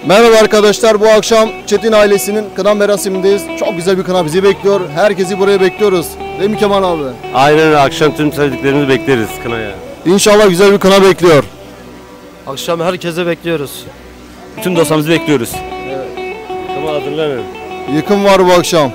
Merhaba arkadaşlar, bu akşam Çetin ailesinin kına merasimindeyiz. Çok güzel bir kına bizi bekliyor. Herkesi buraya bekliyoruz. Değil mi Kemal abi? Aynen öyle. Akşam tüm sevdiklerimizi bekleriz kınaya. İnşallah güzel bir kına bekliyor. Akşam herkese bekliyoruz. Bütün dostlarımızı bekliyoruz. Evet. Tamam, hazırlanın. Yıkım var bu akşam.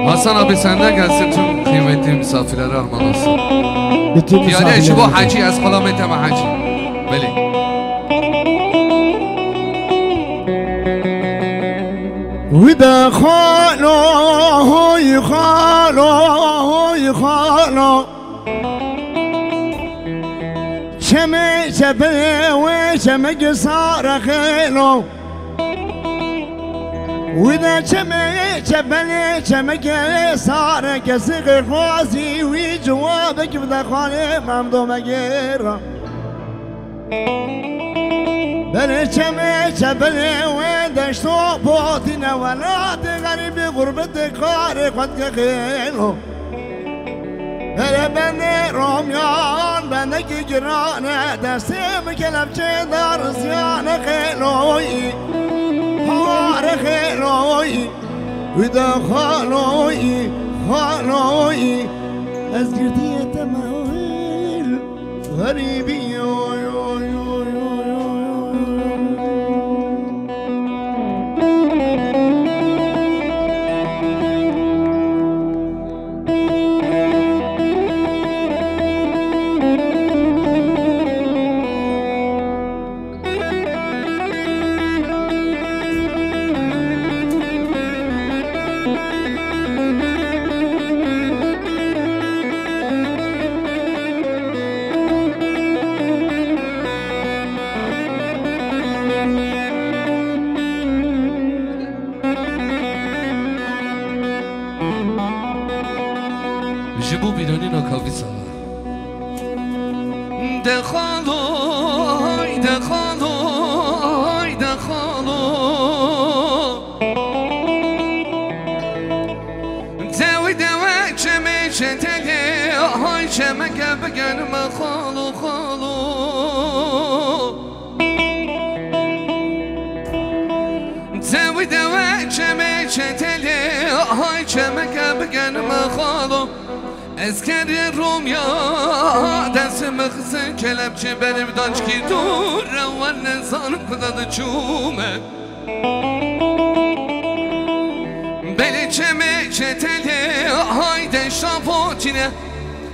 Hasan abi senden gelsin, tüm kıymetli misafirleri armağan olsun. Bütün Piyade bu hacı az kalamet ama hacı. Beli. ودا خالو هوي خالو هوي خالو شمي شبه وشمي قصار خيلو وإذا شمي شبلي شمي قصار كسر خوازي وجوابك بدا خالي ممدو مغيرا بلي شمي شبلي ودشتو بوتنا ولاد غريب غربتك خارق قد خيلو هلا بني روميان بنك جرانة دسم كلبشي دار زيانة خيلوي حوار خيلوي ودا خالوي خالوي أزجرتي تمويل غريبي جبو بیرانی ناکاوی سالا دخالوی دخالوی دخالو دوی دوی چمه چتگه های چمه گبگن مخالو خالو دوی دوی چمه چتگه های چمه گبگن مخالو اسکر رومیا دست مخزن کلبچه برم دانش کی دور روان نزان کداد چومه بله چمه چتله های دشتا پوچینه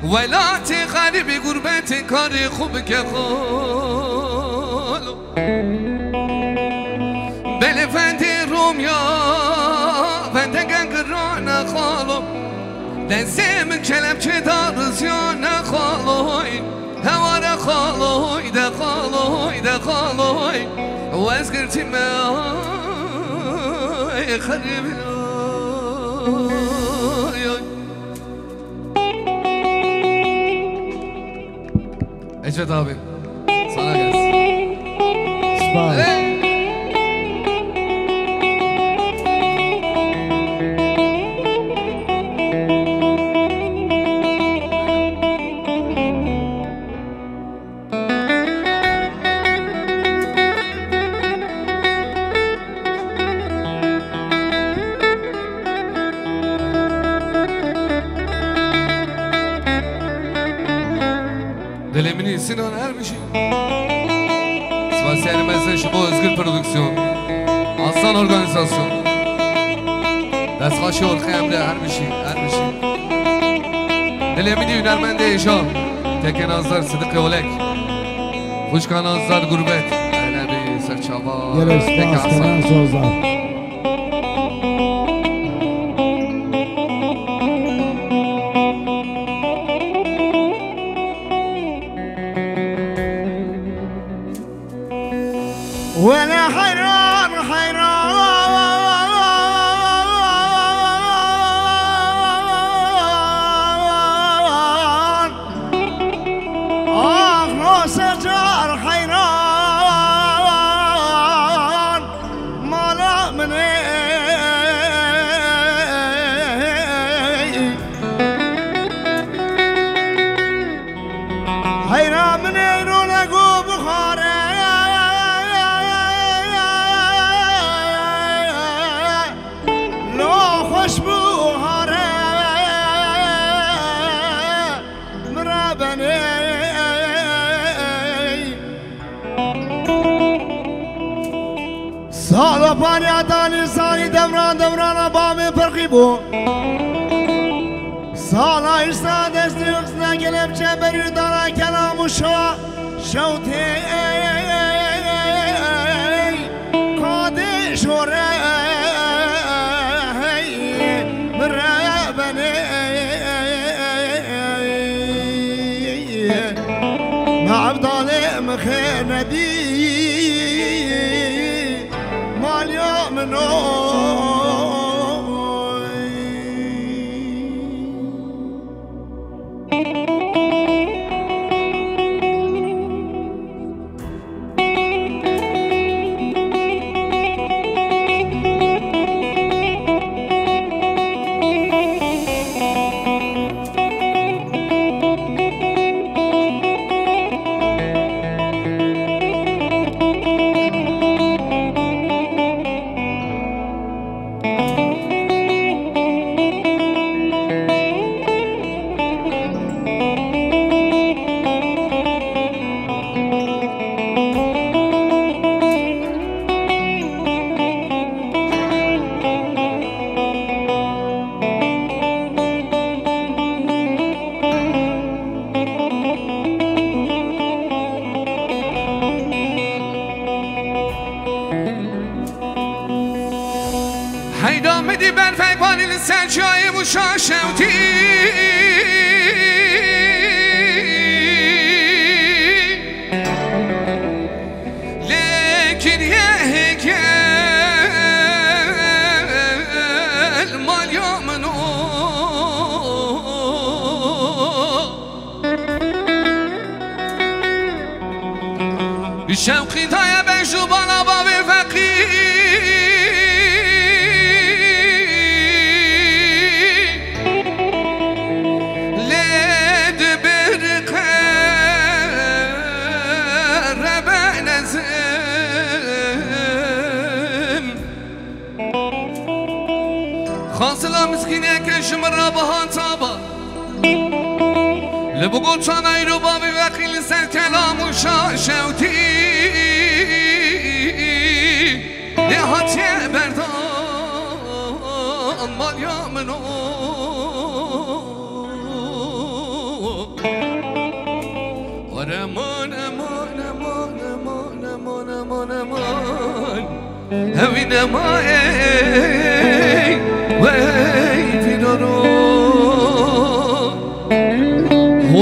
ولات غریبی گربت کاری خوب که خالو بله فندی رومیا فنده گنگران خالو لازم کلبچه دار زیان خالوی هوار خالوی ده خالوی ده خالوی و از گرتی مای خریبی اجبت abi sana gelsin. Dilimin iyisini her bir şey. Spasiyeli mesaj bu Özgür Prodüksiyon. Aslan Organizasyon. Destxaşı Orxı Emre her bir şey. Dilimin hünermende yaşam. تکن آزار صدق اولک خوشکان آزار گربت علبی سرچاوا Gerek تک pas آزار kalan sözler. وانا حيران حيران راس جار حيران ما لا من حيران من رونقو بخاري سالا پانی عدانی سانی دوران بامی پرقیبو سالا ایستا دستی اخزنا گلب چبری دارا کلامو شوتی کادی شوره مرابنی معبدالي مخير ندي اليوم هیدا میدی بر فیبانی لسن جای و شاشوتی لیکن یه هگل مال یامنو شوقی تای بشو بالا با فقیر خاصلا مسكينة كشم رابها طابا لبقول صناي ربابي وقي لسان كلام وشاشوتي لهاتي بردان مال يامنو ورمان امان امان امان امان امان امان هوين امان ويفي دارو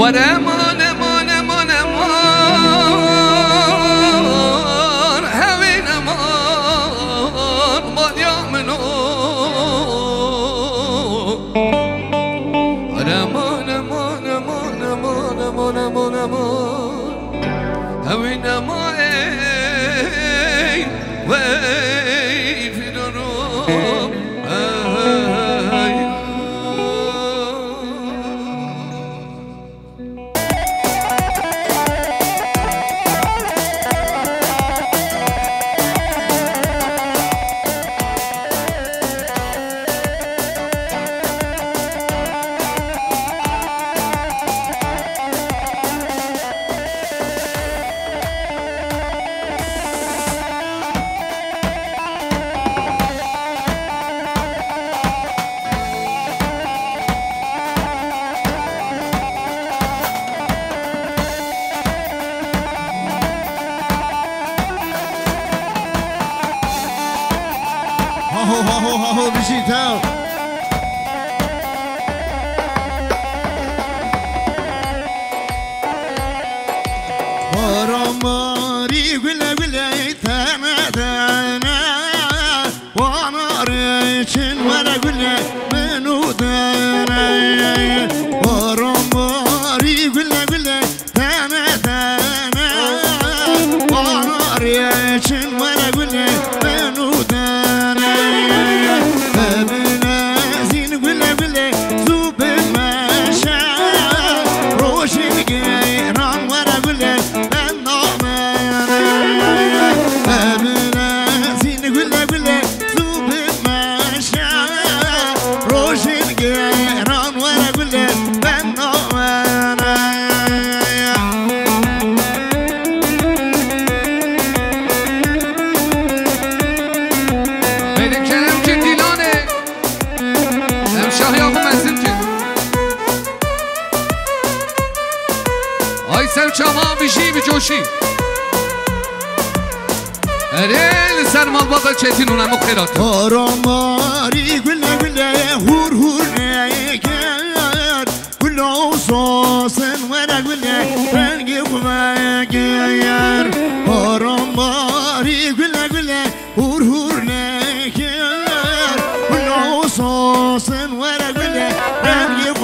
ورمان امان امان امان هوين امان مال يامنو ورمان امان امان امان امان امان امان هوين امان ويفي دارو güle güle tane tane Vanar için vere güle menu tane Varambari güle güle tane tane Vanar için vere güle menu tane Eminezin güle güle zubin meşe Roşin geyran vere güle ben namene Eminezin güle güle zubin meşe Roşin geyran vere güle ben namene Benim kerem ki dilane Hem şah yakım esin ki Ay sevçama bir şey bir coşi Erel sermalbada çetin unem o kıratı Aramari güle güle hur hur neker Güle olsun vere güle rengi güveger Aramari güle güle hur hur neker Güle olsun vere güle rengi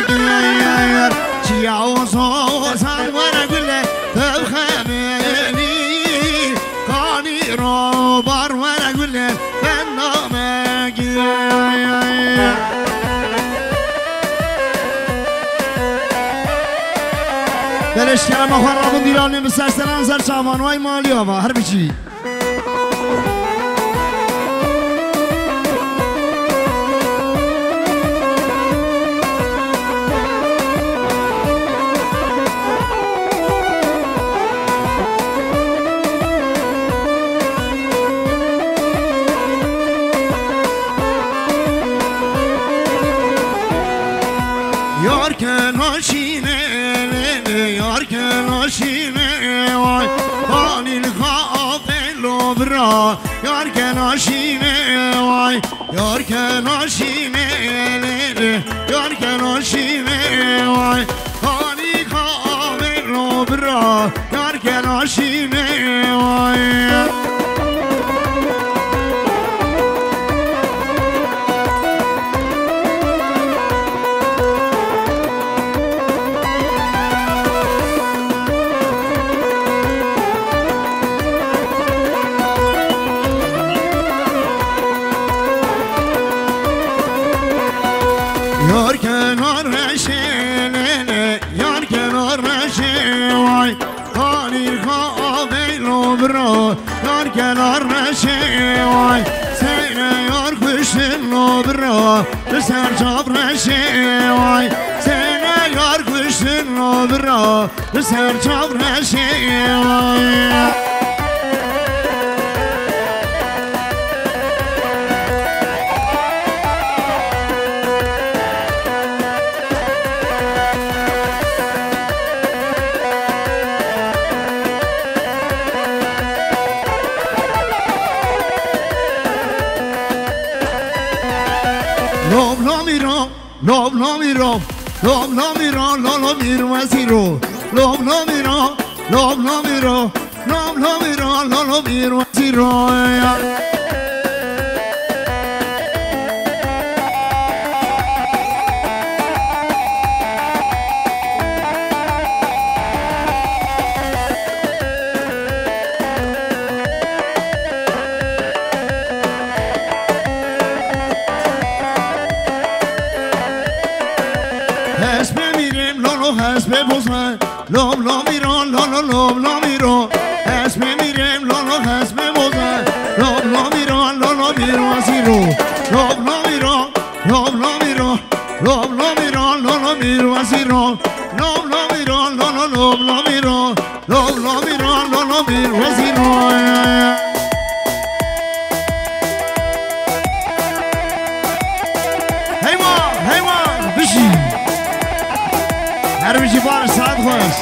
güveger Çiya olsun vere güle tevhemeni Kani robar vere güle ben name giyer Beleş kerem ahvarabın dilanı müsersen anzer çaman vay mali hava her biçi Yarken aşine yarken aşine vay Halil kafelo bra yarken aşine vay Yarken aşine yarken aşine vay Halil kafelo bra yarken aşine vay Yarken arreşene, yarken arreşe vay Halil kafelo bra, yarken arreşe vay Sene yar kışın o bra, ser çavreşe vay Sene yar kışın o bra, ser çavreşe vay Lom lomiro, lom lomiro, lom lomiro, lolomir wasiro. Lom lomiro, lom lomiro, lom lomiro, lolomir wasiro. Hasbe mirem, lolo hasbe bozma. Lom lomiro, lolo lom lomiro. Hasbe mirem, lolo hasbe bozma. Lom lomiro, lolomir wasiro. Lom lomiro, lom lomiro, lom lomiro, lolomir wasiro. Lom lomiro, lolo lom lomiro, lom lomiro, lolomir wasiro. Heyma, bishi. Her bishi bar saat khosh.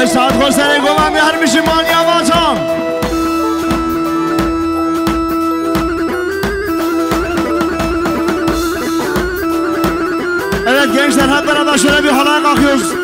Vay saat خوش سر گوام هر میشی مانی آوازان. Evet gençler hep beraber şöyle bir halaya kalkıyoruz.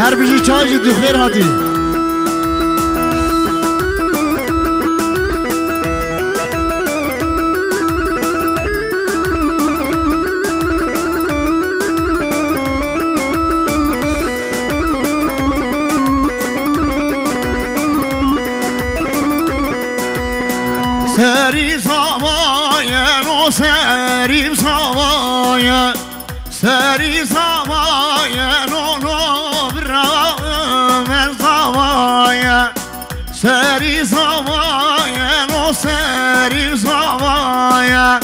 هر بیشی چای دخیر هاتی سری ساماین و سری ساماین سری ساماین و سری ساماین و سری ساماین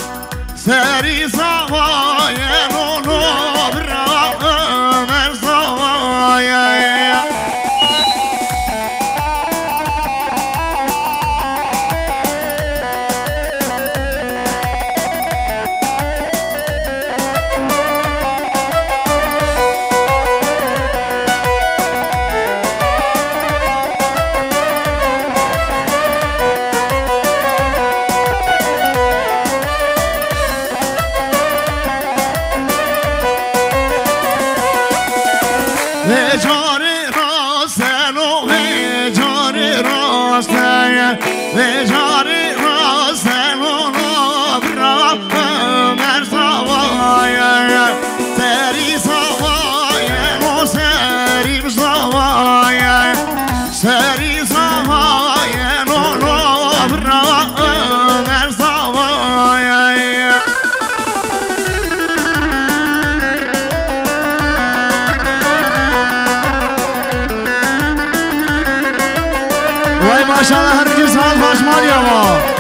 سری ساماین و نبرم ساماین maşallah herkes hal başmal yama.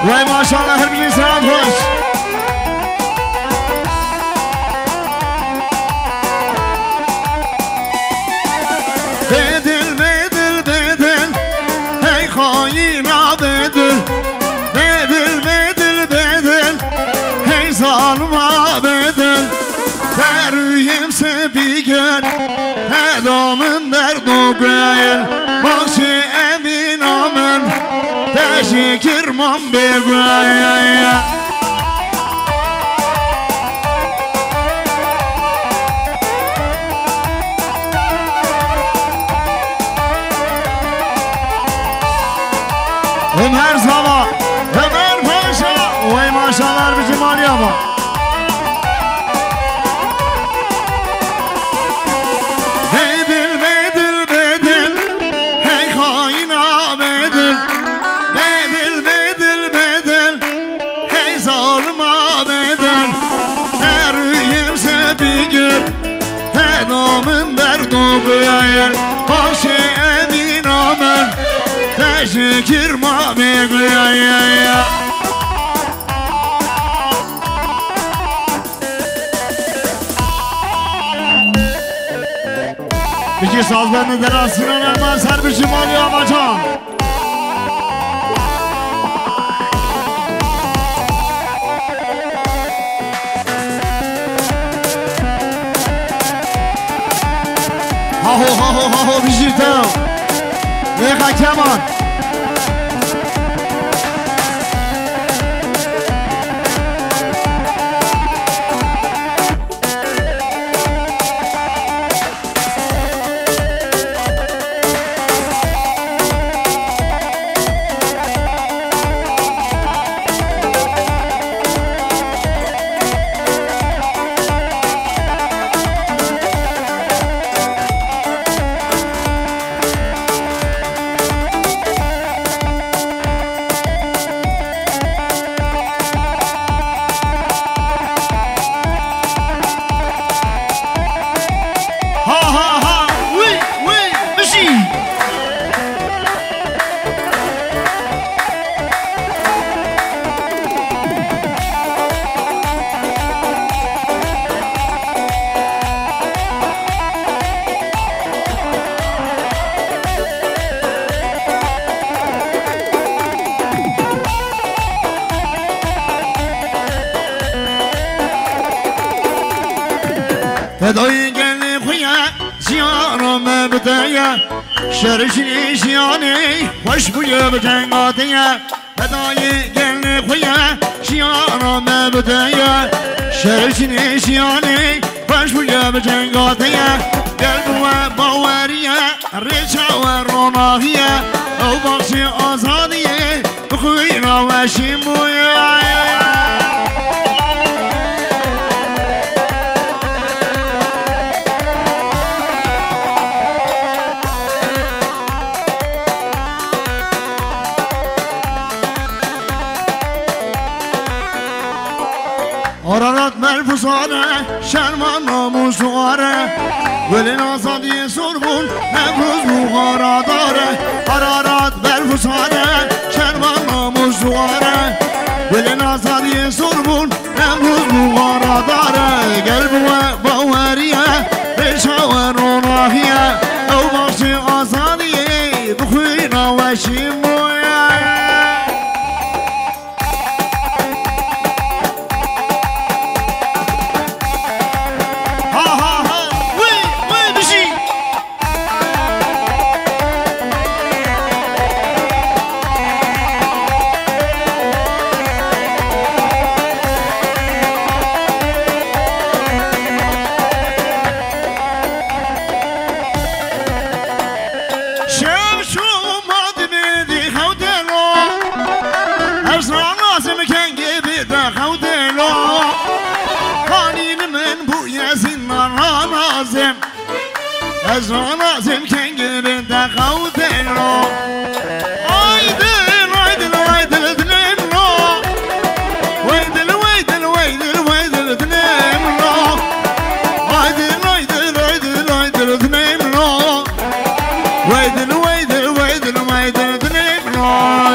Vay maşallah her bir insan hoş. Bedel bedel bedel hey hayina bedel بگویل باشه امین آمن تشکر من بگویل Ömer Zava, Ömer Paşa, vay maşallah bizim Ali ama. Bedel, bedel, bedel, hey haina bedel. Bedel, bedel, bedel, hey zalima bedel. Deruyemse bir gün, hey namın derdu büyür. Başı emin amen. Teşekkür mabegüya Peki sazlarını derasına vermez her bir şey oluyor amacan. Ha ho ha ho ha ho bijitem. Ne keman. فدای گل خویا زیارم بدایا شرشی شیانه خوش بوی بجنگاتیا فدای گل خویا زیارم بدایا شرشی شیانه خوش بوی بجنگاتیا قلب و باوریا ریچا و روناهیا او بخش آزادیه بخوینا و شیمویا Ararat melfuzane, şerman namusare Velin azadiye sorbun, Nevruz muharadare Ararat melfuzane, şerman namusare Velin azadiye sorbun, Nevruz muharadare Gel bu bavariye, beşaver onahiye Ev başı azadiye, bu khuyna ve şimoya Ezra nazim kengirinde kavdelo Aydın aydın aydın dinemlo Veydil veydil veydil veydil dinemlo Aydın aydın aydın aydın dinemlo Veydil veydil veydil veydil dinemlo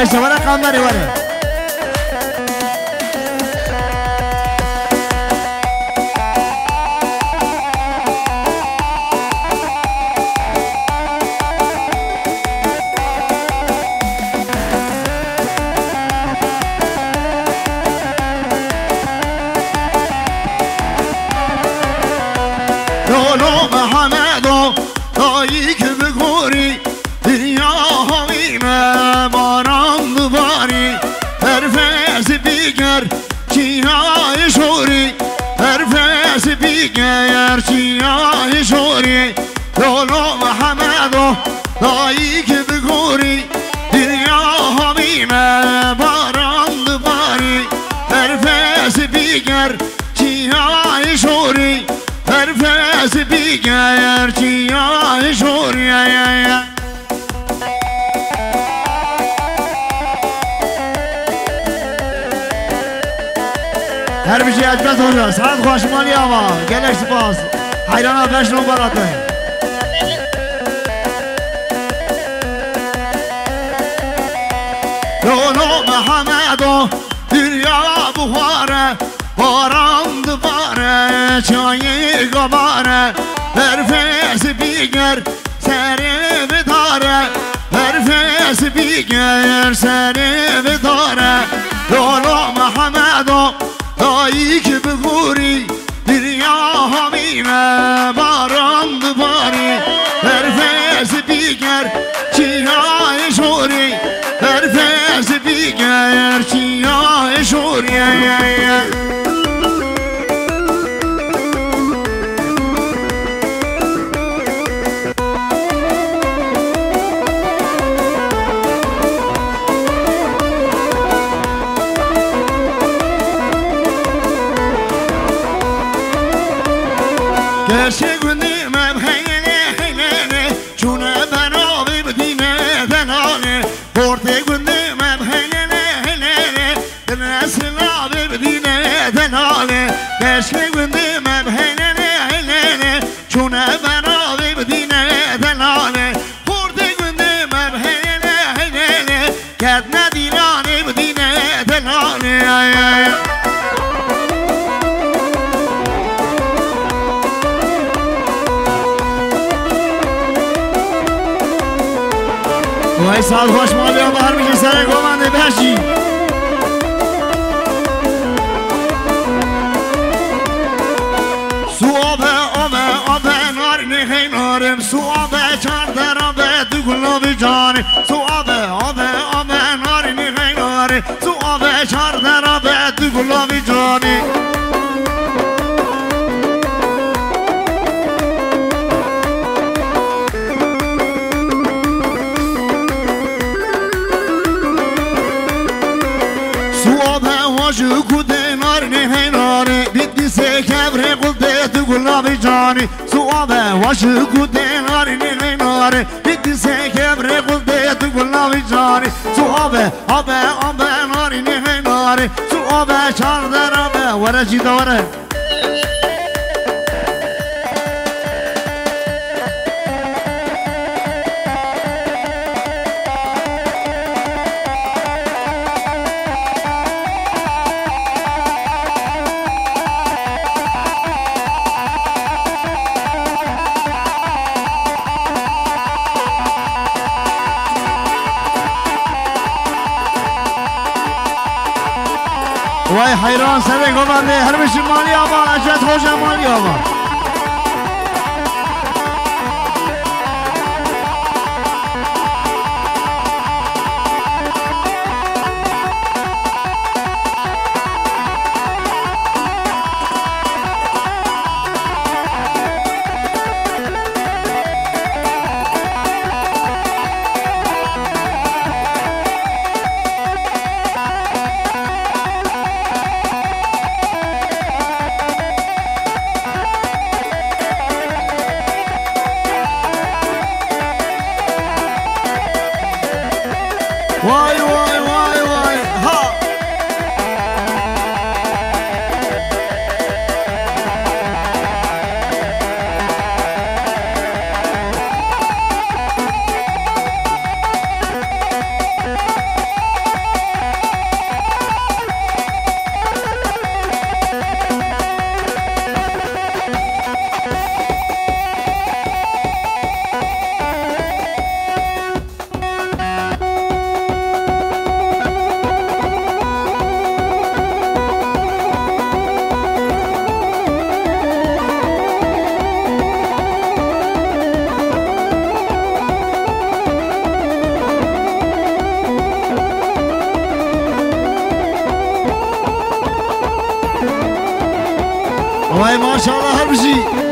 باشا ولا قمري ولا لولو محمدو دایی که بگوری دنیا همینه باران دوباری پرفز بیگر چیای شوری پرفز بیگر چیای شوری لولو محمدو دایی که بگوری دنیا همینه باران دوباری پرفز بیگر چیای شوری پرفز بیگر چیای شوری هر بشی اجبت هولا سعد خوشمالی آوا گلک سپاس حیرانا بشنو براته لولو محمدو دنیا بخاره باران دوباره چای گباره پرفز بیگر سره بداره پرفز بیگر سره بداره لولو محمدو دایی که بگوری دنیا همینه باران دوباری پرفز بیگر چیای شوری پرفز بیگر چیای شوری gerçek gündemem heylene çuna beraber bedine denane porte gündemem heylene nasıl abi bedine denane gerçek gündemem heylene çuna beraber bedine denane porte gündemem heylene kadna dilane bedine denane وای سال خوش مالی و بهر میشه سر گوانده بشی سوابه آبه نارینه خینارم سوابه چردر آبه دو گلابی جانی سوابه آبه نارینه خیناره سوابه چردر آبه دو گلابی جانی واجو كودي نار نهيناري بدي سكبر قلت تقول لابي جاني سوابه واجو كودي نار نهيناري بدي سكبر قلت تقول لابي جاني سوابه آبه نار نهيناري سوابه چاردر آبه ورا جي دوره وای حیران سر گوانده هر بشی مالی آبا اجت خوشم مالی آبا Vay maşallah her bir şey.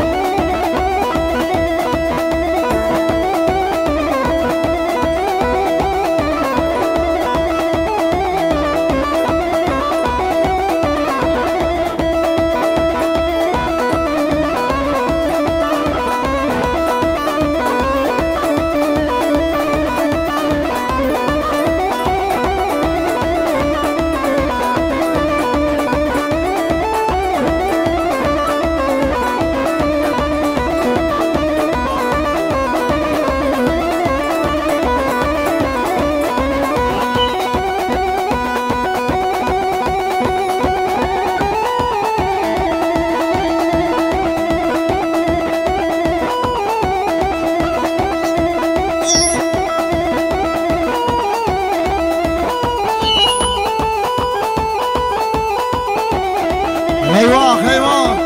Eyvah eyvah.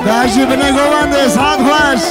Daji bine govande saat baş.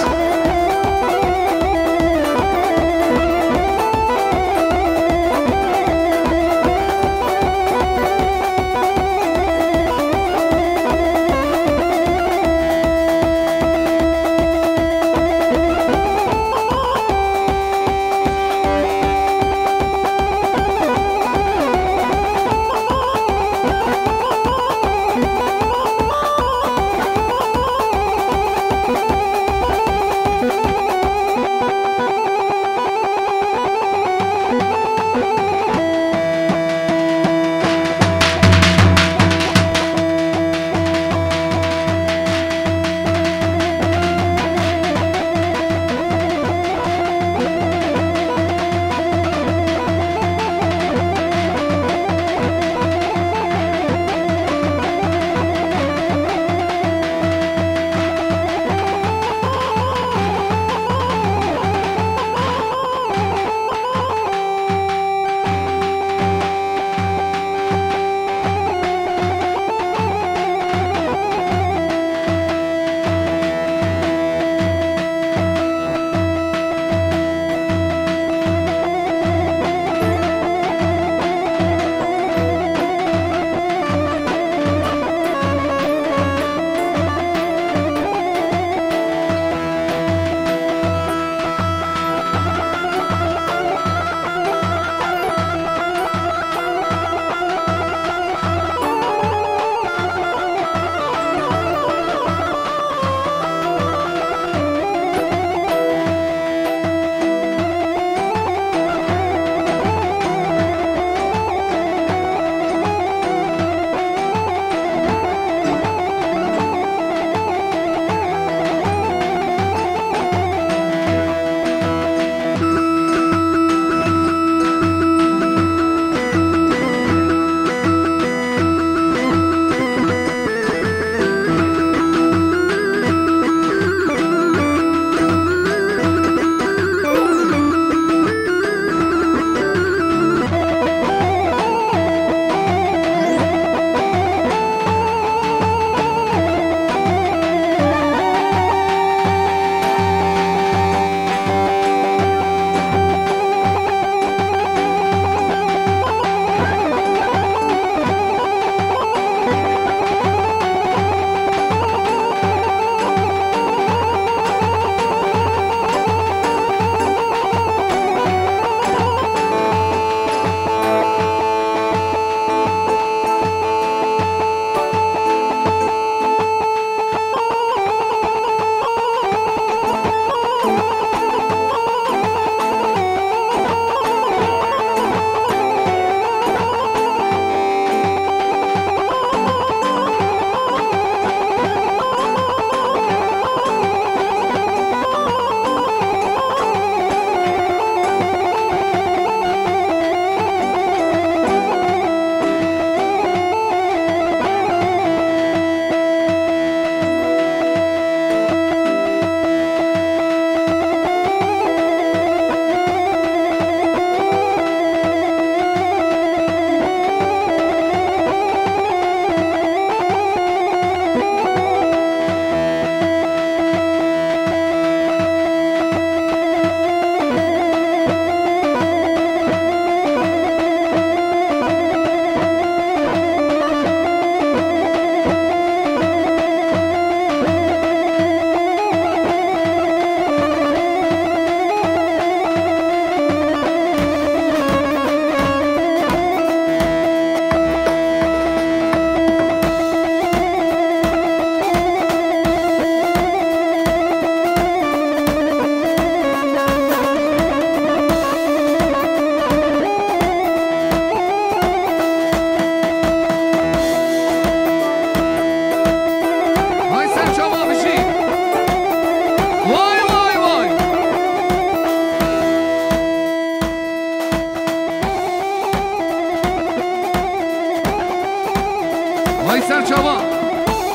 Serçava.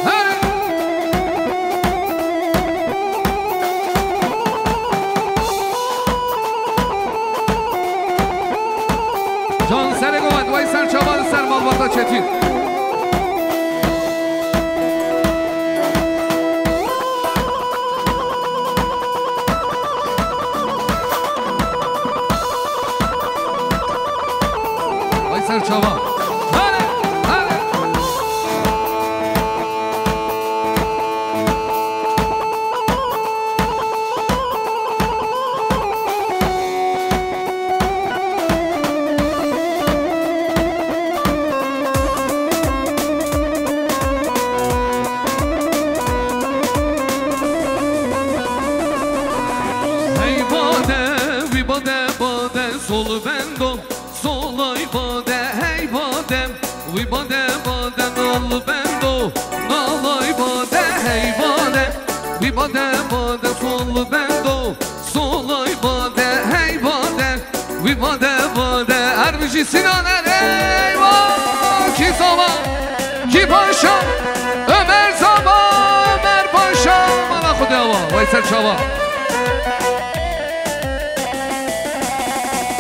Hey! Can Seregovet, vay Serçava, Sermalbata Çetin. Vay Serçava. Hadi, hadi. Hey bade, vi bade, bade, sol bendo, sol ay bade, hey bade, vi bade, bade, nal bendo, nal ay bade, hey bade, vi bade, bade, sol bendo, sol ay bade, hey bade, vi bade, bade, Erbici Sinan eyvah, ki Saba, ki Paşa, Ömer Saba, Ömer Paşa, bana Kudeva, vay Serçava.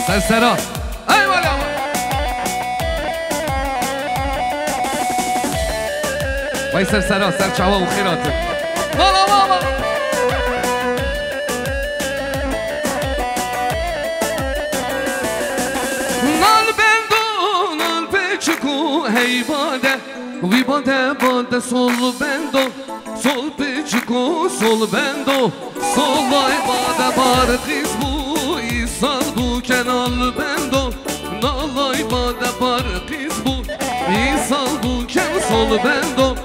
Serserat. Eyvallah. Vay Serserat, Serçava u Khiratı. Valla valla. Nal bendo, nal peçiku, hey bade, vi bade, bade, sol bendo, sol peçiku, sol bendo, sol ay bade, bar kızbu. Saldu kenal bendo, nalay bade bar kızbu. Saldu ken sol bendo,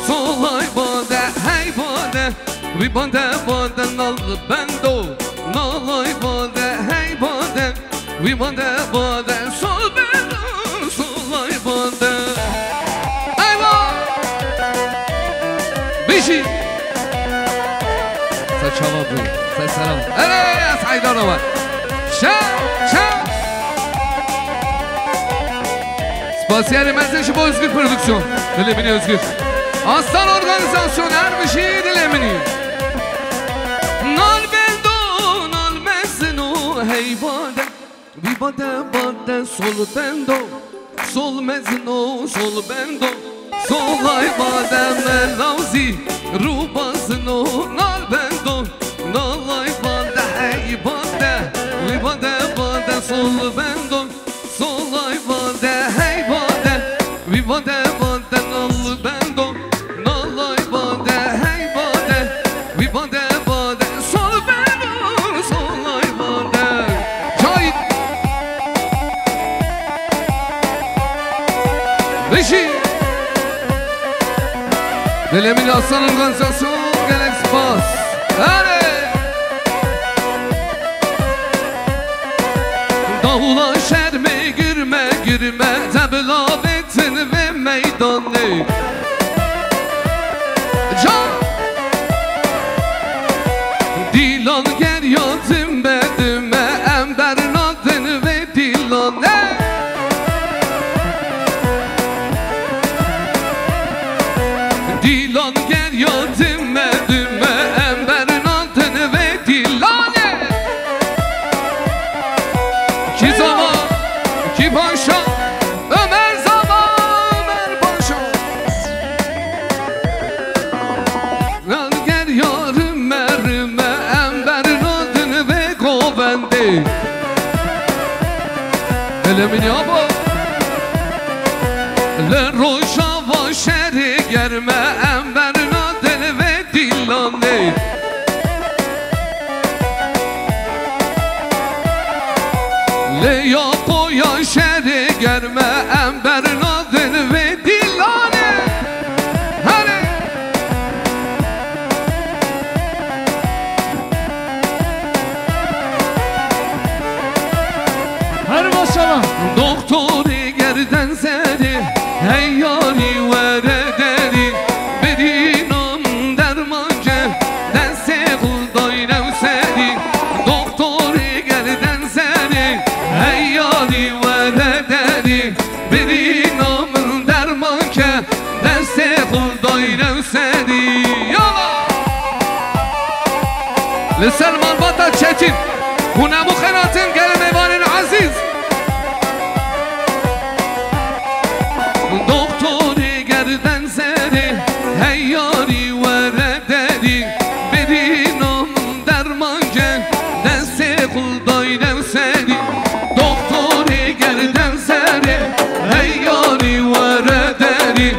solay bade, hey bade, vi bade bade nal bendo, nalay bade, hey bade, vi bade bade, sol bendo, solay bade. Eyvah! Bişi! Saçava bu, selam. Evet, Haydar var. Spasiyeli Merzeşi bu Özgür Prodüksiyon. Dilemini Özgür. Aslan Organizasyon Erbişi Dilemini. Nal bendo, nal mezeno, hey bade, vi bade bade, sol bendo, sol mezeno, sol bendo, sol ay bade, melauzi, rubazeno, nal bendo, nal ay bade, hey bade, vi bade bade, sol bendo, sol ay bade, hey bade, vi bade bade, nal bendo, nal ay bade, hey bade, vi bade bade, sol bendo, sol ay bade. Şahit. Beşi. Delemin Aslan Organizasyon Galaxy Pass. Hadi. Davula şerme girme girme, teblavetin ve meydanı. Can Dilan gel yadım bedime, emberin adını ve Dilan. Dilan gel yadım bedime, emberin adını ve Dilan. Ki Zama, ki Paşa, Ömer Zama, Ömer Paşa. Lan gel yarım merime, emberin adını ve Govendi. Elemin yaba, le roşa vaşeri germe, emberin adını ve Dilanı. Le yapoya şeri germe, emberin adını ve Dilanı. Hadi. Her maşallah. Doktor gerden seni, hey yari vere dedi, berinam dermanca, dense hudaylem seni. Doktor gerden seni, hey yari vere dedi, berinam dermanca, dense خدای سری یالا لسلمان باتا چتین خونم و خیراتین گل میوانین عزیز دکتری گردن زده هیاری ورددی برینم درمان کن دست خدای سری دکتری گردن زده هیاری ورددی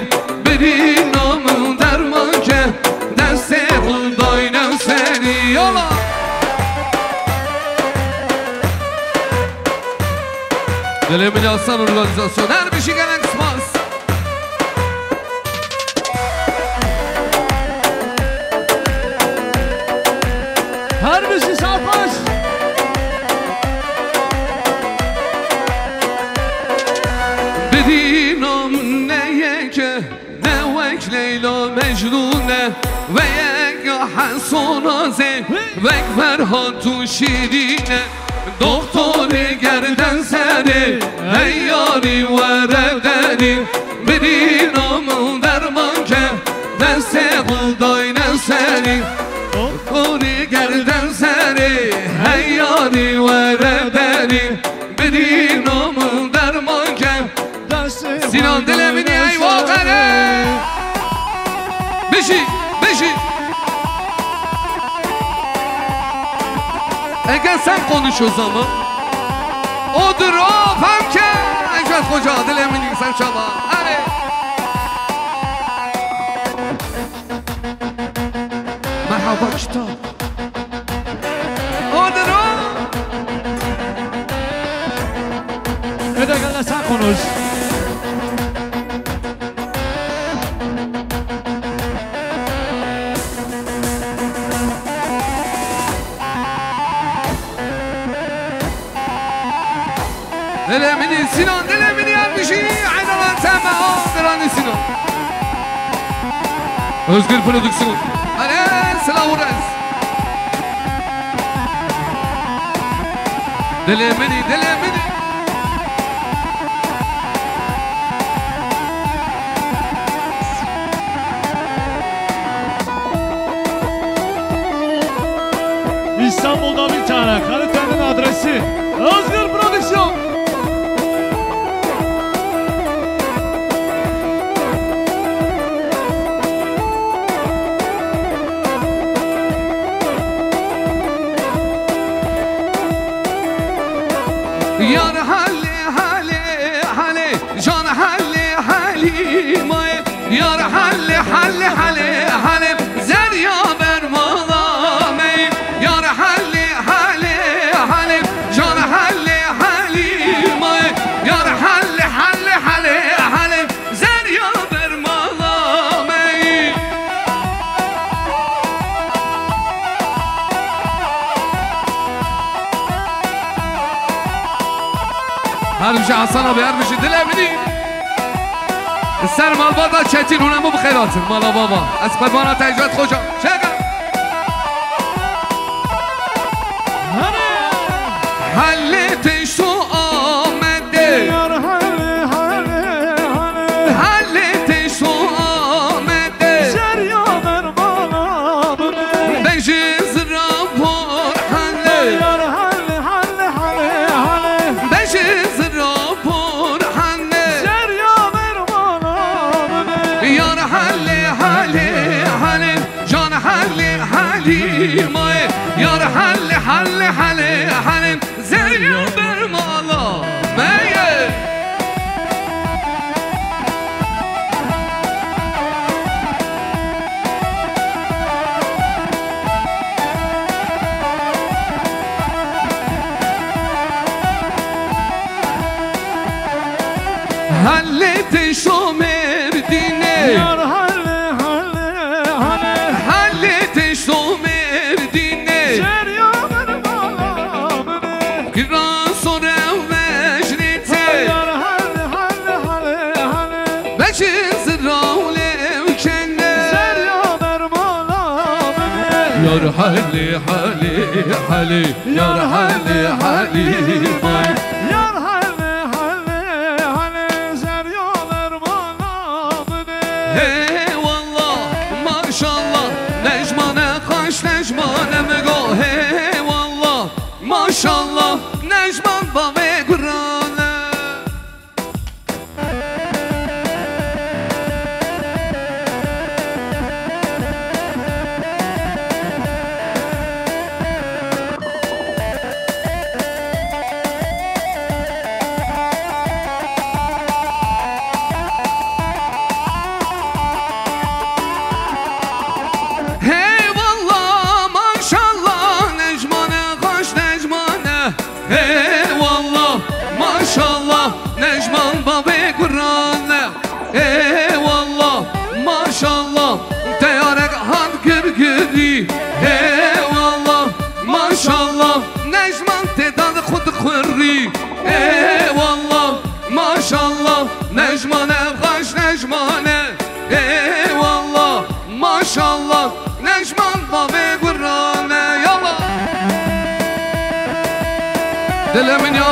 برینم درمان کن دست خدای سری یالا دل آسان ارگانیزاسیون هر بیشی گلنگ سپاس هر بیشی سپاس بدینم نه که نه وک لیلا مجنونه و یک حسونازه و یک فرهاد تو شیرینه دکتر گردن سره هیاری وردنی برینم درمان که دست خدای نسری دکتر گردن سره هیاری وردنی برینم درمان که سینان دل منی ای واقعه بشی بشی اگر sen konuş o zaman odur o famke Ecvat Hoca dilemini sen çaba hadi merhaba kitap odur o öyle sen konuş dilemini Sinan dilemini her bir şey aynalan tembe dirani Sinan Özgür Prodüksiyon hadi selam uğrayız dilemini dilemini İstanbul'da bir tane kalitenin adresi Özgür Prodüksiyon Yar halli halli halli can halli halli may Yar halli halli halli halli zerya bermala mey Yar halli halli halli can halli halli may Yar halli halli halli halli zerya bermala mey هر میشه حسن abi هر میشه دل امنی سر مال بادا چتین اونمو بخیراتن مالا بابا از قربانات اجرات خوشم شکر حلتش تو آمده حلتش تو آمده بجز را پر حله بجز را پر حله یار حله حله حله جان حله حلی ماه یار حله حله حله حله زریا بر مالا میه حلتشو مردینه حلتشو مردینه گران سرم وجنیته بچیز راولم کنه یار حلی حلی حلی یار حلی حلی من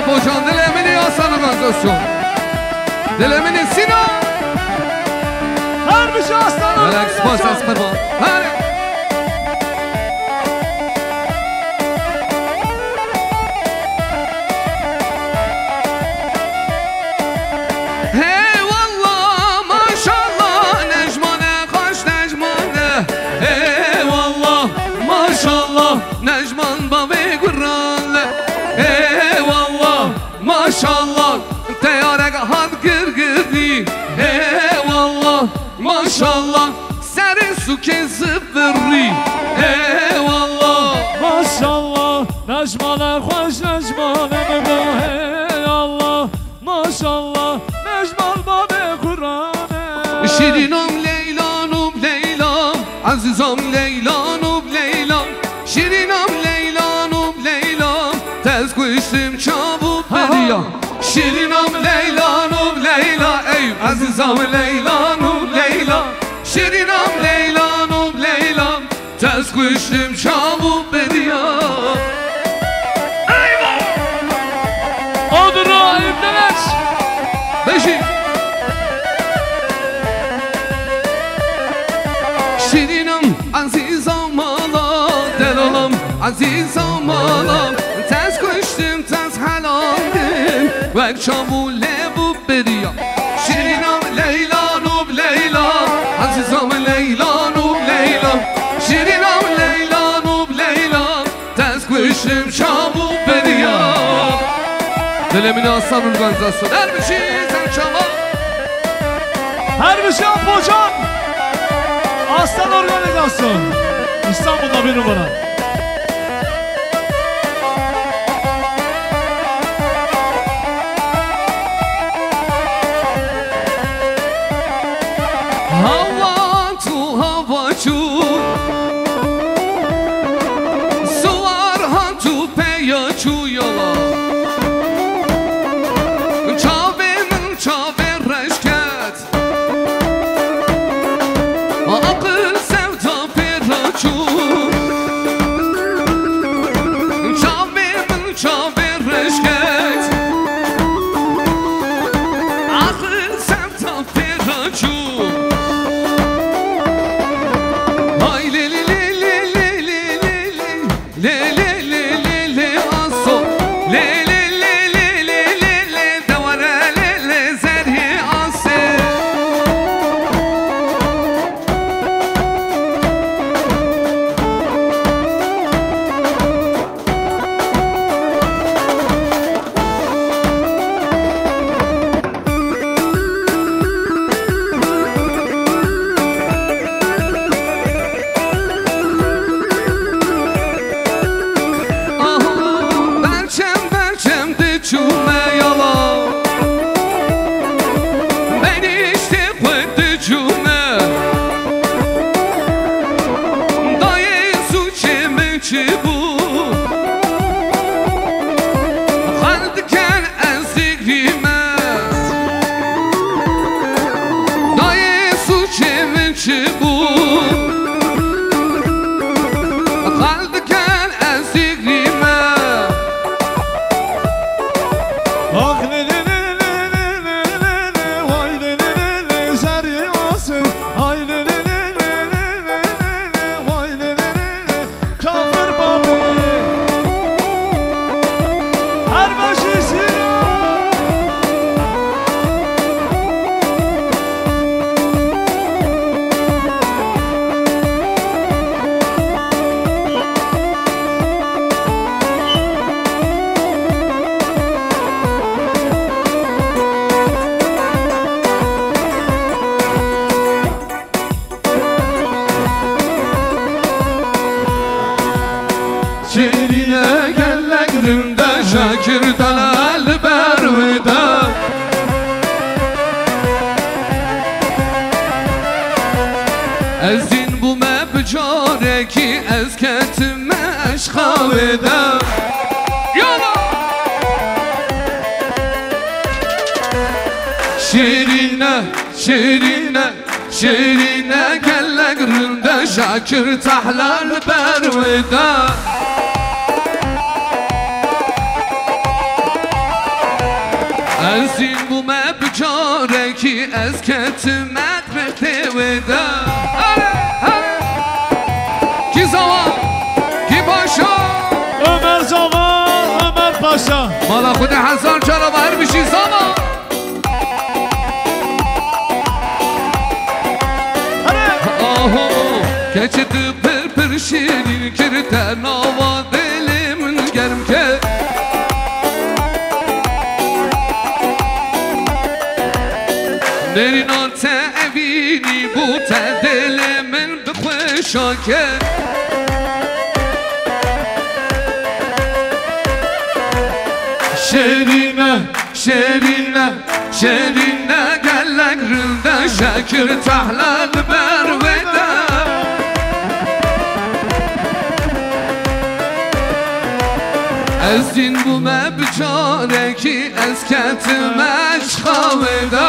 Pocan dilemini Hasan organizasyon. Dilemini Sinan. Her bir şey aslan Alex Basas Kırma. Hadi. Eyvallah maşallah Necmane kaç Necmane. Eyvallah maşallah Necman babi Kur'an'le. Eyvallah maşallah Teyarek had gırgırdi. Eyvallah maşallah Serin su kesip verri. Eyvallah maşallah Necmane hoş Necmane Hey Allah maşallah Necman babi Kur'an'e Şirinom Leylanum Leylam Azizom Leylanum Leylam Şirinom Leylanum Leylam Tez kuştum çabuk beriyam Şirinom Leylanum Leyla Ey Azizom Leylanum Leyla Şirinom Leylanum Leylam Tez kuştum çabuk beriyam Odra İbneler Beşik Şirinim aziz olmalı Del olam aziz olmalı Tez kuştum tez halaldim Vek çabu lebu beriyam Şirinim Leylanum Leyla Azizam Leylanum Leyla Şirinim Leylanum Leyla Tez kuştum çabu beriyam Dilemini Aslan organizasyon her bir şey sen çala. Her bir şey Pocan Aslan organizasyon İstanbul'da bir numara Hava tu hava çu Suar han tu peya çu yola Çavenin çave reşket Akıl sevda pera çu Çavenin çave reşket Akıl sevda pera çu Ay le le le le le le le le le le le aso le le le le le le le davara le le zerhi ase Belçem de çume yala Beni işte koydu çume Dayı su çeme çibu Haldiken en zikrime Dayı su çeme çibu Haldiken en zikrime Ah le le le le le le le le Vay le le le le zerri asın Ay le le le le le le le le Vay le le le le Kafir babi Her başısı Şirine gelleğimde Şakir delal bervide Ezin bu mebcare ki ezketime eşkavide Yala Şirine, şirine, şirine gelleğimde Şakir tahlal bervide از کتمت بخته ودا کی زمان کی پاشا Ömer Zaman, Ömer Paşa. مالا خود حسن چرا بر میشی زمان آهو keçi پر پر شیرین کرده نوا دلمون گرم که درین آنته اوینی بود دل من بخوشا که شیرینه شیرینه شیرینه گلک رنده شکر تحلال بر وده از این بومه بچاره کی از کتمش خواهده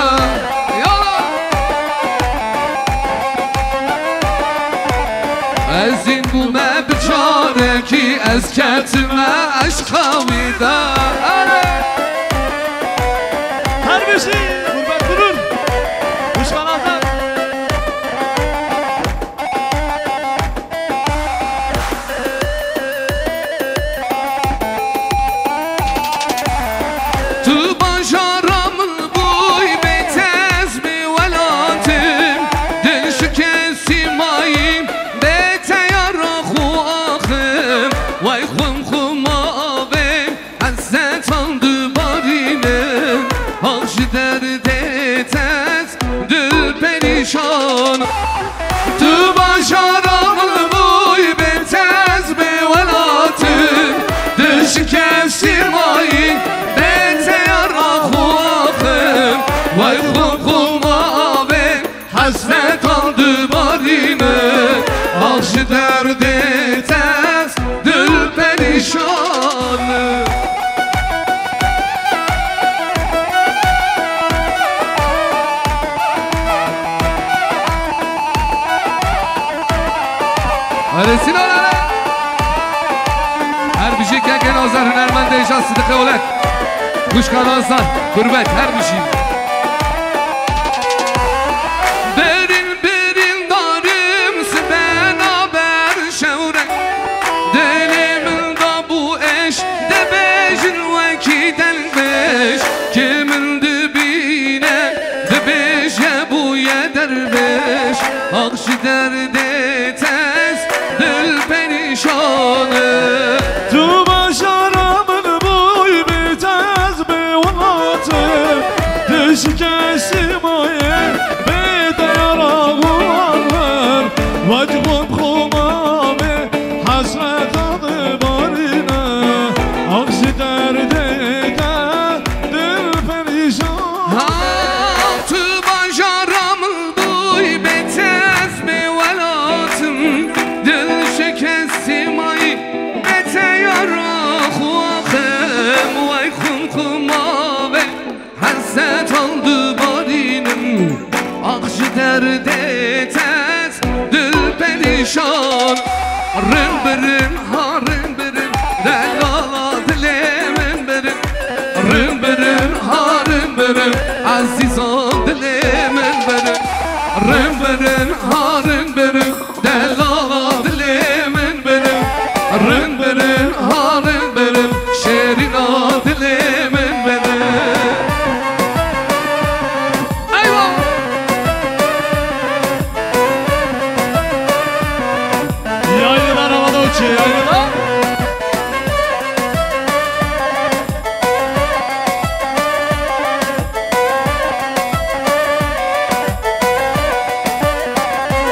از این بومه بچاره کی از کتمش خواهده Her bir şey gurbet durur. Düşman azar. تو باشارم بوی بتز می ولاتم دل شکستی ماییم به تیار خواخم وای خم خم آبم حسرت آن بارینم آش درده تز دل پریشان تو باشارم بوی بتز می ولاتم دل شکستی ماییم وای خون خون آبه حسرت آن بارینه آش درده تز دل پریشانه رسینا هر بیشی که نازر هنرمنده ایشان صدقه اولد گوش کانازان قربت هر بیشی آخش درده تز دل پریشانه Tu başaramın boy bitez be ulatım Dış kesim ayı be yarağılar Vacbım kumame hasret adı barine Aksi derde de dil perişan Tu başaramın boy betez be ulatım Dil şekestim ayı bete yarağılar Vay kum kumame hasret aldı barinem Akşı derde tez dil perişan Rın bırın harın bırın Delala dilemin bırın Rın bırın harın bırın Azizan dilemin bırın Rın bırın harın bırın Delala dilemin bırın Rın bırın harın bırın Şerina dilemin bırın Eyvah! Yaylılar havada uçuyor yaylılar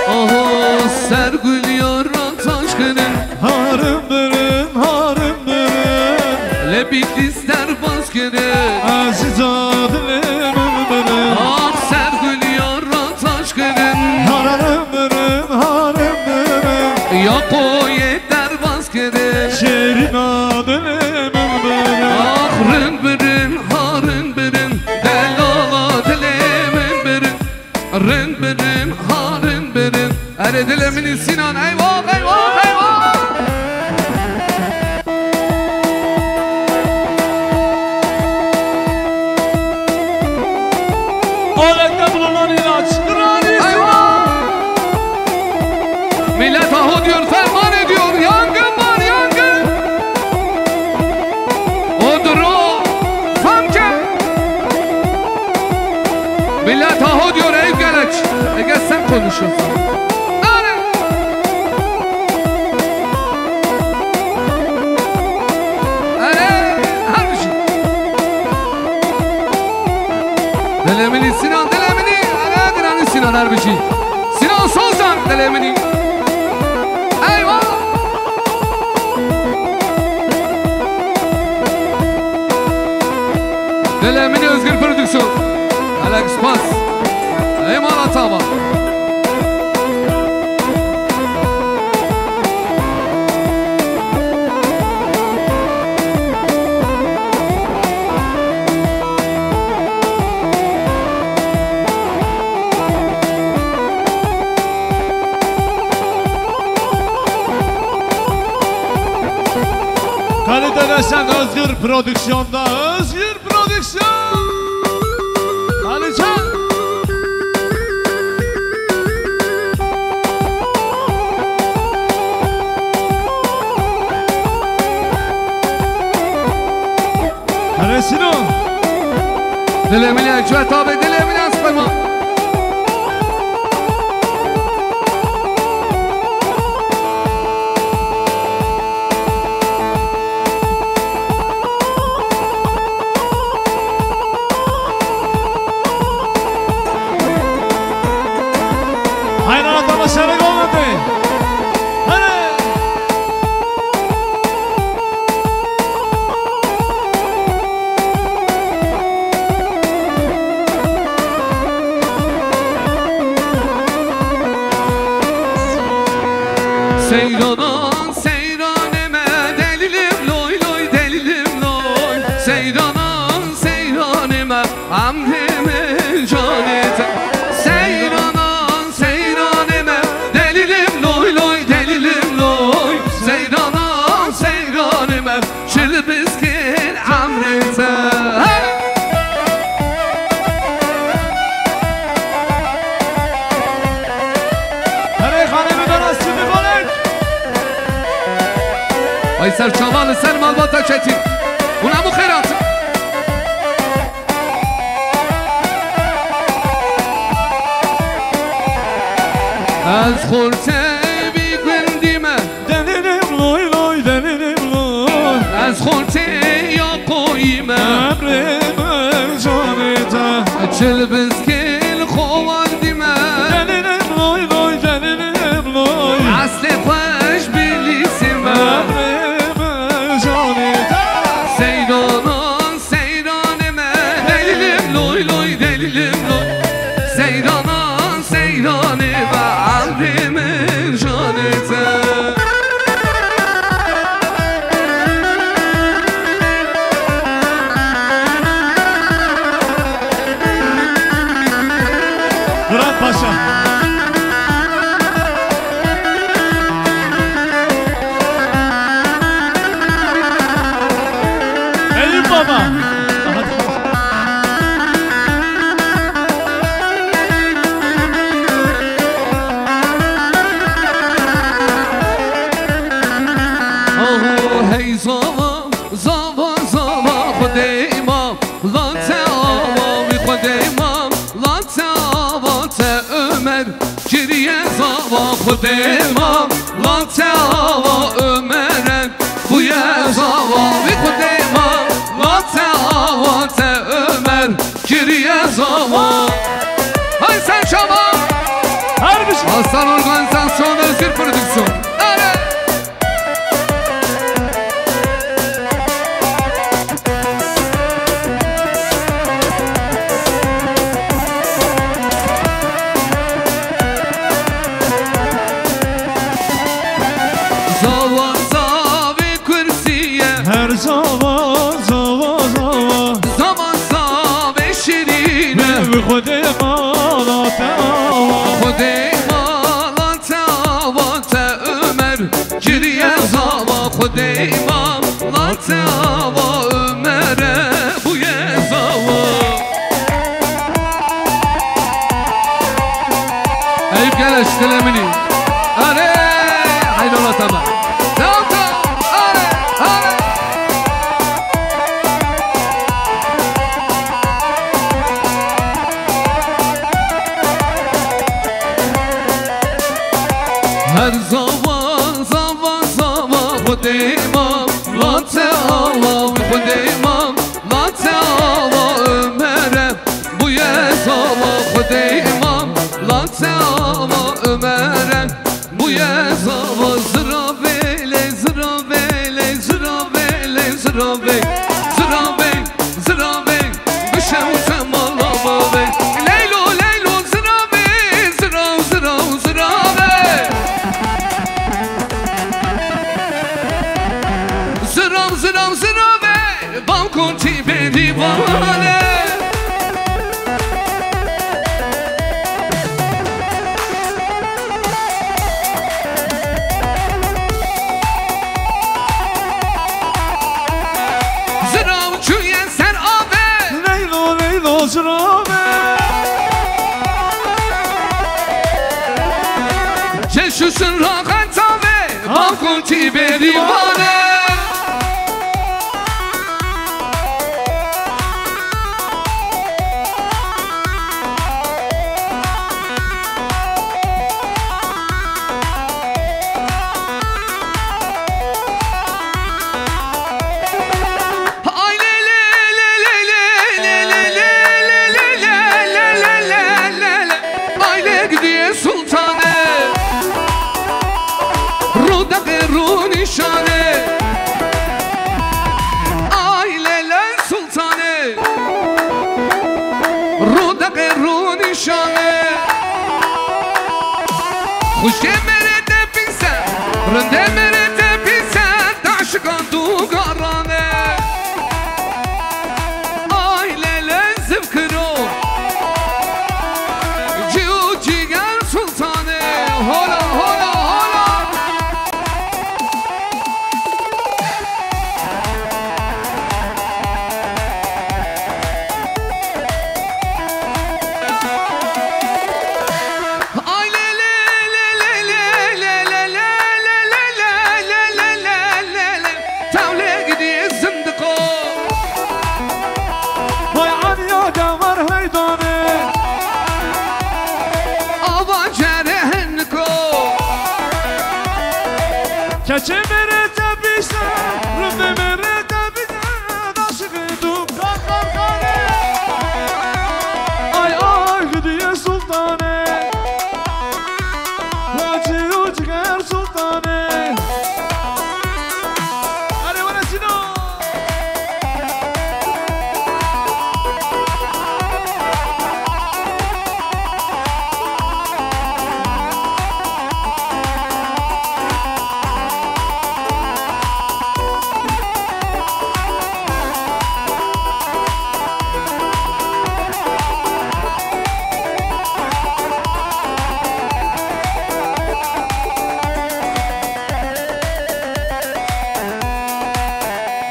Aha sergül yaran taşkının Harım bırın Lebit ister baskının Aziz adilim bırın Ah sergül yaran taşkının Harım bırın Ya koy eder baskının Şerin adilim bırın Ah rın bırın harın bırın Delala dilemin bırın Rın bırın harın bırın Ere dilemin sinan eyvah eyvah eyvah Alette bulunan Ahu diyor, ferman ediyor. Yangın var, yangın. Odur o. Famke. Millet ahu diyor ey geleç. Ege sen konuşuyorsun. Delemini Sinan, delemini. Ana diranı Sinan Erbici. Sinan Sozan delemini. Eyvah. Delemini Özgür Prodüksiyon. Alex Pas. Eyman Atama. Kalitede sen Özgür Prodüksiyon'da, Özgür Prodüksiyon. Alican. Neresin o? Delemini Ecvet abi, delemini Asperma. Hayran adama şerek olmadı. Hadi. Seyranan seyraneme delilim loy loy delilim loy. Seyranan seyraneme amrime canete. Seyranan seyraneme delilim loy loy delilim loy. Seyranan seyraneme şilbizkin amrete. Aysel Çavalı sen Malbata Çetin. Buna bu khairatı. Az khurte bir gündime Delilim loy loy delilim loy. Az khurte ya koyime Emrime canete. Çılbızkil kovan dime Delilim loy loy delilim loy. Asli hoş bilisime Emrime canete. Seyranan seyraneme delilim loy loy delilim loy. Seyranan seyraneme amrimin canete. Murat Paşa. Eyüp Baba. Ahu hey zava zava zava Khode imam la ta'ava vi khode imam la ta'ava te Ömer geriye zava Khode imam la ta'ava Ömer'en bu ye zava vi khode imam la ta'ava te Ömer geriye zava. Hay sen şama Harbi şey. Aslan Organizasyon Özgür Prodüksiyon. Zava zava kürsiye Her zaman zava zava. Zaman zava şirine Ve khode mala ta'ava. Khode mala ta'ava te Ömer geriye zava Khode mala ta'ava Ömer'e bu ye zava. Eyüp gel eştelemini. Are هر زمان زمان زمان خود امام لات آوا خود امام لات آوا عمرم بوی زوا خود امام لات آوا عمرم بوی زوا زرا بیل زرا بیل زرا بیل زرا بیل زرا بیل زرا بیل بشم زمان آوا لیلو لیلو زرا بیل زرا زرا زرا بیل زرام زرام زرا بیل بام کنتی به دیوانه چشوشن را خطابه با کنتی به دیوانه خوشی میره دپیسن رنده میره دپیسن داشکان دوگارانه آی لیله زب کرو جو جیگر سلطانه هولا هولا هولا keçi mere tebise rüme mere tebise daşık du kakakane ay ay gidiyor sultane vacı uçger sultane hadi bana sino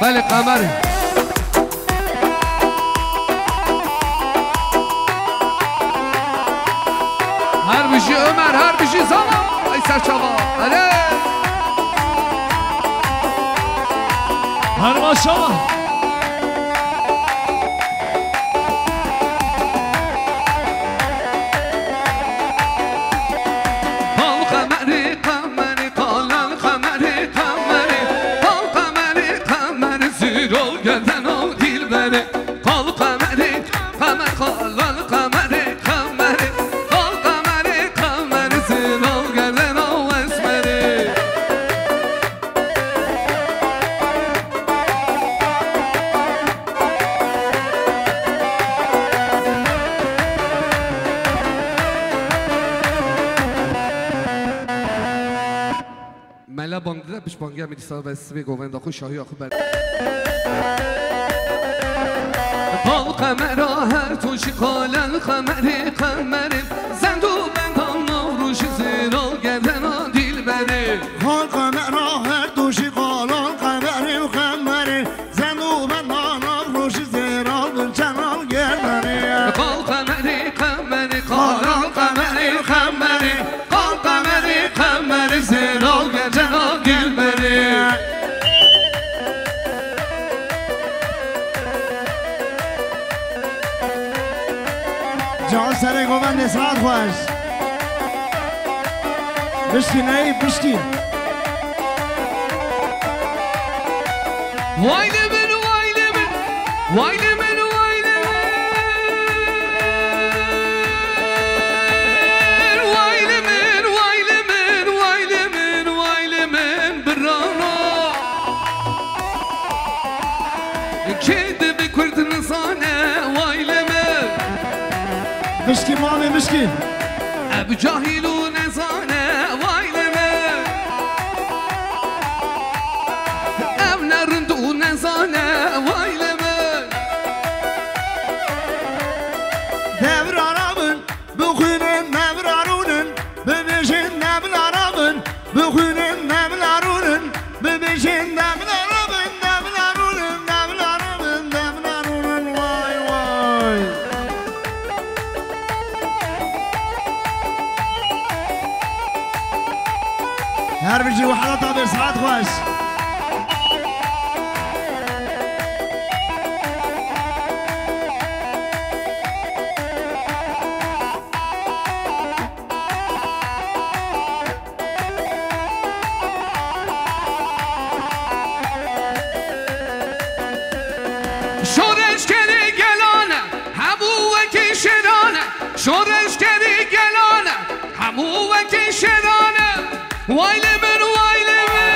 بله قمر هر بشی عمر هر بشی زمان ای سرچاوا بله هر ماشاءالله ملا باندیده پیش بانگی همیدی صاحب اسمی گوهند آخو شاهی آخو بر قال قمرا هر توشی قالن قمری قمری زندو بندان نوروش زیرال گردن آن دیل بری قال قمرا هر توشی قالن قمری قمری زندو بندان نوروش زیرال بلچنال گردنی قال قمری قمری قالن قمری قمری قال قمری قمری زیرال گردن آن دیل بری جان سر گوبند اسرات خوش Bişkin ey bişkin. Vaylemin, vaylemin, vaylemin, vaylemin, vaylemin, vaylemin, vaylemin, brano. Kedimi kurdun sana, vaylemin. Bişkin mami bişkin. Ebu cahilun ezane, vaylemin. Evlerin du nezane, vaylemin. Devranamın, bugünün devranunun, bebişin devranamın, bugünün devranunun, bebişin devranamın, devranunun, devranamın, devranunun, vay vay. Her bir şey vahada bir saat baş. شورشگری گلانه همو وکی شرانه شورشگری گلانه همو وکی شرانه وایل من وایل من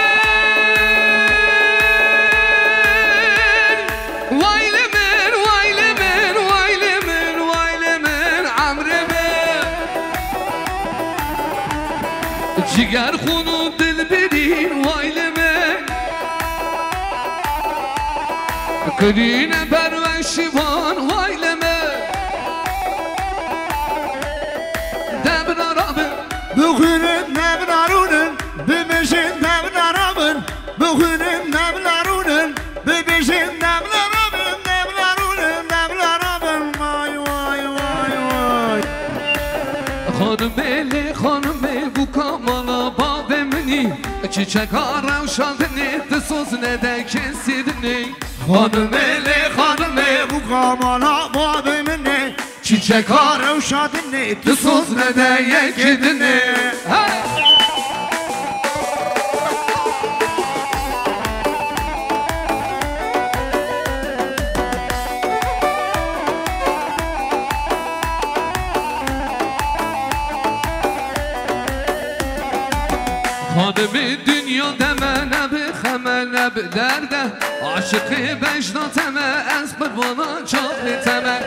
وایل من وایل من وایل من وایل من عمر من جگر خونو دل برین وایل من Kırine berven şivan vayleme Devnarabı Bugünün devranunun, bebişin devranamın, bugünün devranunun, bebişin devranamın, devranunun, devranamın, vay vay vay vay. Hanım eli bu kamala babemini Çiçek aravşadını de söz ne de kesidini Hanım eli bu kamala babemini çiçek arevşadını Dısoz ne de yekidini Hanım-ı dünya deme ne bi xeme ne bi derde Aşıkı becdateme ez bana çahleteme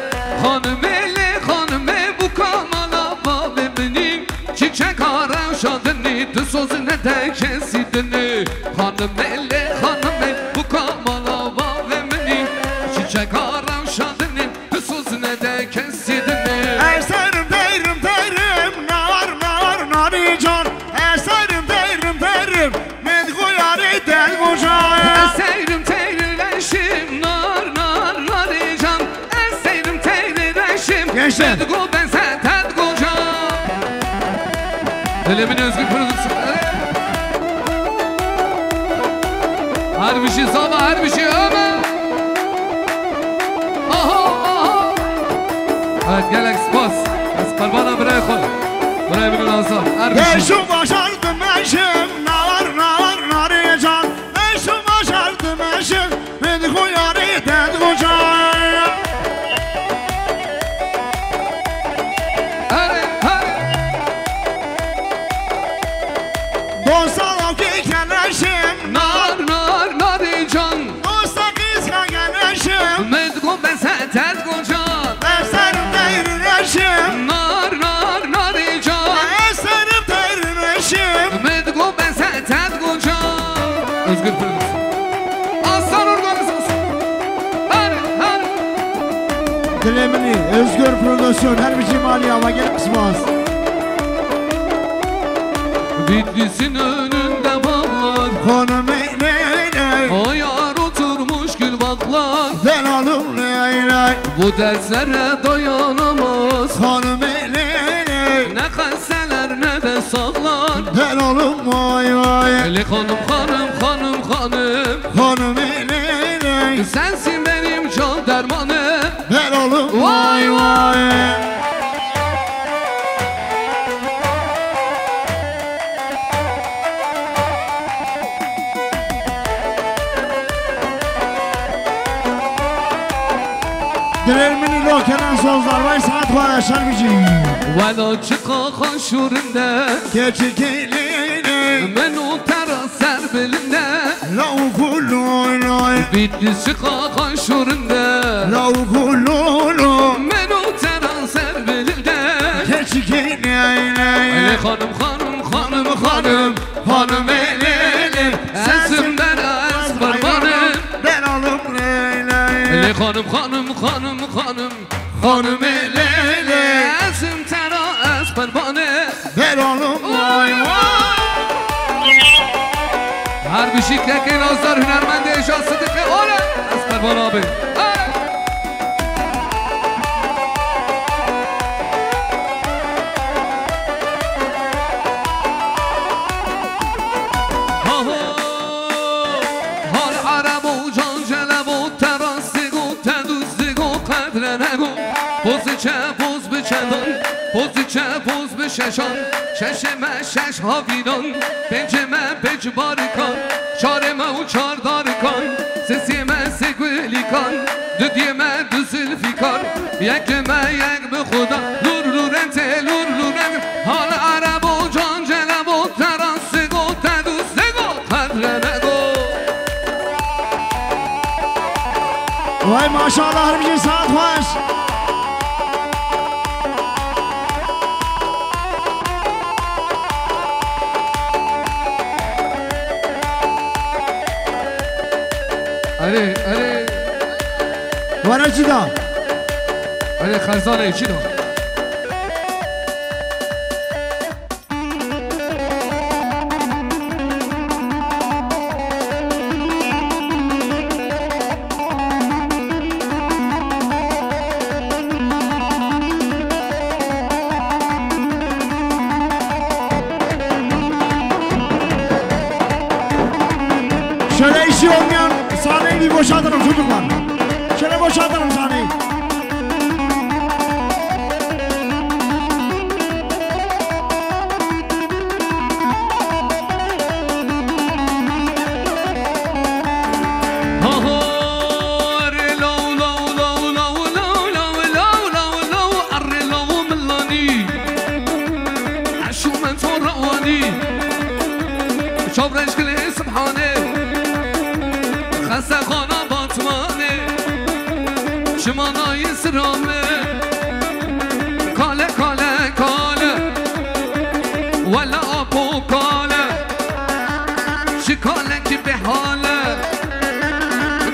Hanım-ı bu kamala babemini Çiçek aravşadını de söz ne de kesidini Hanım-ı bu kamala babemini Çiçek aravşadını de söz ne de kesidini Eserim derim derim nar narican Eserim derim derim medgu yari del mucan Eseyrim teyrileşim nar can Eseyrim teyrileşim Gençler. Medgu ben sen ted kocan Dilimin özgür prodüksiyonu Her bir şey sabah her bir şey ömer Aha Evet gel ekspos Espal bana buraya koy Buraya bir münasar her bir şey Eşim başardım eşim narican Eşim başardım eşim medgu yari del mucan Dostal ki eşim Nar can Dosta kızga gel eşim Medgu ben sen ted kocan Eserim derim eşim Nar can Eserim derim eşim Medgu ben sen ted kocan Özgür prodüksiyon Aslan organizasyon Hadi Dilemini Özgür Prodüksiyon her bir cimali ama gel kısmaz Bitlis'in önünde bağlar Konum eyle O yar oturmuş gül baklar Ben alım eyle Bu derslere dayanamaz Konum eyle Ne kalseler ne de sallar Ben alım vay vay Eli hanım Konum eyle Sensin benim can dermanım Ben alım vay vay Direlmini lo Kenan sozlar vay saat var aşar bici ولا çıkaka şurunda Keçikilini Menu tera ser bilinde Lav kululu Bitti çıkaka şurunda Lav kululu Menu tera ser bilinde Keçikilini Ali hanım hanım hanım hanım Hanım eleli Sesimden az barbarım Ben alım Ali hanım hanım hanım hanım Hanım eleli Sesim tera az barbarım Ben alım vay vay Her bir şiklek nazlar hünermende eşya sıdıkı Ola Asper Bal abi Hal Arab u can celeb u terasig u teduzig u kadrenek u Poz içe poz biçedan Poz içe poz bişeşan Şeşeme şeş havidan Penceme pec barikan Çareme u çar darikan Sesime segvelikan Düdyeme düzülfikar Yekleme yek bi khuda Lur lurente lur lurente Hal Arab u can celeb u terasig u teduzig u kadrenek u Vay maşallah harbici saat var Ali Varacı da Ali Kharzane içi de Şöyle işi olmayan sahneyi bir boşaltalım çocuklar. Şöyle boşaltalım sahneyi. Şımanayı sıramı Kale kale kale Vela apo kale Şikale ki behale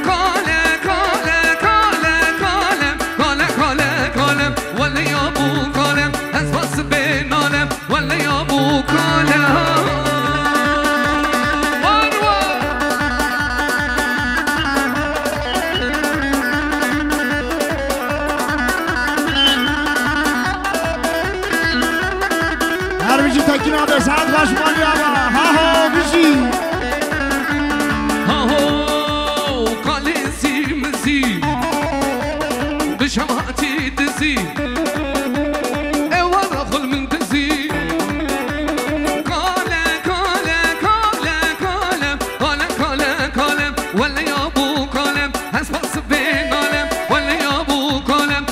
Kale kale kale kale Kale kale kale Vela ya bu kale Esbası ben alem Vela ya bu kale Tekin abi saat baş mali abi. Ha ha bizi. Ha ho kalesimizi Bişamati dizi Evar akıl min dizi Kale kale kale kalem Kale kale kalem Valla ya bu kalem Esbası ben alem Valla ya bu kalem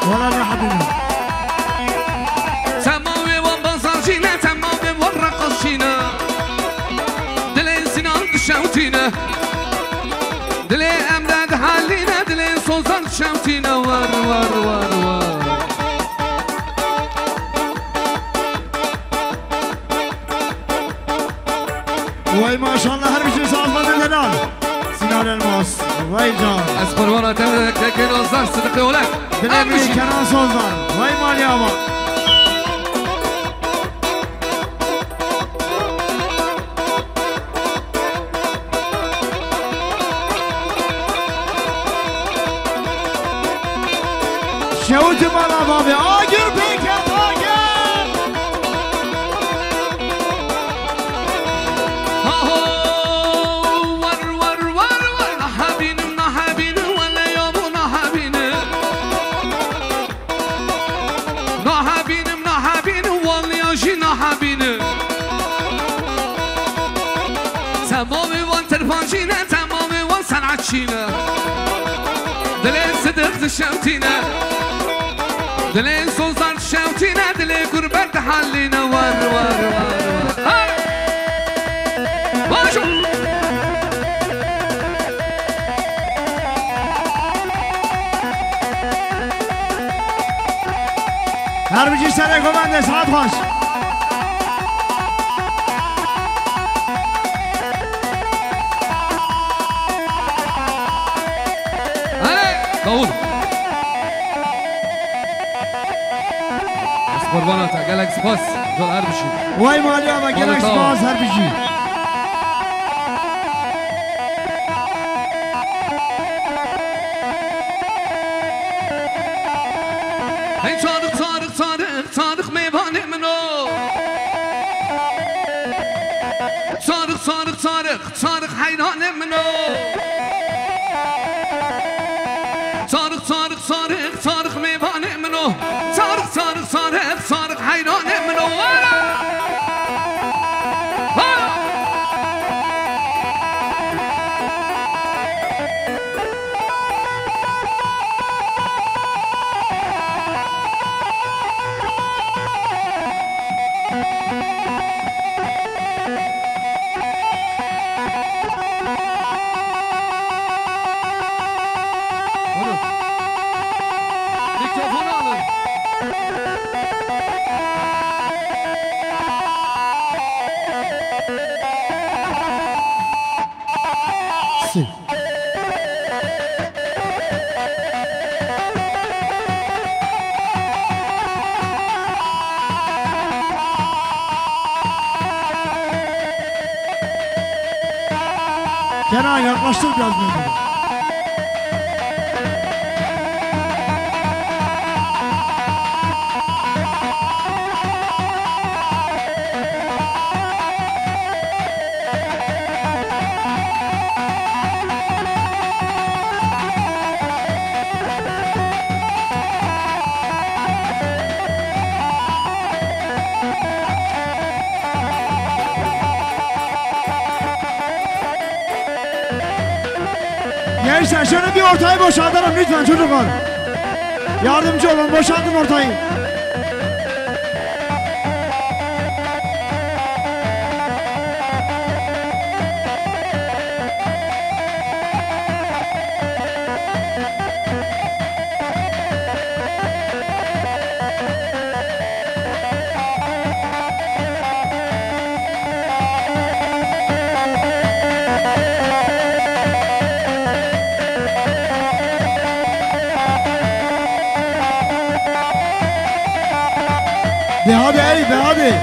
Valla merhabini. Temavi ve bazarcine Temavi ve rakasine Dile sinan düşevtine Dile emred haline Dile sozan düşevtine Var var var var Vay maşallah her bir şey sağlamadın helal. Sinan Elmas. Vay can. Esparvana temredek tekin azlar sıdıkı olak Dileğimi Kenan Sozlar. Vay mali ama. Şevti bana abi. Agir peki agir. Nahabinim حكينا دلين صدق شوتينا دلين صوصار شوتينا دلين قربت حلينا ور ور ور ور باشو هربجی سر کمانده ساعت خوش داود از قرباناتا گلک سپاس جال هر بشی وای مالی آبا گلک سپاس هربجی هی صادق صادق صادق صادق میوانه منو صادق صادق صادق صادق حیران منو صادق صادق صادق صادق میوانه منو صادق صادق صادق صادق حیران منو میکروفون alın. سی Kenan yaklaştır biraz mevzuyu. Gençler şöyle bir ortayı boşaltalım lütfen çocuklar. Yardımcı olun, boşaltın ortayı. De hadi ey be hadi.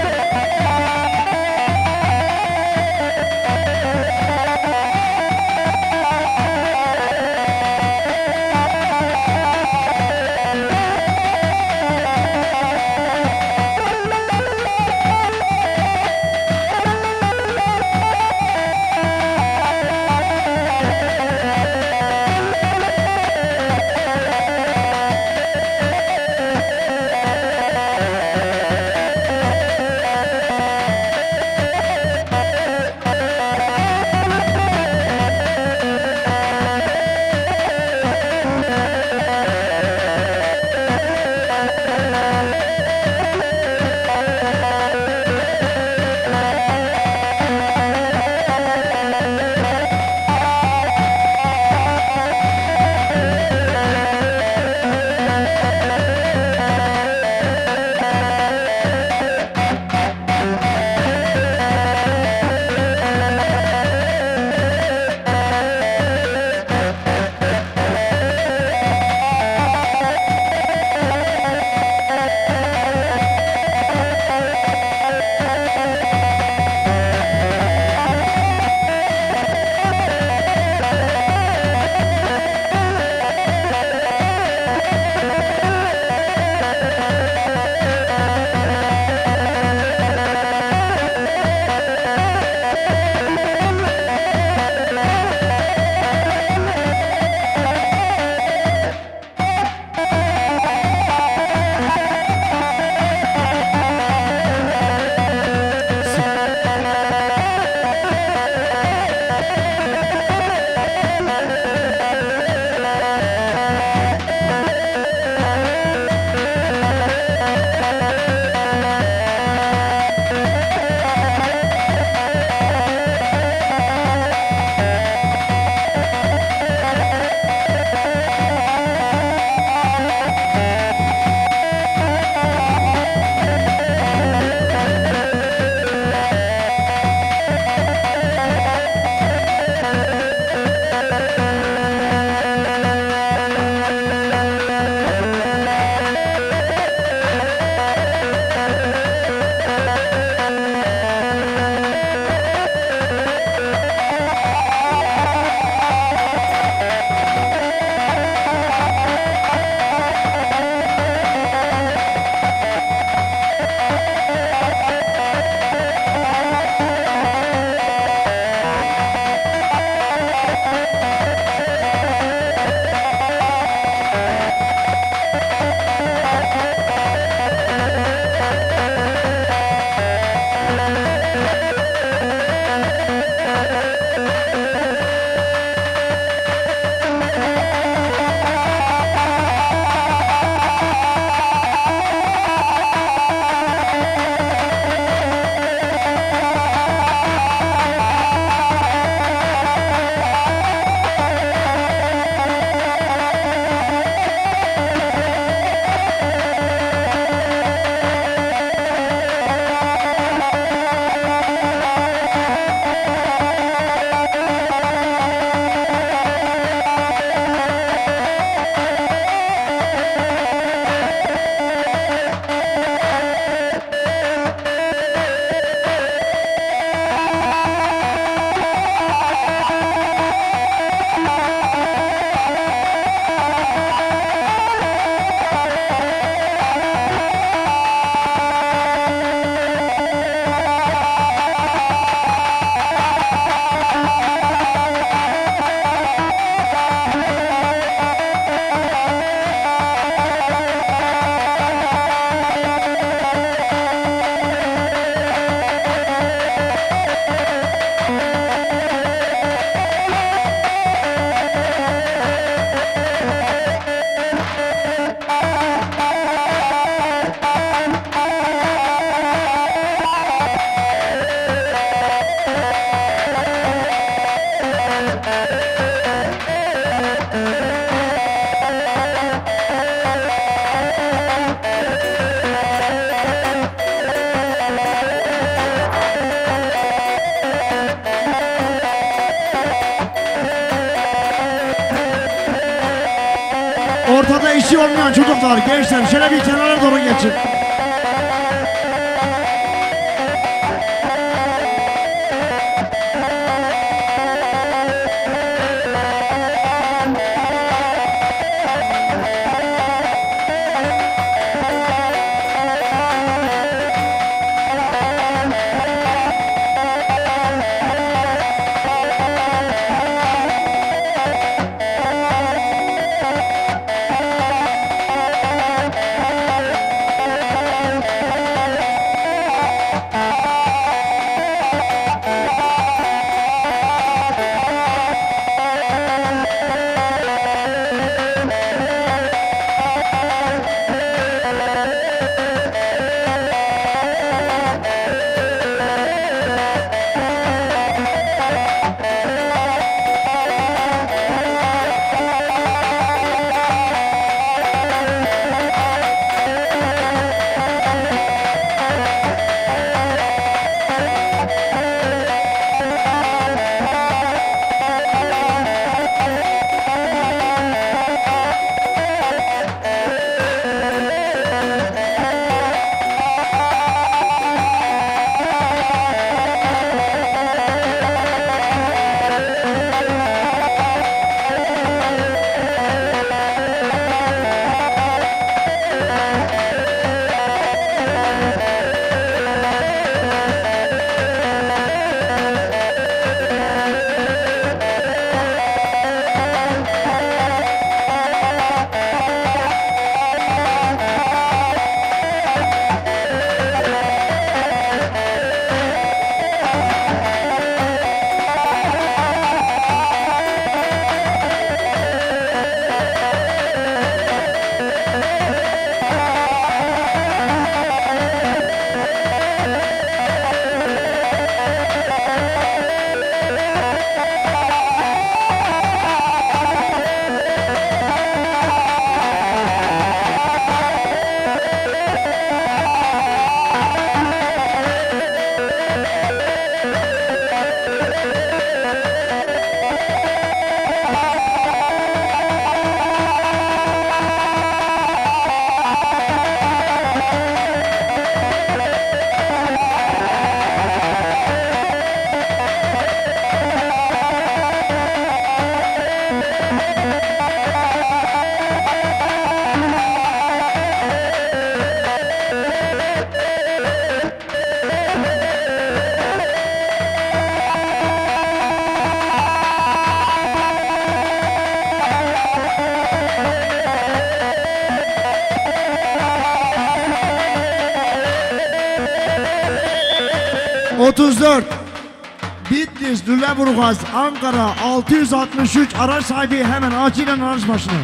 Ortada işi olmayan çocuklar, gençler şöyle bir kenara doğru geçin. ...34 Bitlis, Lüleburgaz, Ankara 663 araç sahibi hemen acilen araç başına.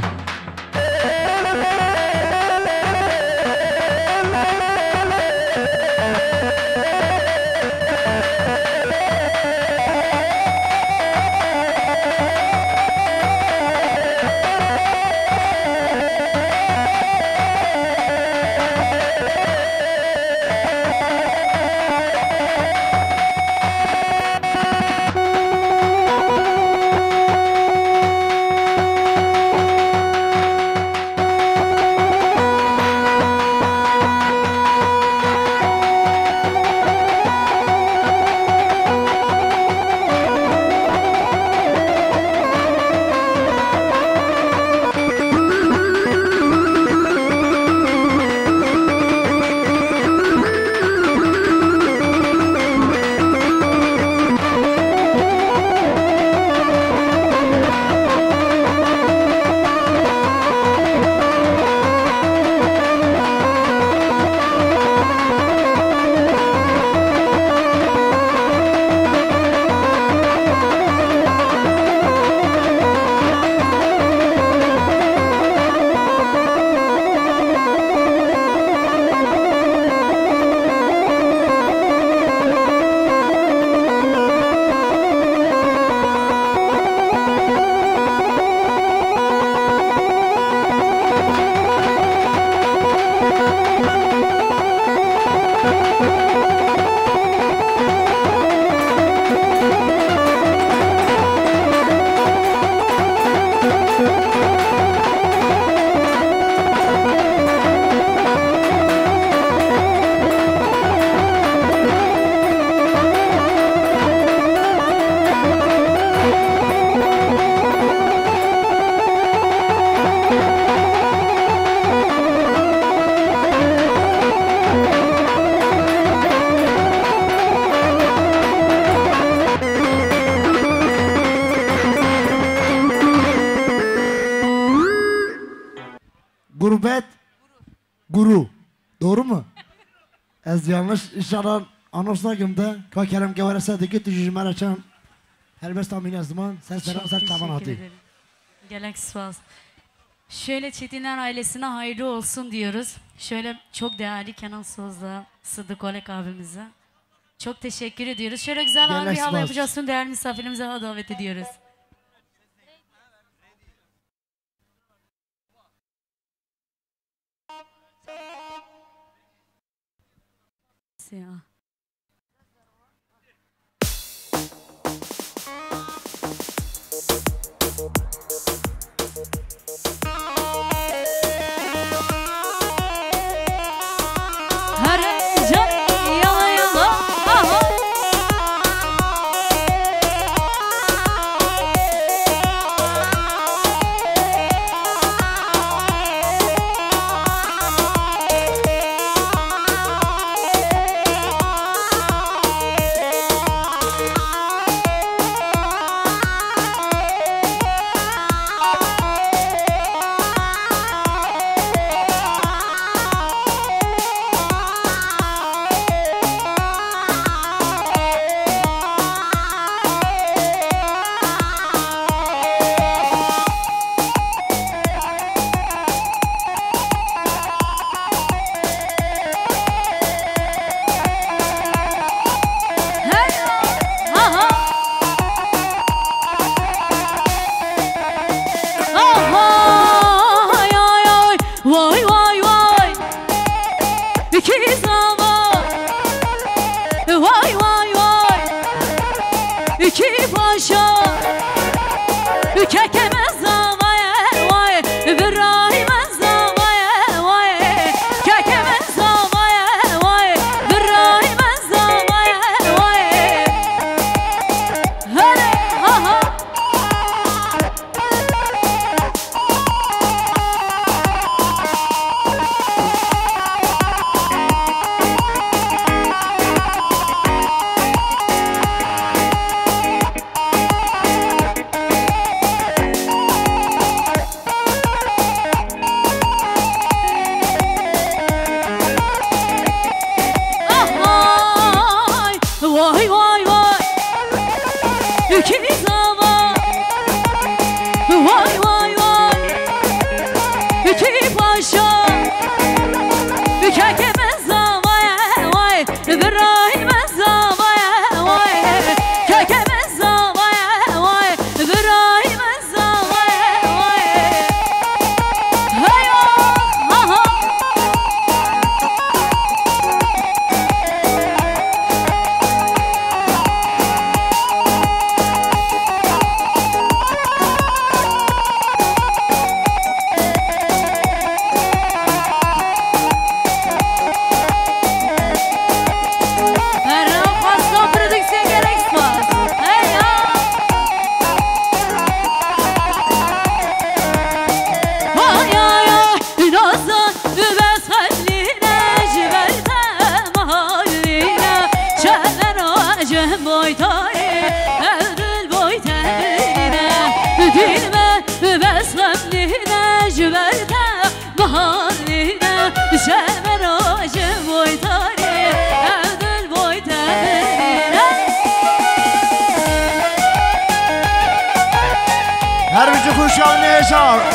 Gurbet Guru. Doğru mu? Ez yanlış inşallah anonsuna girdi. Ka Kerem Gevarese deki tücücümer açan. Helbest amin yazdıman. Sen selam sen taban hadi. Galaxy Faz. Şöyle Çetinler ailesine hayırlı olsun diyoruz. Şöyle çok değerli Kenan Soz'da Sıddık Olek abimize. Çok teşekkür ediyoruz. Şöyle güzel bir Galaxy hava Faz. yapacağız. Tüm değerli misafirlerimize hava davet ediyoruz. Ya. Her can yala yala aha.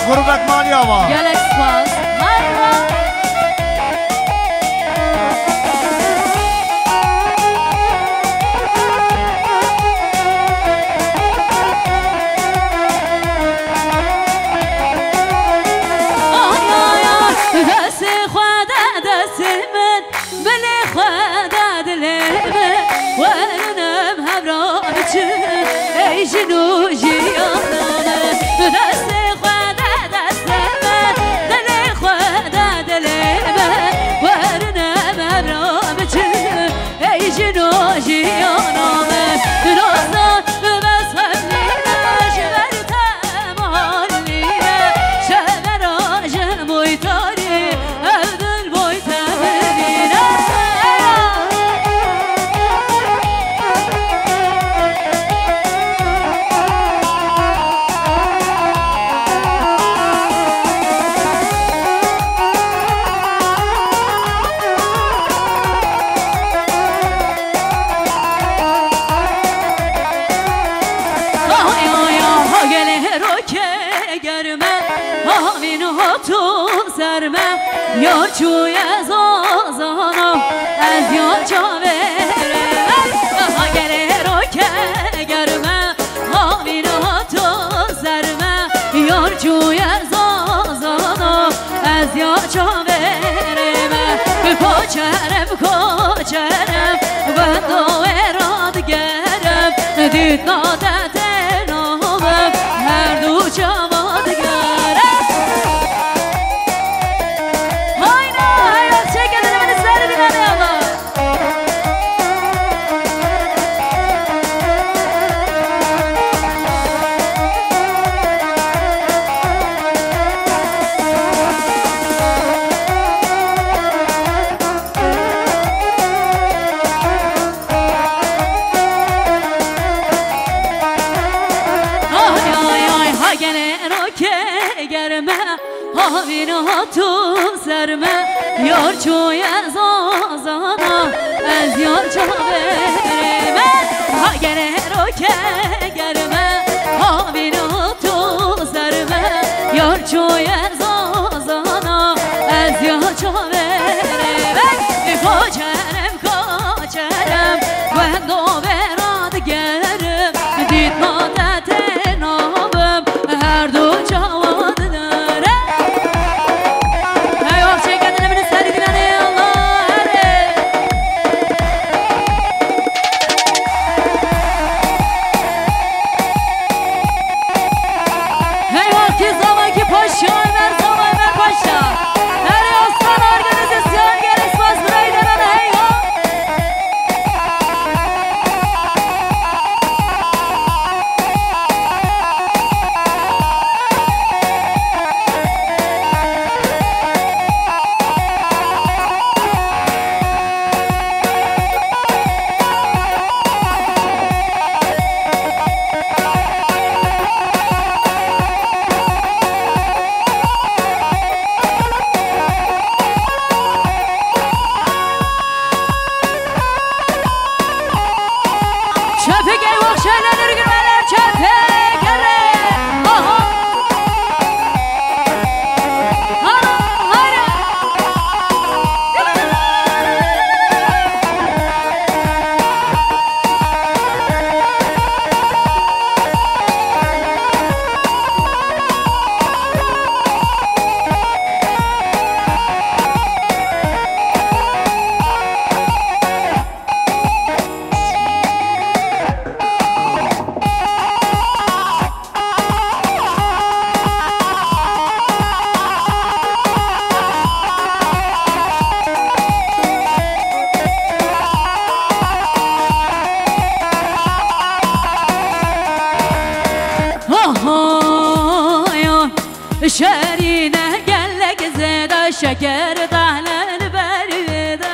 Gurbet Maliye var. Galaxy Faz. همین ها تو سرمه یار چوی زازانا از یار جاوره اگر رو که گرمه همین ها تو سرمه یار چوی زازانا از یار جاوره کوچرم کوچرم بندو اراد گرم دید نادت نامم هر دو جواد گرم های نه حیات چه کده من سر بیننه آقا همین ها تو سرمه یار چوی زازانا از یار جاوره اگر رو که گرمه همین ها تو سرمه یار چوی زازانا از یار جاوره کوچرم کوچرم بندو براد گرم دید مادت نامم هر دو جواد شرینه گلک زده شکر دهلن بریده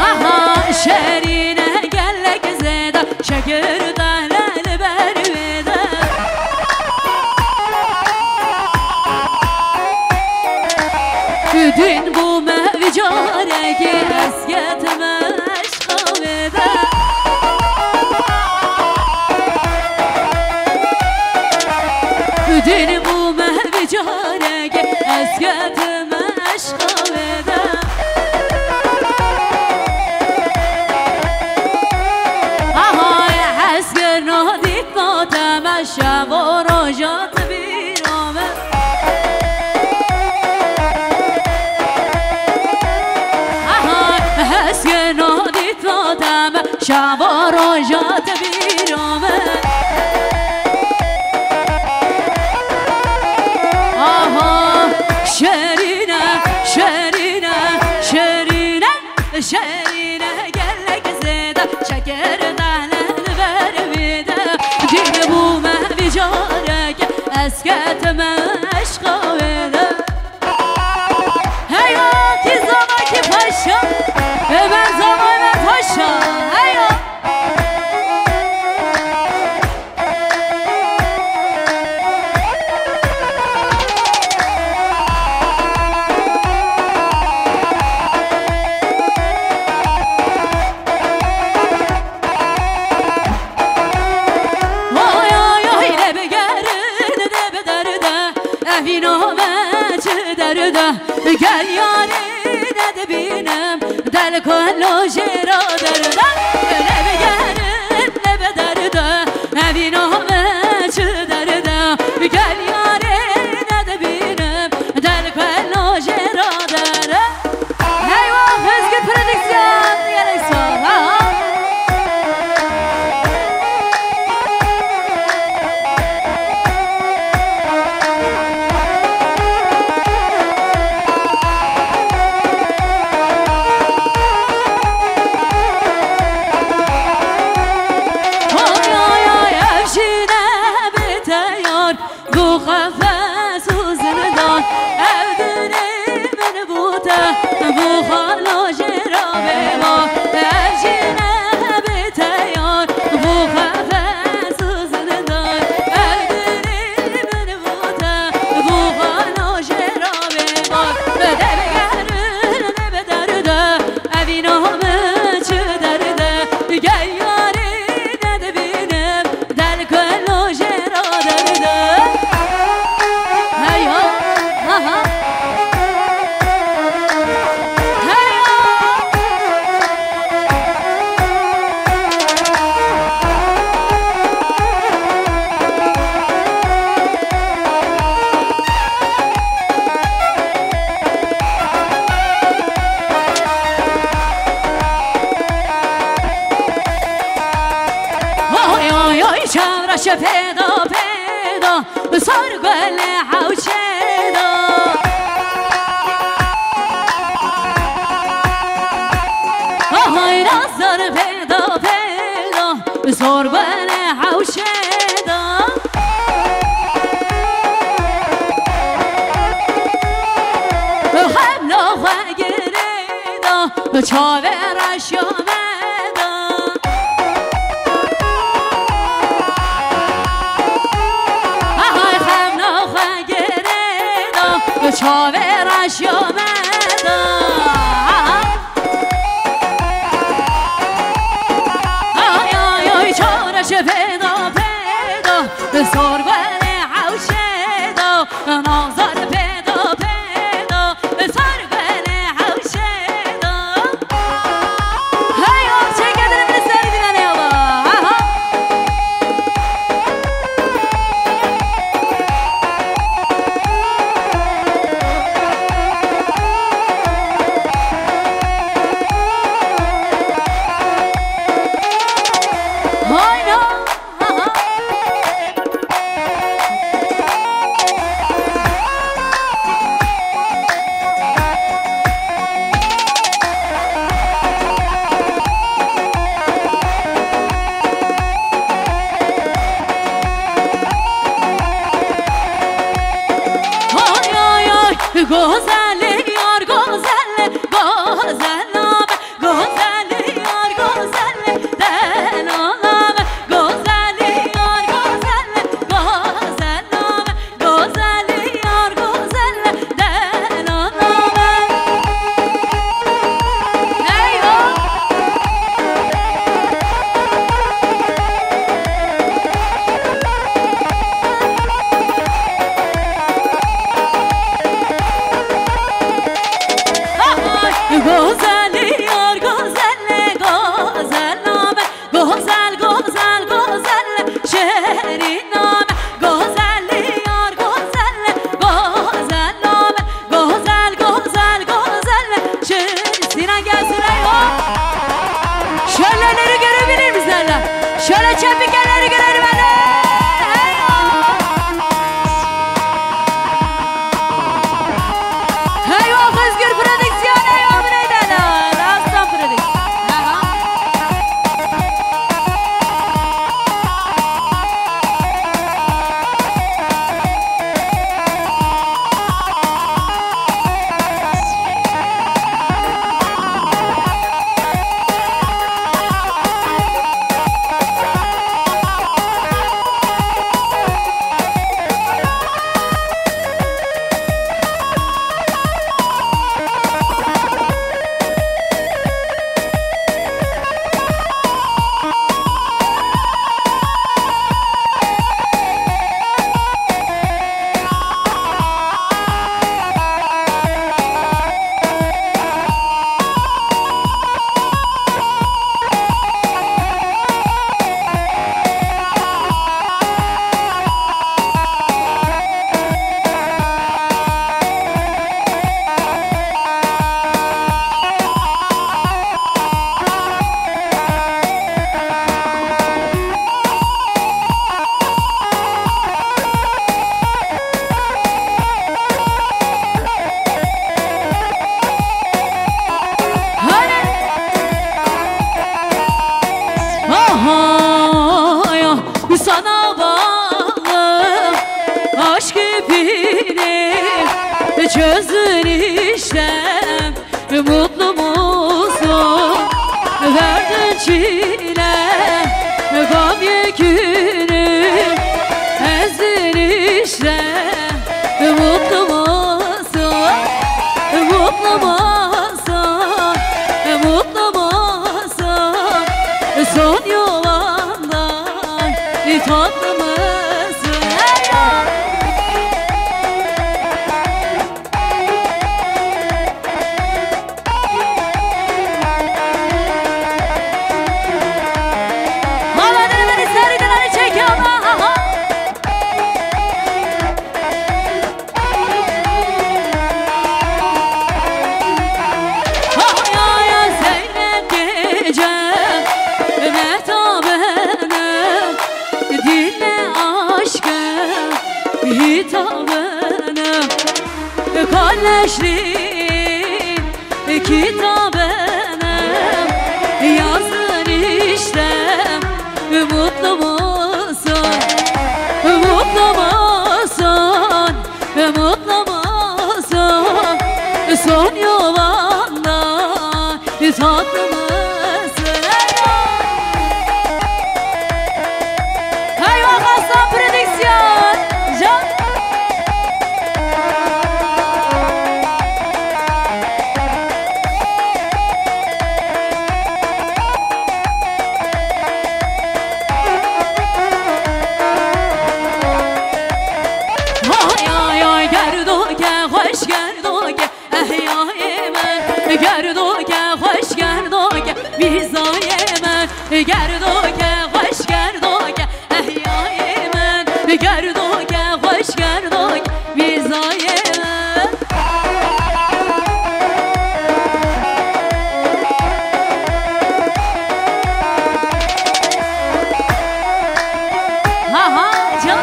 آها شرینه گلک زده شکر دهلن بریده دین bu mevcareki esketmez kavede دین bu mevcareki esketmez kavede آهای حسگر نادید ماتم شب و روژات بیرامه حسگر نادید ماتم شب و روژات بیرامه شرینه شرینه شرینه شرینه گلک زده شکر دهلن برمیده دین bu mevcarek esketmez kavede hayati zamaki paşa ben zaman paşa hayat Gel yarine de benim del kollo jera derde Öyle bir gelin ne bederde evin ahmet şu derde Gel yarine de benim del kollo jera derde Eyvah Özgür Prodüksiyon gerek sonra Peda peda sar gole haucheda Ay nazar peda peda sar gole haucheda Habla khagireda chavera shameda چاورش آمده آی آی آی چارش پیدا پیدا سرگل حوشدا نازار پیدا پیدا سرگل حوشدا هی آب چه گدر من سری دیدن یابا sana bağlı aşk ipini çözdün işte. Mutlu musun? Verdin çile gam yükünü ezdin işte. Mutlu musun? Mutlu musun? Mutlu musun? Son yolandan tatlı mısın? Hava denemeni seriden hani çek ama. Hayal Zeynep gecem metabene dinle aşkım hitabene kalleşliğin kitabene yazdın işte. Mutlu musun? Mutlu musun? Mutlu musun? Son yolanda tatlı mısın? Hey Vakaslan Prodüksiyon Can. Ay ay ay gerdoke hoş gerdoke ehyayemen gerdoke hoş gerdoke bizayemen gerdoke hoş gerdoke ehyayemen gerdoke hoş gerdoke bizayemen. Ha ha can.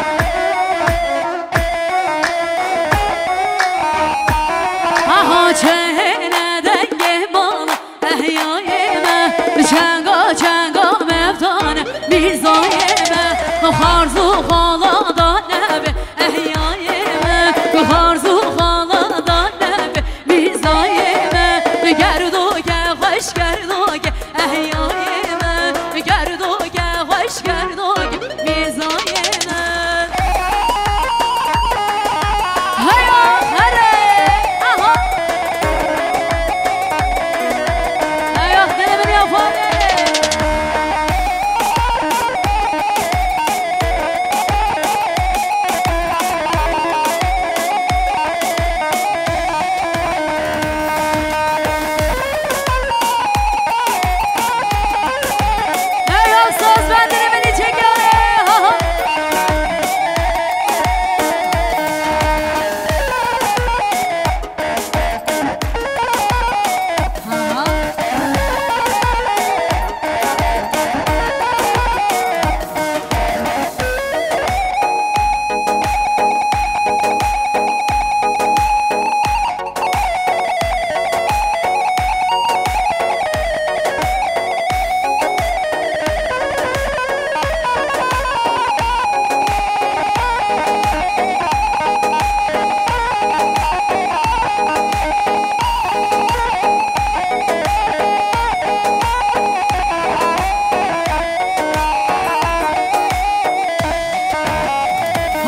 Aha çeneden gemal ehyayeme çenga çenga meftane bizayeme harzu halada nebe ehyayeme harzu halada nebe bizayeme gerdoke hoş gerdoke ehyayeme gerdoke hoş gerdoke bizayeme. Hayya hare aha hayya denemeni yapar. Hayya söz ben denemeni çekiyorum. Aha.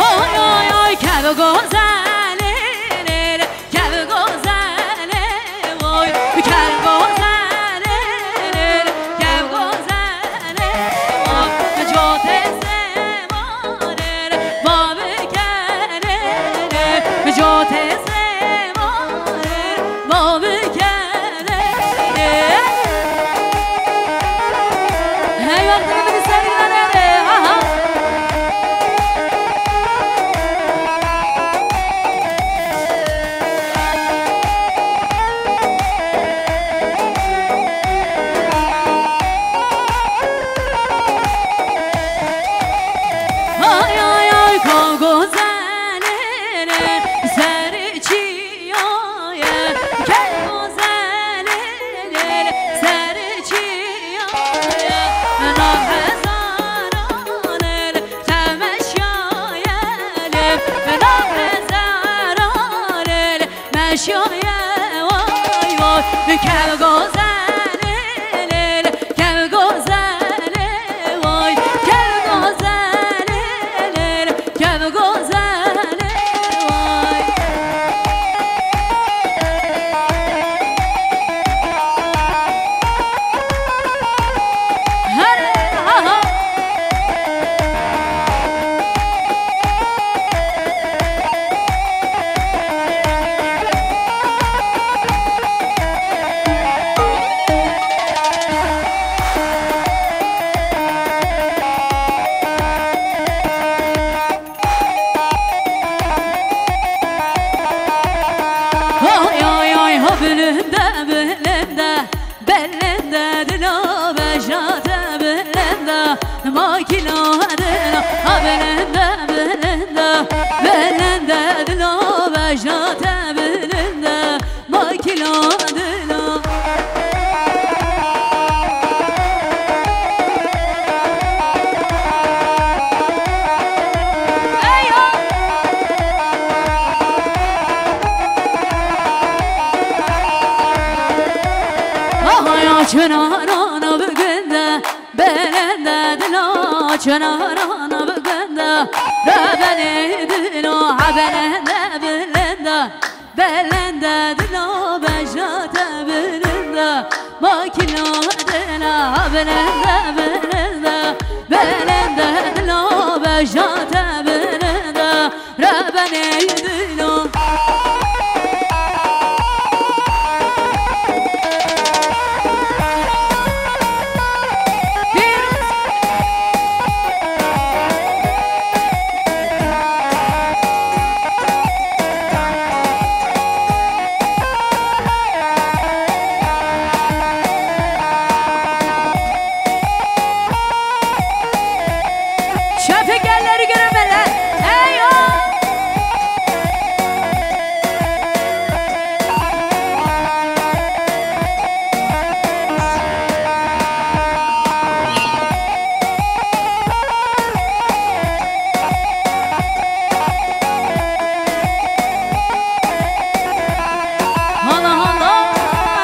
Ay ay ay kev gozeli kev gozeli oy kev gozeli kev gozeli oy jote semare babe kere jote semare babe kere. Hey vakti beni sevgiler aha. شایه وای وای کم گذره لیل کم گذره وای کم گذره لیل کم گذره وای هره ها ها Oy oy oy ha belinde belinde belinde dilo bejate belinde makina dilo ha belinde belinde belinde dilo bejate belinde makina dilo Çınarana bugünde belende dilo Çınarana bugünde Rebeni dilo Belende belende Belende dilo Bejate belende Makina dilo Belende belende Belende dilo Bejate belende Rebeni dilo Şefikelleri görmeler. Hey o. Hala hala.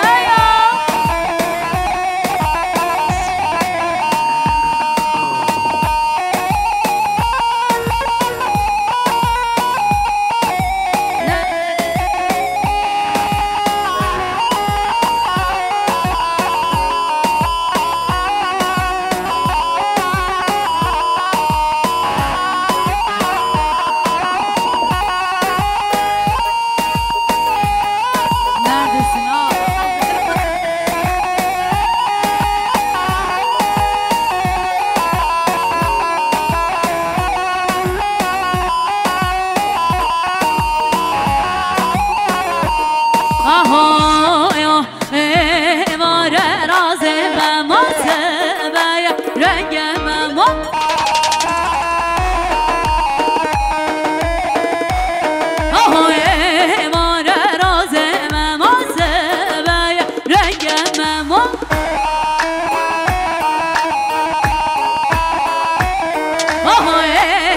Hey o. Neredesin abi? Ahoy evare razemem o sebeye rengemem o Ahoy evare razemem o sebeye rengemem o Ahoy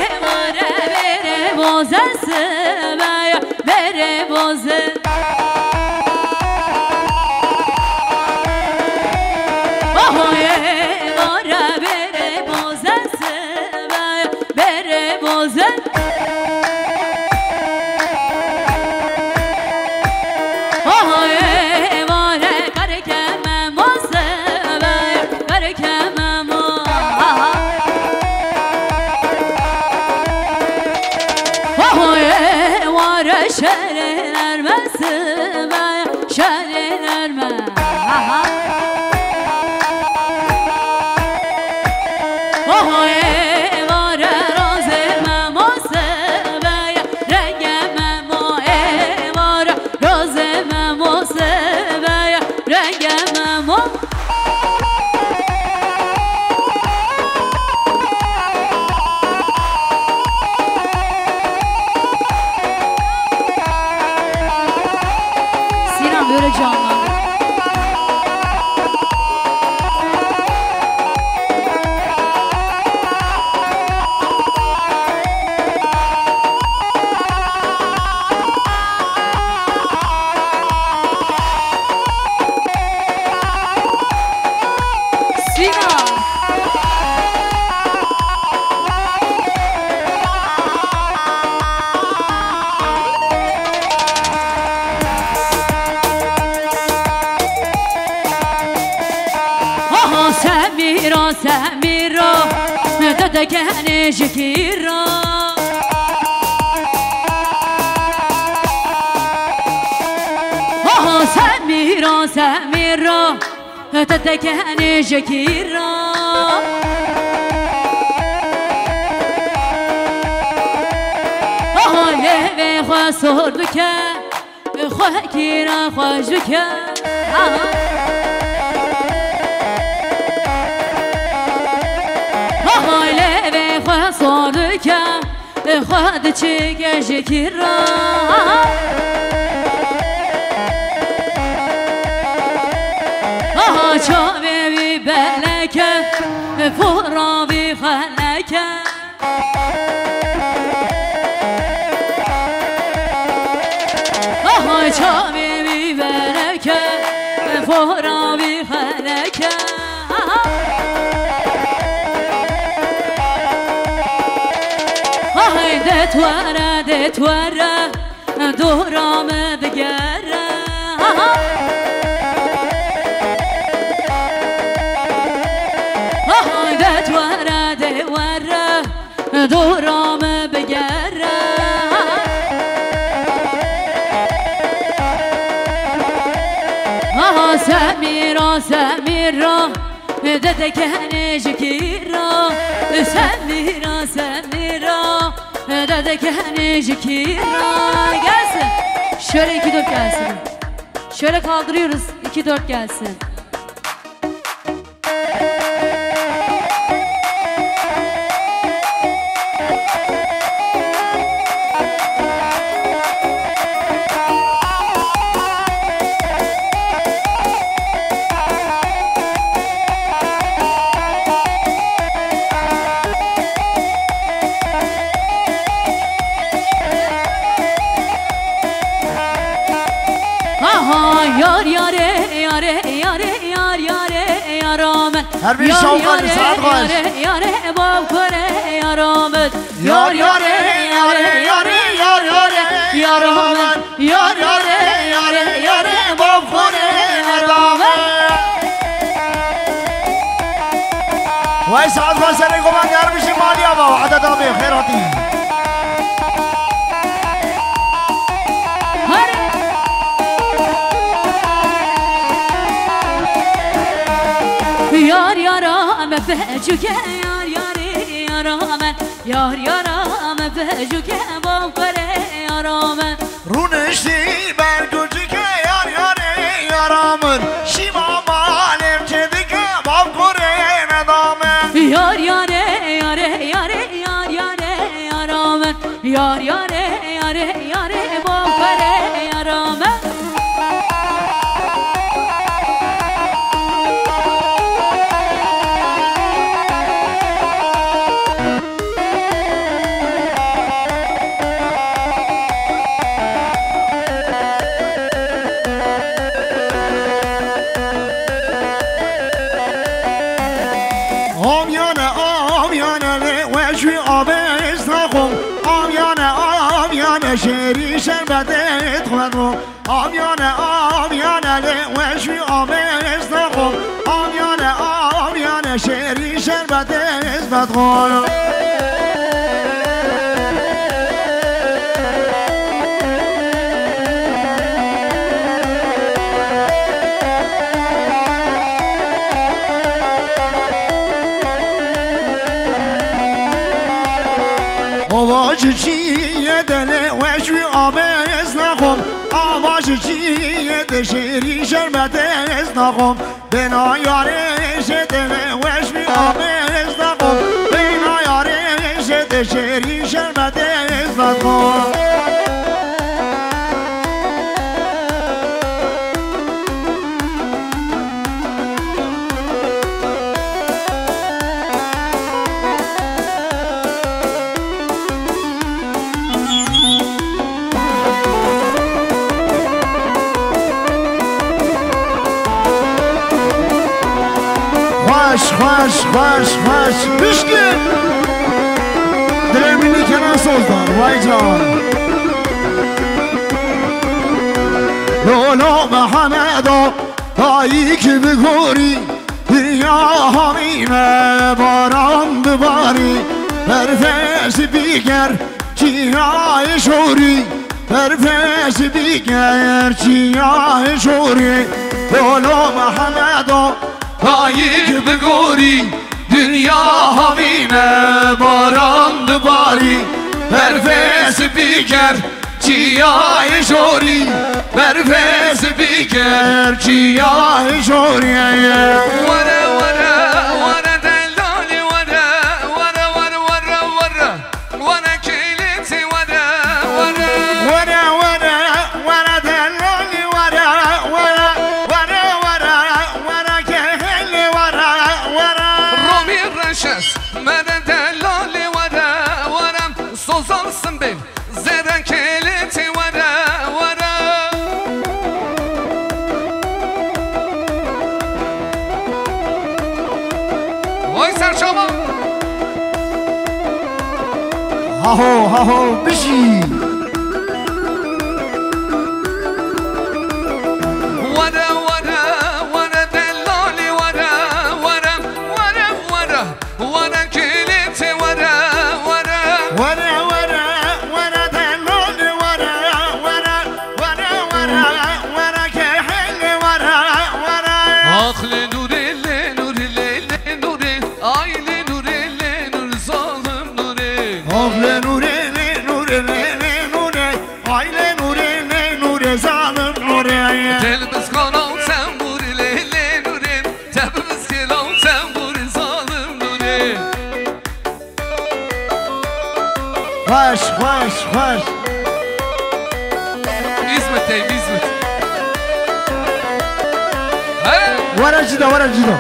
evare bere boze sebeye bere boze Ahoy vara bere boze sebeye bere boze Ahoy vara karkemem o sebeye karkemem o Ahoy vara şereler me sebeye şereler me Ahoy evare razemem o sebeye rengemem o evare razemem o sebeye rengemem o Sinan böyle canlandı. تتكهني شكيرا سميرا سميرا تتكهني شكيرا لبي خسر بك خكيرا خوش بك لبي خسر بك خد چك شكيرا چاوی بی بلکه فرا بی خلکه چاوی بی بلکه فرا بی خلکه دتوره دورام بگره دورام بگره سمیرا سمیرا ددکهنه شکیرا سمیرا سمیرا ددکهنه şekira gelsin. Şöyle 2-4 gelsin. Şöyle kaldırıyoruz. 2-4 gelsin. Her bir şavkali saat kaç? Yare bab kore yaramet. Yar yare yare yare yar yare yaramet. Yar yare yare yare bab kore yaramet. Vay saat kaç sene koman yarmışım maliye baba. Adet abi khairati. Yar yarame becuke yar yare yaramen. Yar yarame becuke bavkare yaramen. Runeşti bergücüke yar yare yaramen. Şima malem çedike bavkure nedamen. Yar yare yare yare yar yare yaramen. Yar yare yare yare bavkare yaramen. شری شربت اتخوانو آمیانه لی وشوی آمیز نخو آمیانه شری شربت اتخوانو آواج چیه دل وشوی آمیز نخوم آواج چیه دل شری شربت اتخوانو بنا یارش دل وشوی آمیز نخوم بنا یارش دل شری شربت اتخوانو Baş Pişkin Dilemini Kenan Sozdan Vay can Lolo Mehmedo Tayi kimi gori Dünya hamine barandı bari Perfesi diger çiğay şori Perfesi diger çiğay şori Dolo Mehmedo Tayyip bigori Dünya hamine barandı bari Perfesi diger çiğay şori Perfesi diger çiğay şori ورا ورا ورا دلالي ورا ورا ورا ورا ورا ورا كيلتي ورا ورا ورا ورا ورا دلالي ورا ورا ورا ورا ورا كهلي ورا ورا رومي الرشاش مرا دلالي ورا ورا سوزان سنبيل زرا كيلتي ورا ورا وای سرچاما ها هو بشي ورا ورا ورا دلالي ورا ورا ورا ورا ورا كيلتي ورا ورا ورا ورا ورا دلالي ورا ورا ورا ورا ورا كهلي ورا ورا اخل نوري لي نوري لي نوري اي لي نوري لي نور ظالم نوري Avle nure ne nure ne ne nure Aile nure ne nure zalim nure Telbis kanal temburi ley ley nuri Tebimiz kilav temburi zalim nuri Hoş hoş hoş İzmet'teyim İzmet He? Varacı da varacı da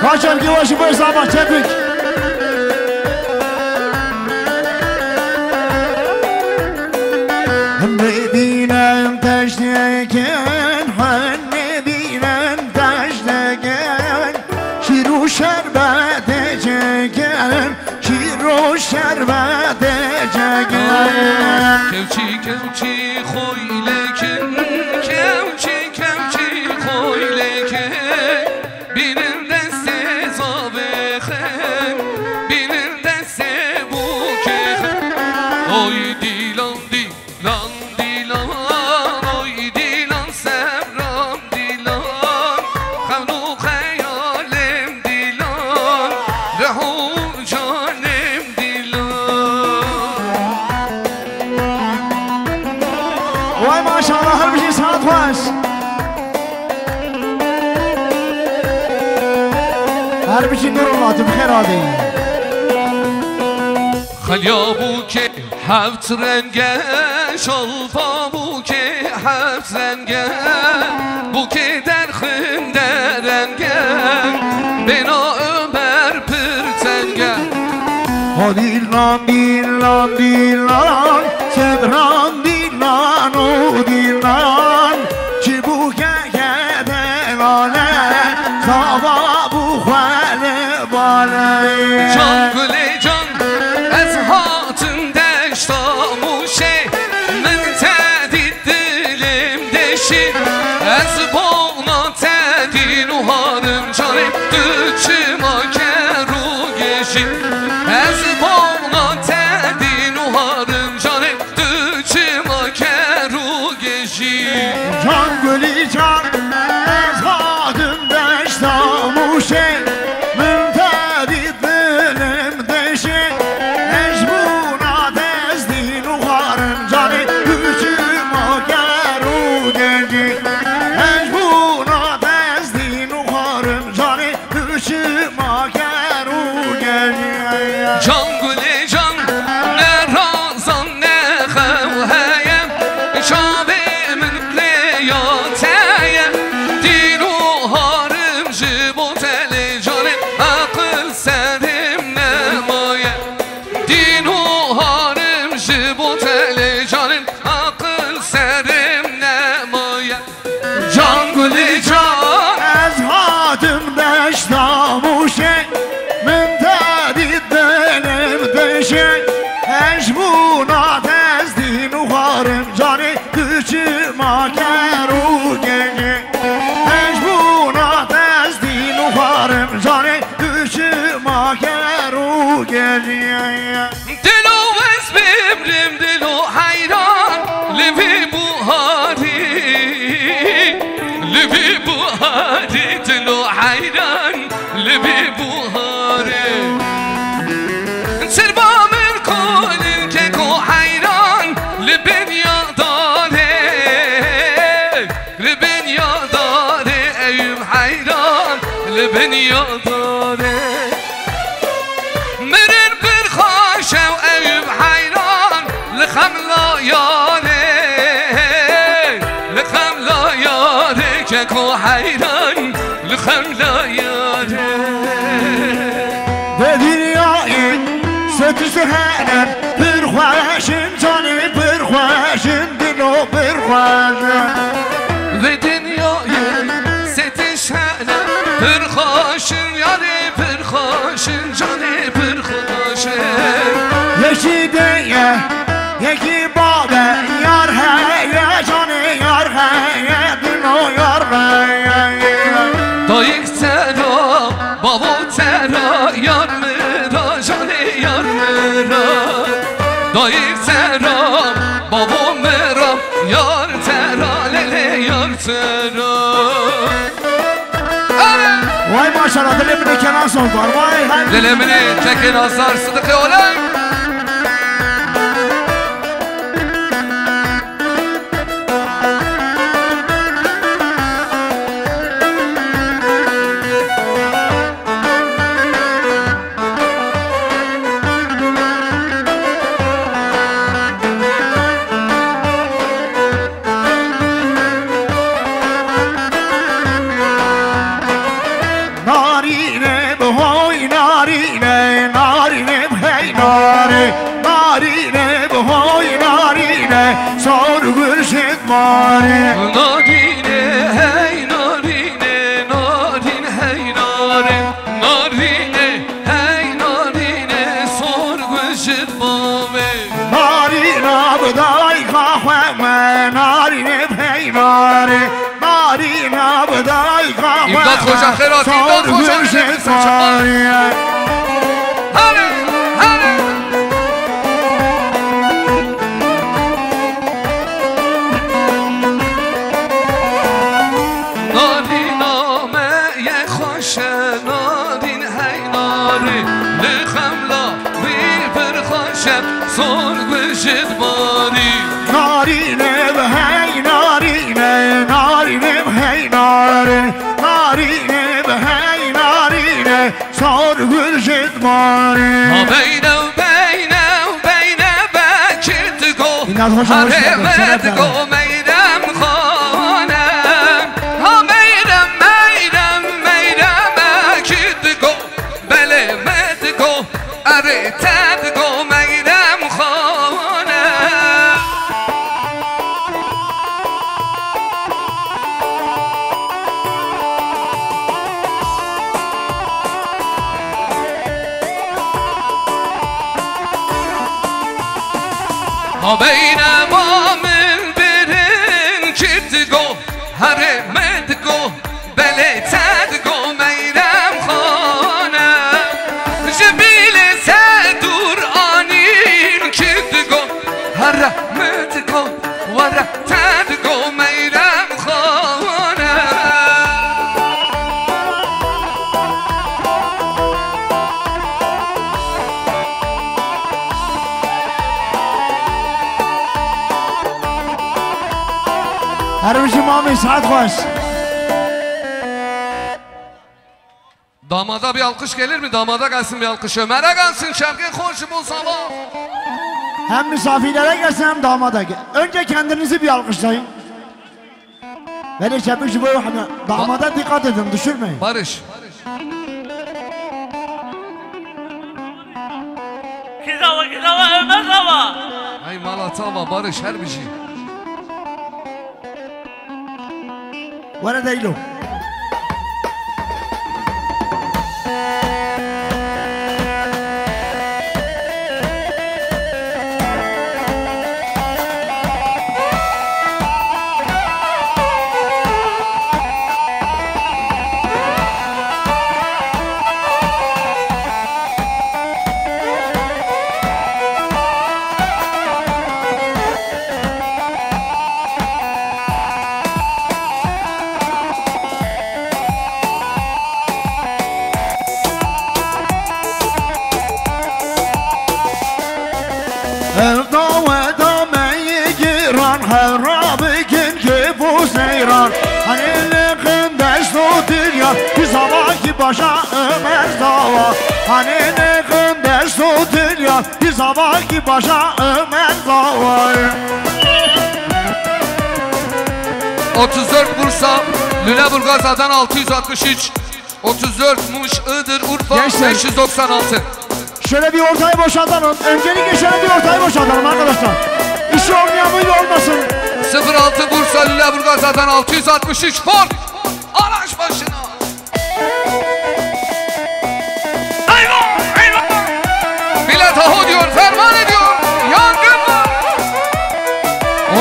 Kaçar ki başı boş sabah tebrik Medinem taşteken Medinem taşteken Şiru şerbet eceken Şiru şerbet eceken Kevçi kevçi koy lekin Kevçi kevçi koy lekin Benim deste zabeken Benim deste bukeken Oy dilan dilan dilan Oy dilan sevram dilan Kavnu hayalim dilan Rehu canem dilan Vay maşallah her bir şey sanat var Her bir şey durmadı bu herhalde خلیا بو که هفت رنگه شلپا بو که هفت رنگه بو که در خنده رنگه بنا ömer pırtenge Dilan dilan dilan Sedran dilan o dilan Çibuke kedelale Sava bu khale bale Can güle can ez hatun deştamuşe Men tedid dilim deşi Ez boğna tedin uharım canım Düçüma keru geçin Ez boğna tedin uharım canım Düçüma keru geçin Can gülü can Ezhadım deştamuşe Müntedid dilim deşi Ecbuna dezdin uharım canı Hücüm geru geci Ecbuna dezdin uharım canı Hücüm geru geci Can güle گشه هجبونا تزدین و خارم جانه کچه ما کرو گشه هجبونا تزدین و خارم جانه کچه ما کرو گشه دلو از بمرم دلو حیران لبی بوهاری لبی بوهاری دلو حیران لبی بوهاری سربا من کن که کو حیران لبن یاداره لبن یاداره ایوب حیران لبن یاداره مرن برخاشم ایوب حیران لخم لا یاره لخم لا یاره که کو حیران لخم لا یاره به دنیای ستسهنم برخواشم جانی برخواشم دلو برخواشم به دنیای ستشنم پرخاشم یاره پرخاشم جانه پرخاشم یکی دیگه یکی بابه یار هیه جانی یار هیه دلو یار هیه دایک ترا بابا ترا یار مرا جانه یار مرا دایک ترا بابا مرا یار ترا لیلی یار ترا وای ماشاءالله دل منی کنان سلطان وای هم دل منی چکن آزار صدق اولای نارینه بهای نارینه نارینه بهای ناره نارینه بهای نارینه سار شد ماره نارینه هی نارینه نارین هی ناره نارینه هی نارینه سرگ شد بامه نارینه بدای خواهمه نارینه بهای ناره نارینه بدای امداد خوشا خیرات امداد خوشا شد ماره هره هره نارین آمه خوشه نارین هی ناره لخم لا بی برخوشم سرگ شد باری نارینه بهای نارینه نارینه بهای ناره نارینه بهای نارینه سار گل شد ماره بینه و بینه و بینه بکرد گو این از خوش آموز هره کردم، سرت مد گو میرم خانم ها میرم میرم میرم بکرد گو بله مد گو اره تد گو میرم خانم ها بین ما من برن کرد گو هره مد گو بله تد گو میرم خانم جبیل دور آنین کرد گو هره مد گو وره تد گو میرم خانم هر بشی مامی ساعت خوش Damada bir alkış gelir mi? Damada gelsin bir alkış. Ömer'e gelsin şarkı hoş bu sabah. hem misafirlere gelsin hem damada gel. Önce kendinizi bir alkışlayın. Böyle çepik bu damada dikkat edin düşürmeyin. Barış. Kızava Ömer Hava. Ay Malatava Barış her bir şey. Vere değil o. هر بگن که بوزیران هنیل خندش نو دریا که زباکی باشا ömer zava هنیل خندش نو دریا که زباکی باشا ömer zava 34 Bursa Lüleburgaz'dan 663 34 Muş Iğdır Urfa Gençler. 596 Şöyle bir ortayı boşaltalım. Öncelikle şöyle bir ortayı boşaltalım arkadaşlar. İşi olmayanıyla olmasın. 06 Bursa Lüleburgaz'dan 663 Ford araç başına. Eyvah eyvah. Bilet aho diyor, ferman ediyor. Yangın var.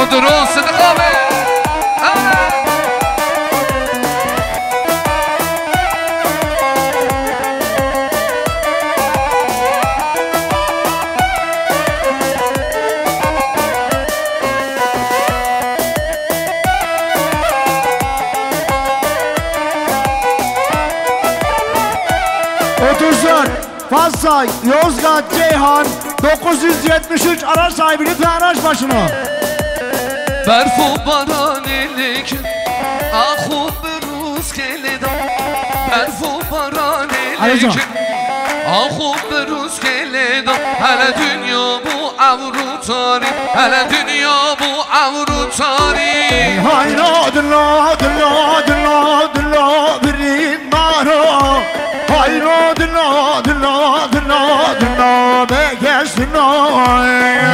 Odur o Sıdık abi. Evet. Fazla Yozgat Ceyhan 973 araç sahibi lütfen araç başına. Berfu baranelik Ahu beruz keleda Berfu baranelik Ahu beruz keleda Hele dünya bu avru tarih Hele dünya bu avru tarih Hayra dilla dilla dilla dilla birin maro Hayra dilla dilla dilla dilla begesina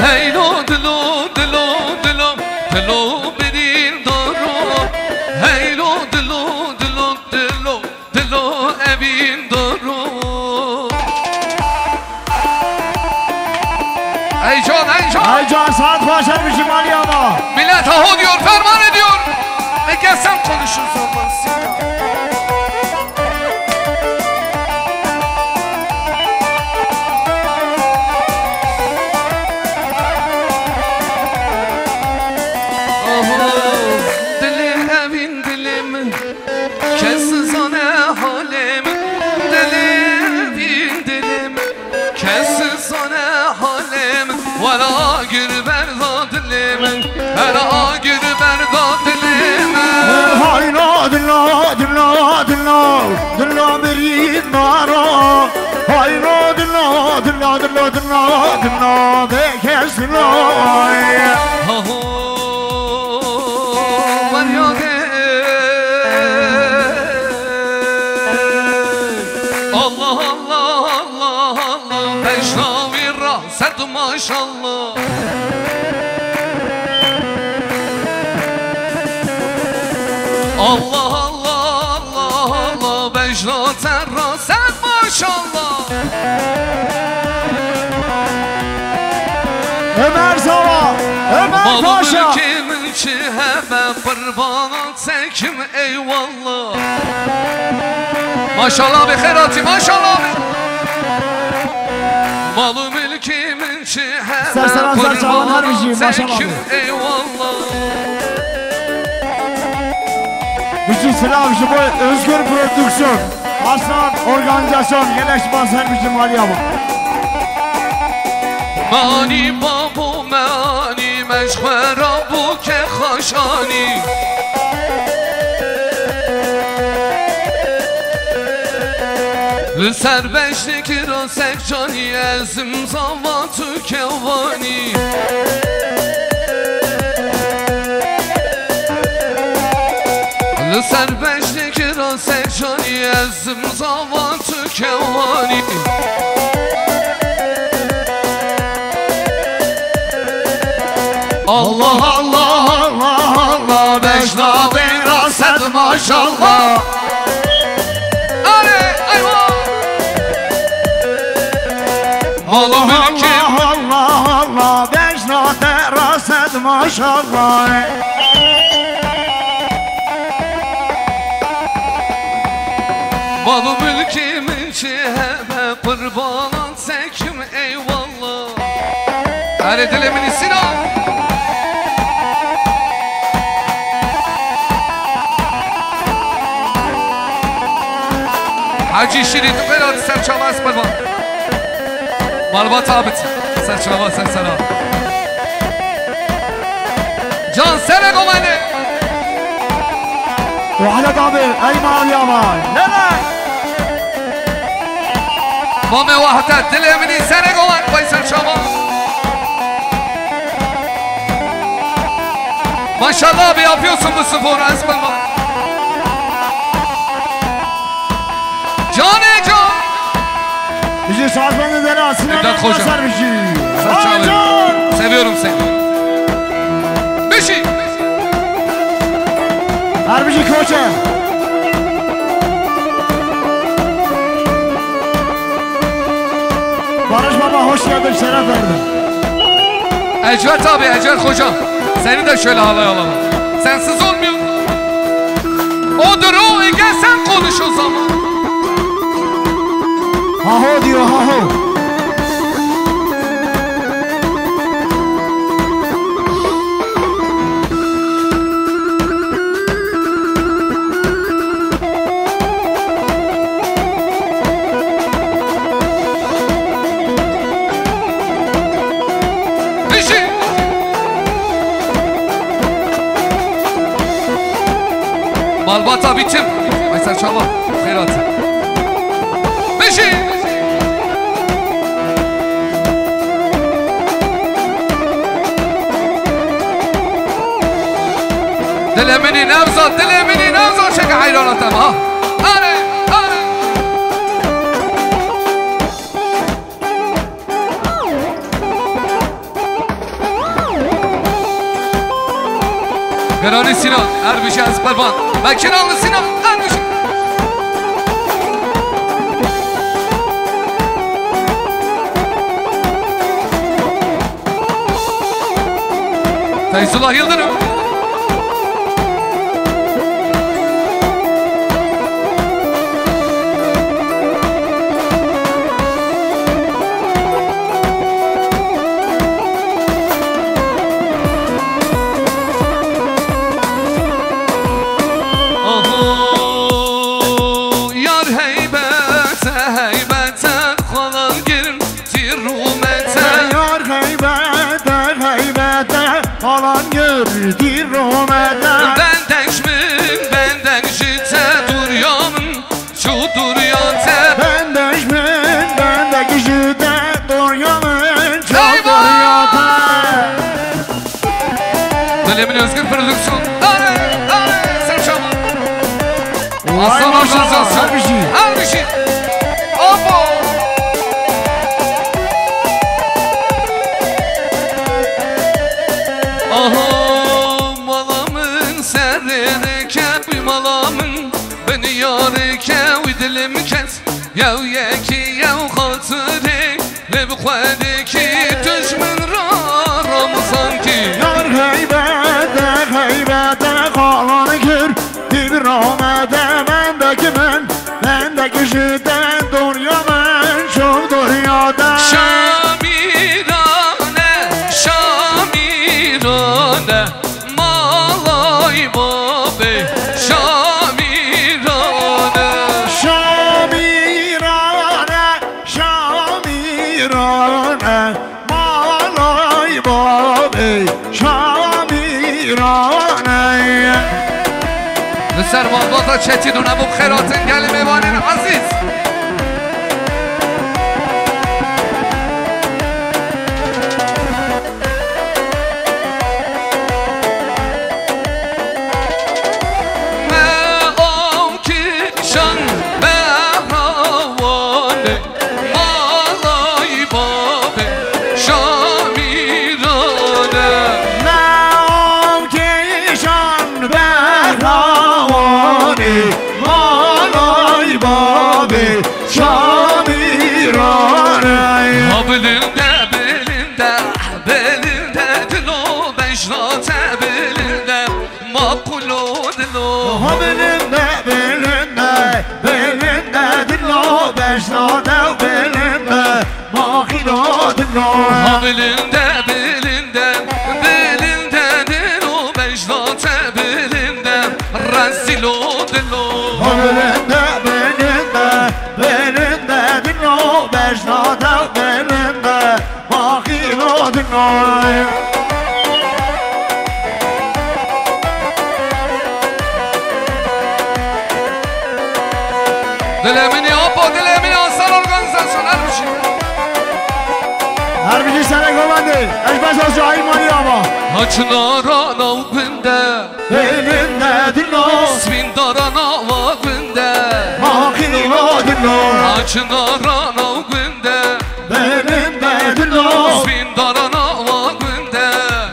Heylo dilo dilo dilo dilo birin daro Heylo dilo dilo dilo dilo evin daro Heyecan Aycan saat başarmışım Ali ama Millet aho diyor, ferman ediyor. Ve gel sen konuşursun olmaz. Dilim evin dilim Kes sana halim Dilim evin dilim Kes sana halim Vela gir berda dilim Vela gir berda dilim Hayra dilla dilla dilla dilla birin maro Hayra dilla dilla dilla dilla dilla begesina Var ya de Allah Allah Allah Allah Peşnavi rahset maşallah Allah Allah Allah Allah Peşnavi rahset maşallah Ömer Zava Ömer Paşa Malum kimin ki hemen kurbanı çekim eyvallah Maşallah abi Kherati maşallah abi Malı mülkimin ki hemen kurbanı çekim eyvallah Bütün selam için bu Özgür Prodüksiyon Aslan Organizasyon Yeleşmaz her bizim Aliyama Mani babu mani meşvera bu ke haşani Serbeşlik rasek cani ezim zavatı kevani Serbeşlik rasek cani ezim zavatı kevani Allah Allah Allah Allah Beşna biraset maşallah Ale ayva Malı mülkim Allah Allah Beşna biraset maşallah Malı mülkimin çiheme kurbanan çekim eyvallah Ale dilimin sinan Hacı Şirin Ferhat Serçava Espadvan Malvat Abit Serçava Sersera Can Serek olanı. Vahlet abi, ey mavi aman. Nene. Mame Vahdet, dilemini Serek olan Faysal Şaban. Maşallah abi yapıyorsun bu sporu Esmen bak. Can Ecan. Bizi sazmanızları asına Evlat Hoca. basar bir şey. Saçmalıyım. Seviyorum seni. Beşi. Harbici Koça. Barış Baba hoş geldin, şeref verdin. Ecvet abi, Ecvet hocam. Seni de şöyle halay alalım. Sensiz olmuyor. Odur o, gel sen konuş o zaman. Haho diyor, haho. Malbata bitim. Aysel Çaba. Hayrat. Beşi. Dilemini Nevzat, dilemini Nevzat. Şaka hayranatım ha. Hadi, hadi. Garani Sinan, Erbişi Espervan. Bekiralı Sinan, Erbişi. Feyzullah Yıldırım. Özgür Prodüksiyon. Sen çabuk. Aslan organizasyon. Her bir şey. Abo. Aha malamın serreke bir malamın beni yareke dilim kes yav yeki yav hatırı ne bu kvedeki düşmün raram sanki yar heybete heybete kalanı kür bir rahmete bendeki şiddet duryamen çok duryada Şamirane malay babe Şamirane malay babe Şamirane Servan Bata Çetin ona bu xeratın gelin mevanin aziz belindedir o becnate belinde rezil o dilo belindedir o becnate belinde mahir o dilo Dilemini yapma, dilemini aslan organizasyon her bir şey. Her bir sene güvendi. Eşbeş olsun ayırmanı ama. Haçınara navbinde, Elinde dinlo. svindara navbinde, Makino dinlo. Haçınara navbinde, Elinde dinlo. svindara navbinde,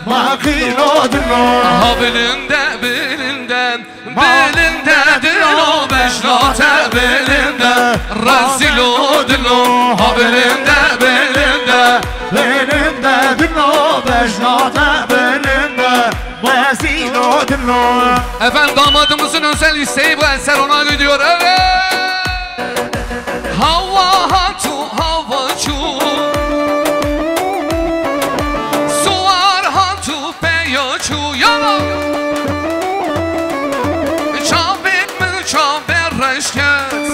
Makino dinlo. ha belinde belinden, belinde dilo beşnate belinde, rezil o dilo, ha belinde belinde. Elinde dinlo. Beşnate belinde. Vesilo dinlo. Efendim damadımızın özel isteği bu eser ona gidiyor. Evet. Hava hatu havacu, suar hatu peyacu yana. Çabet mi çabet reşket,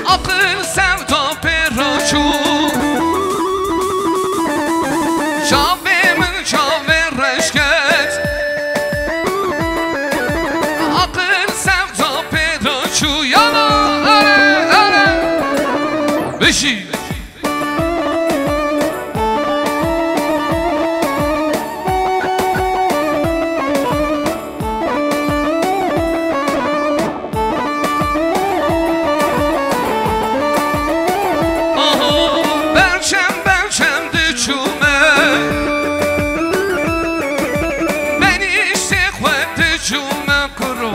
akıl sevda peracu. Çabet mi çabet reşket, akıl sevda peracu yana. Beşi. Belçem belçem düşüme, beni istekle düşüme kuru.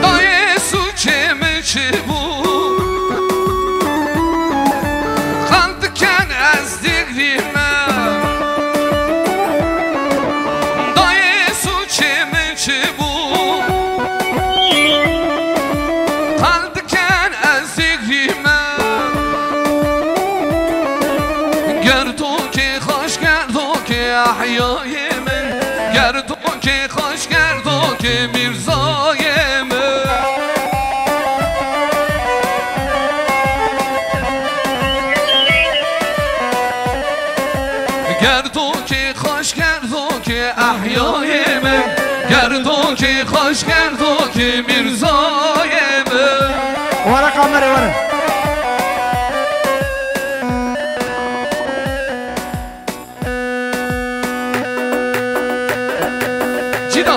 Daye su çemi çibu, kaldıken ezdiğime. Daye su çemi çibu, kaldıken ezdiğime. Gerdo ki hoş gerdo ki ahyayeme, gerdo ki hoş gerdo ki mirzayeme. Gerdo ki hoş gerdo ki ahyayeme, gerdo ki hoş gerdo ki mirzayeme. Vara kamera vara. Cina.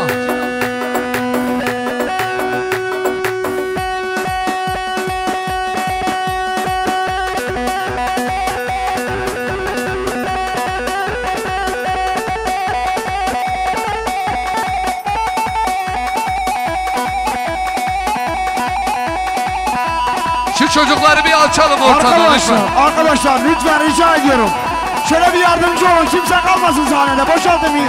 Şu çocukları bir açalım ortadan lütfen. Arkadaşlar lütfen rica ediyorum. Şöyle bir yardımcı olun. Kimse kalmasın sahnede. Boşaltın bir.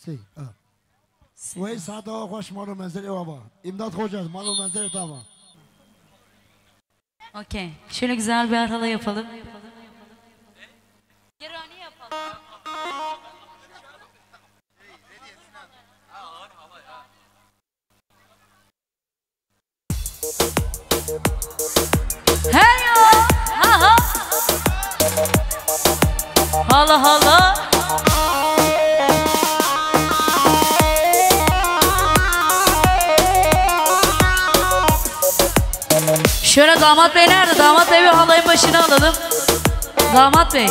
سی وی ساعت آقا خوش مالو منزل بابا امداد خوشaz مالو منزل tamam. Okey. Şöyle güzel bir arhala yapalım. Hey yo! Ha ha! Hala hala! Şöyle damat bey nerede? Damat bey bir halayın başına alalım. Damat bey.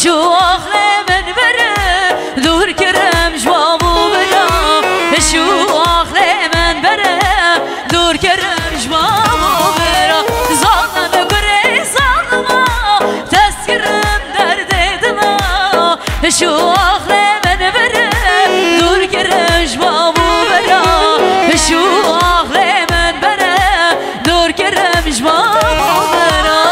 Şu ahlemen vere dur kerem jvabu vera şu ahlemen vere dur kerem jvabu vera zalme göre zalma tezkirim derde dila şu ahlemen vere dur kerem jvabu vera şu ahlemen vere dur kerem jvabu vera.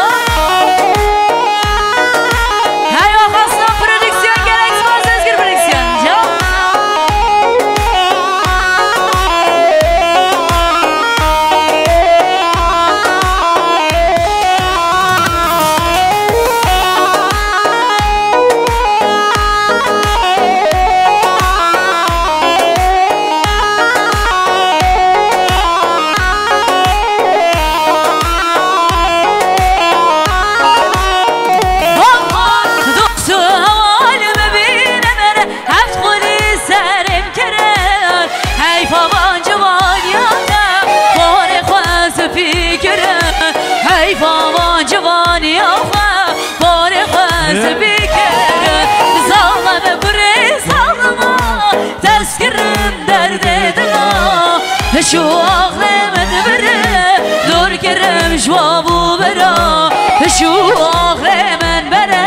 Şu ahlemen vere dur kerem jvabu vera şu ahlemen vere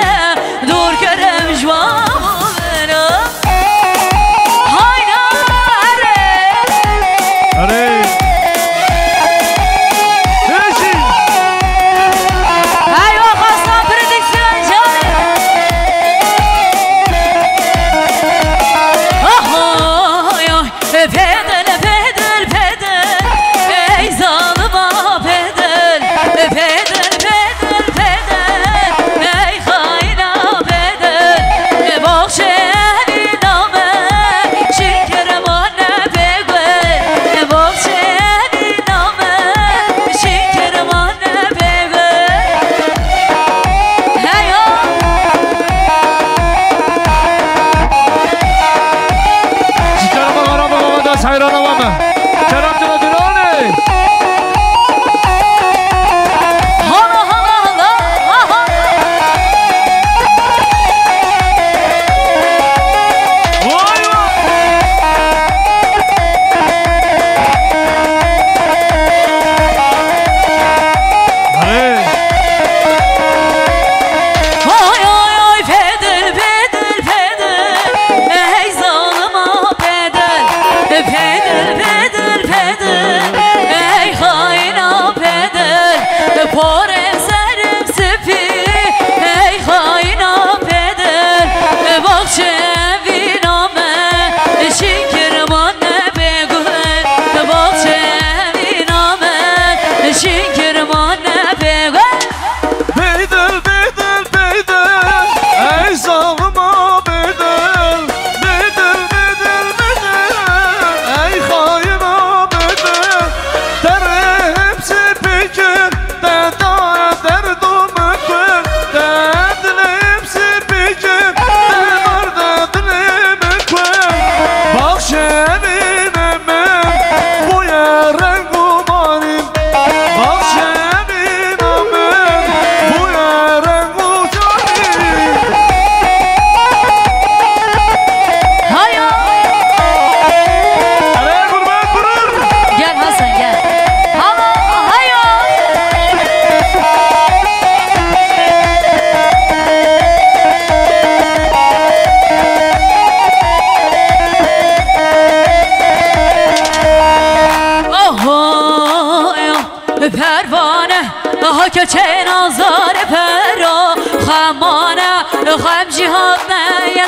dur kerem jvabu vera. Hayna are Neşi Hay o Hasan prodüksiyon canı. Ah ay pedal pedal pedal ey zalıma pedal pedal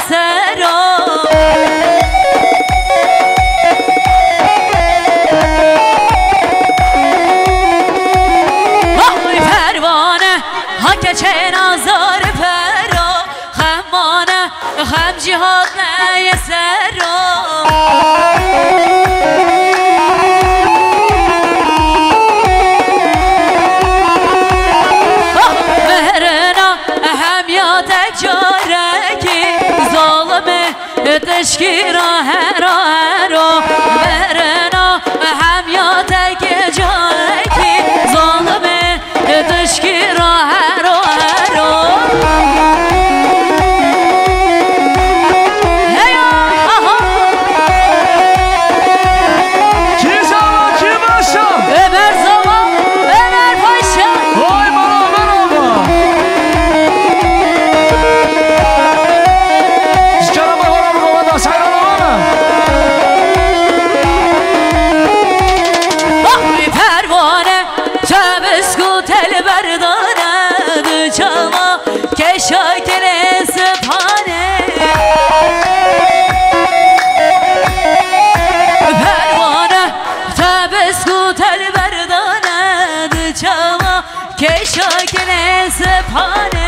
سرا وای پروانه ها که چه نازار پرا خمانه خم جهاد نه سرا تشکیرا هرا هرا برنا هم یا تک جاکی ظالمه تشکیرا هرا هرا هیا کی زمان کی باشم ömer zaman ömer paşa وای برابر آقا جناب آقا رو سیران آقا پروانه تبسکو تل بردانه دو چما که شاکر سپانه پروانه تبسکو تل بردانه دو چما که شاکر سپانه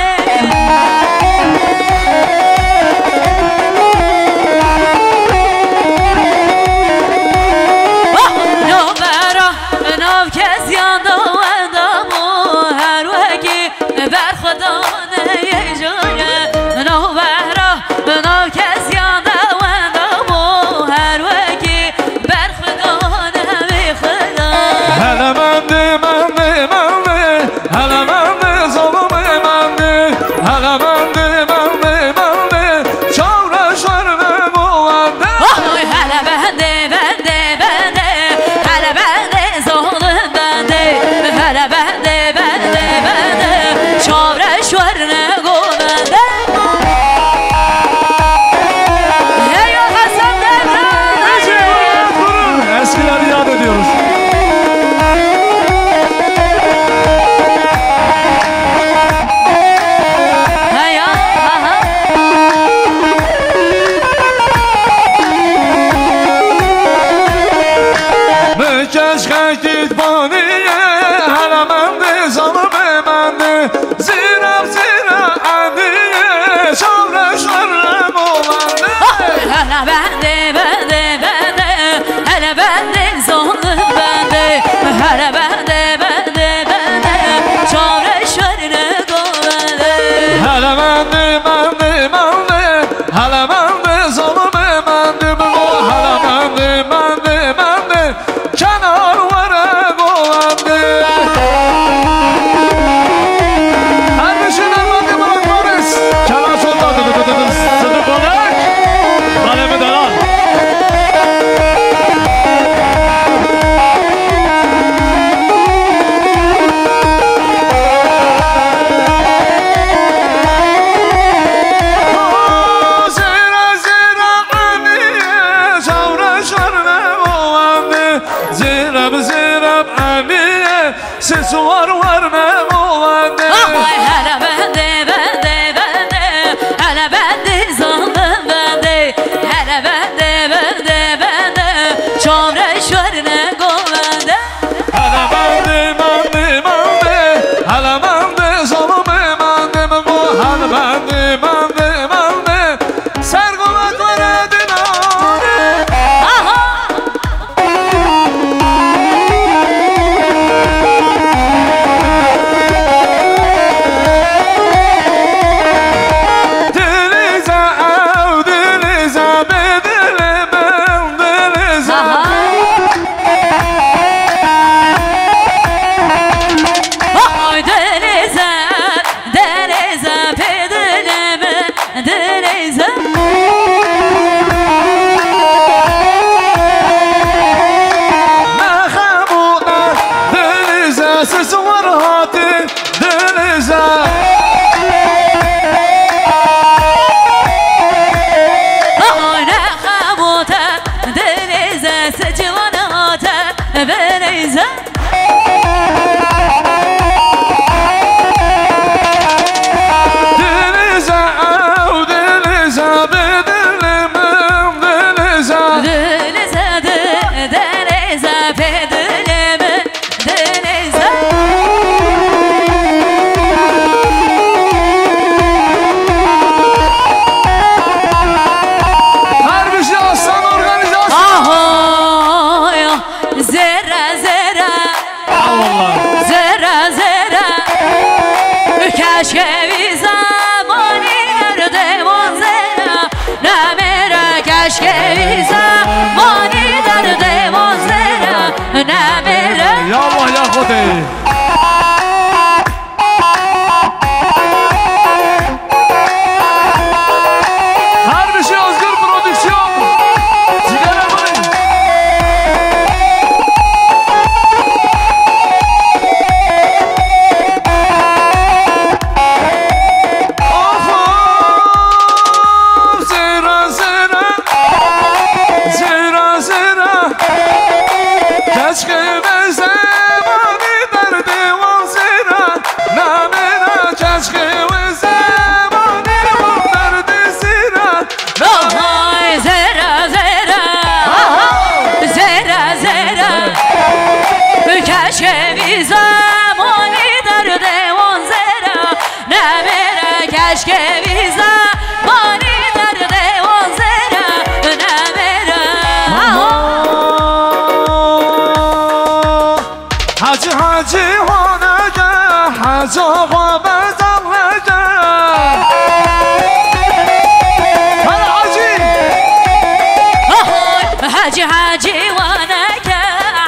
حاجي حاجي وانك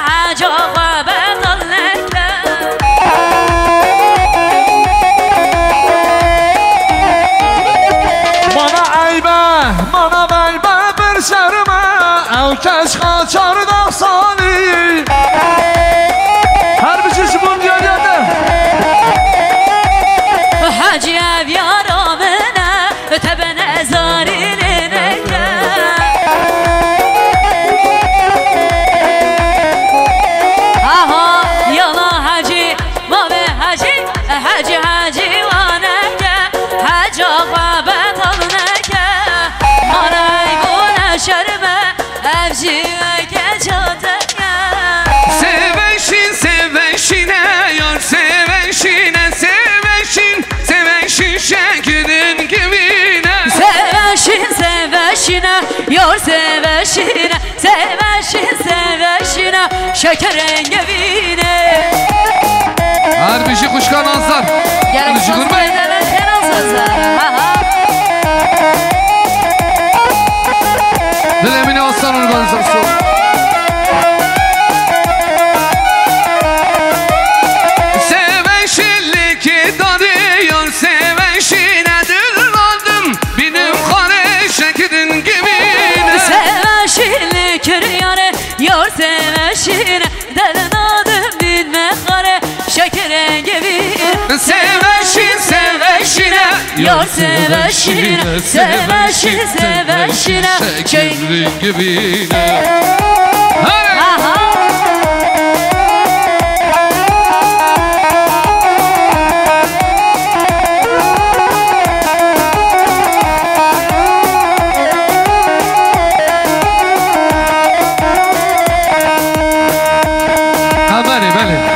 حاج آقا بدلنك Mana eybe bir şerime Ev keşke çardak sani Her bir çeşit bunu görüyordu حاجي ev yaramına tebene zarinine aha yana hacı mavi hacı hacı hacı vaneke hacı ağa betalneke manay buna şerme evci geçateke Seveşin seveşine yar seveşine seveşin seveşin şekerin gibine Seveşin seveşine yar seveşine seveşin seveşine şekerin gibine Her bir şey kuşkan azlar Gerek Kuşu söz kurmayın söylemezken ansızlar Dilemini aslan organizasyon Seveşinlik darıyor seveşine dırlandım Benim kare şekerin gibine Seveşinlik rüyanı yar seveşine Dernadım bilme kare şekerin gibine Seveşin seveşine Yar seveşine seveşin seveşine şekerin gibine Aha Habari bale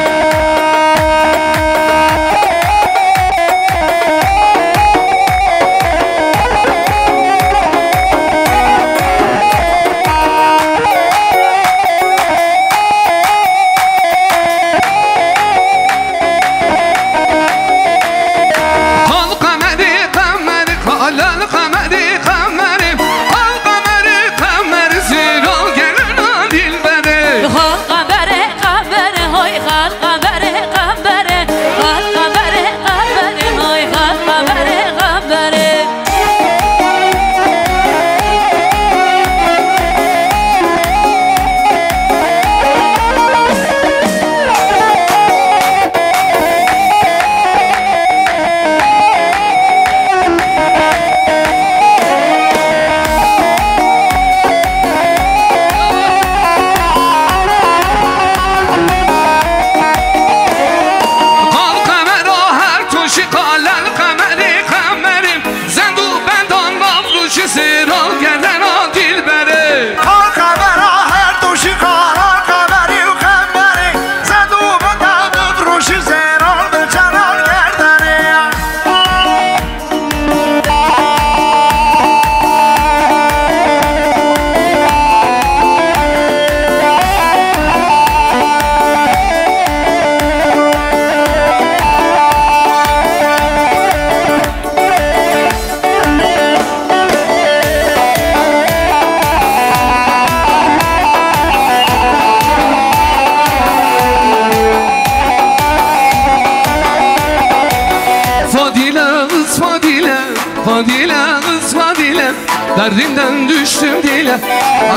Derdimden düştüm dile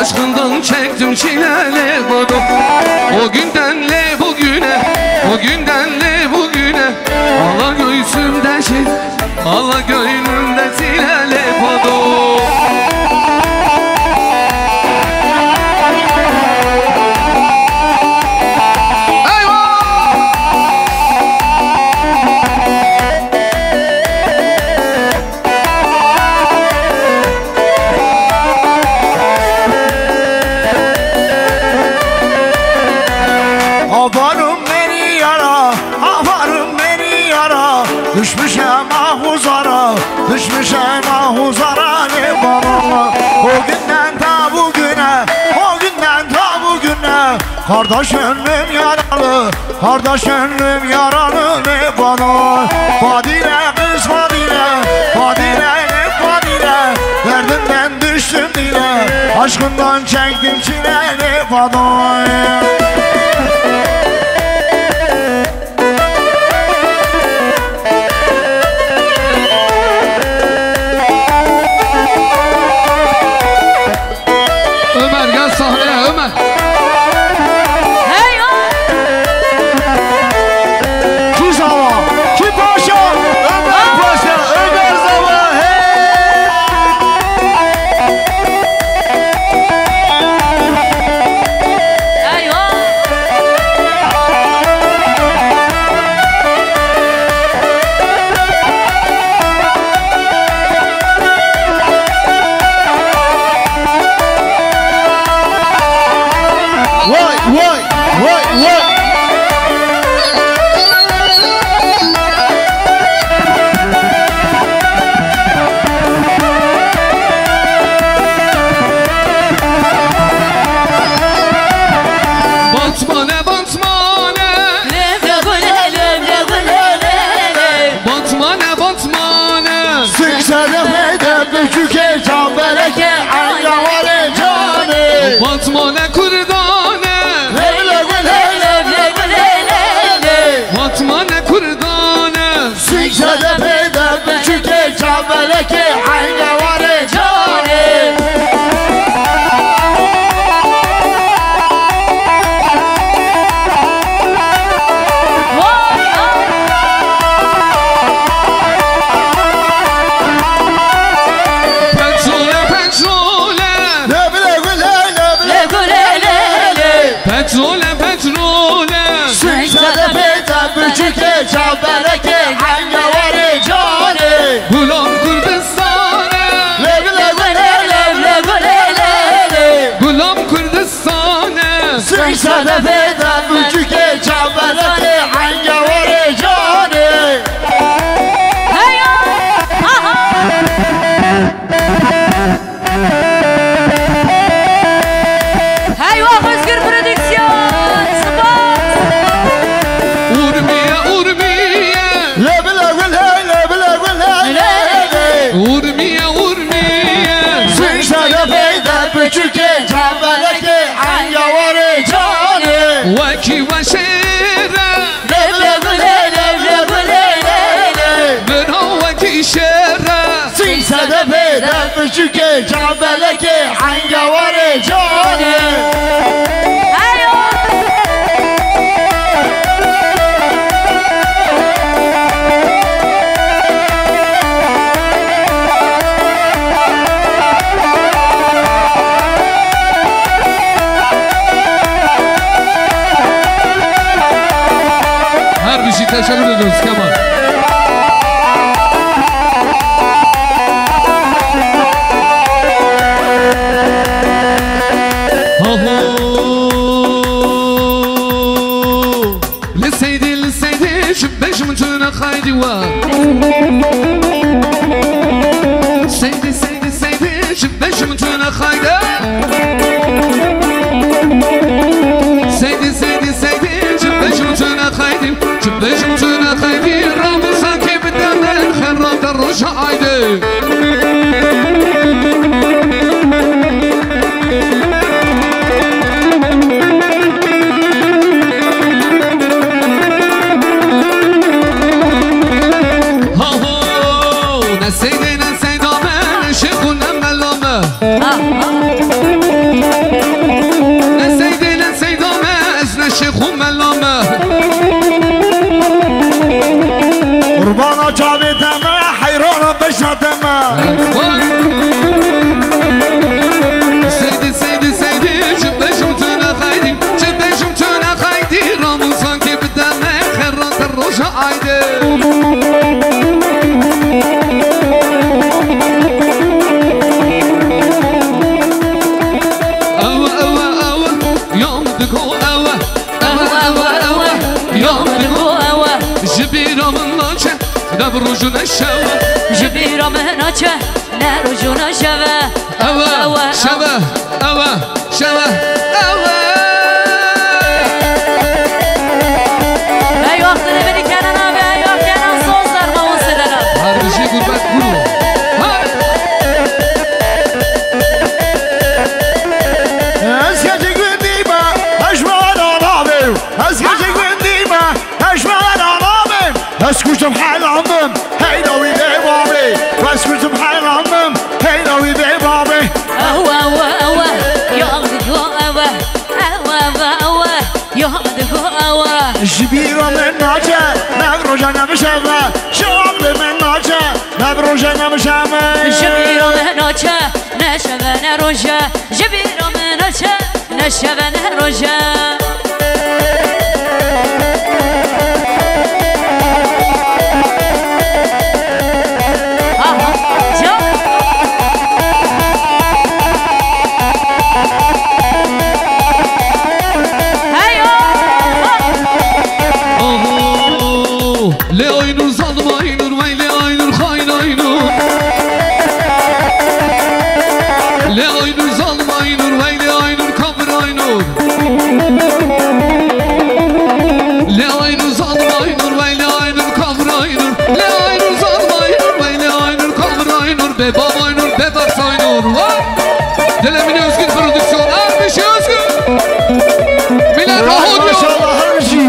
Aşkından çektim çilele bodum O gündenle bugüne O gündenle bugüne Allah göğsümde şey Allah gönlümde çilele bodum Düşmüşem ahuzara, düşmüşem ahuzara ne bana. O günden ta bugüne, o günden ta bugüne kardeş ömrüm yaralı, kardeş ömrüm yaralı ne bana. Fadile kız Fadile, Fadile ne Fadile derdimden düştüm dile. Aşkından çektim çileli fadayı. Ömer gel sahneye Ömer. Hey Kim Zava? Kim Paşa? Ömer Paşa, Ömer Zava. Batmane kurdane Batmane kurdane Siksede peyda küçüke çabeleke Aynavare cane. Petrole petrole Siksede peyda küçüke çabeleke Aynavare cane. Gulam Kürdistan'e Gulam Kürdistan'e Siksede peyda küçüke çabeleke Aynavare cane. Küçüke çabeleke Aynavare cane. Vaki ve şere Bera vaki şere Siksede peyda küçüke çabeleke Aynavare cane. Her bir şey teşekkür ediyoruz Kemal. لسيدي شباش متونا خايدي وا سيدي شباش متونا خايدة سيدي شباش متونا خايدي شباش متونا خايدي رام ساكي بدنا الخير رام الرجع عايدي Kurbana cabedeme hayrana beşademe. Seydi cübbeşim tüne haydi Cübbeşim tüne haydi Ramın sanki bedeme Herran roja aydi برجونا شوا جبيرة مهناچه نرجونا شوا أوا شوا أوا شوا أوا أي وقت نبني كان أنا أي وقت كان صوصر ما وصلنا هذا شيء قربت كله gözüm hayranım Heyravi bey babi أوه أوه أوه يعدقوا أوه أوه أوه أوه يعدقوا أوه جبيرو من ناجة نبروجة نمشامة شعب من ناجة نبروجة نمشامة جبيرو منوچه نشوه نروجه جبيرو منوچه نشوه نروجه Aynur zalım Aynur vay le Aynur hain Aynur Le Aynur zalım Aynur vay le Aynur kabır Aynur Le Aynur zalım Aynur vay le Aynur kabır Aynur Le Aynur zalım Aynur vay le Aynur kabır Aynur Bebam Aynur bebas Aynur var Delemin Özgür prodüksiyon her bir şey Özgür Millet rahat Maşallah her şey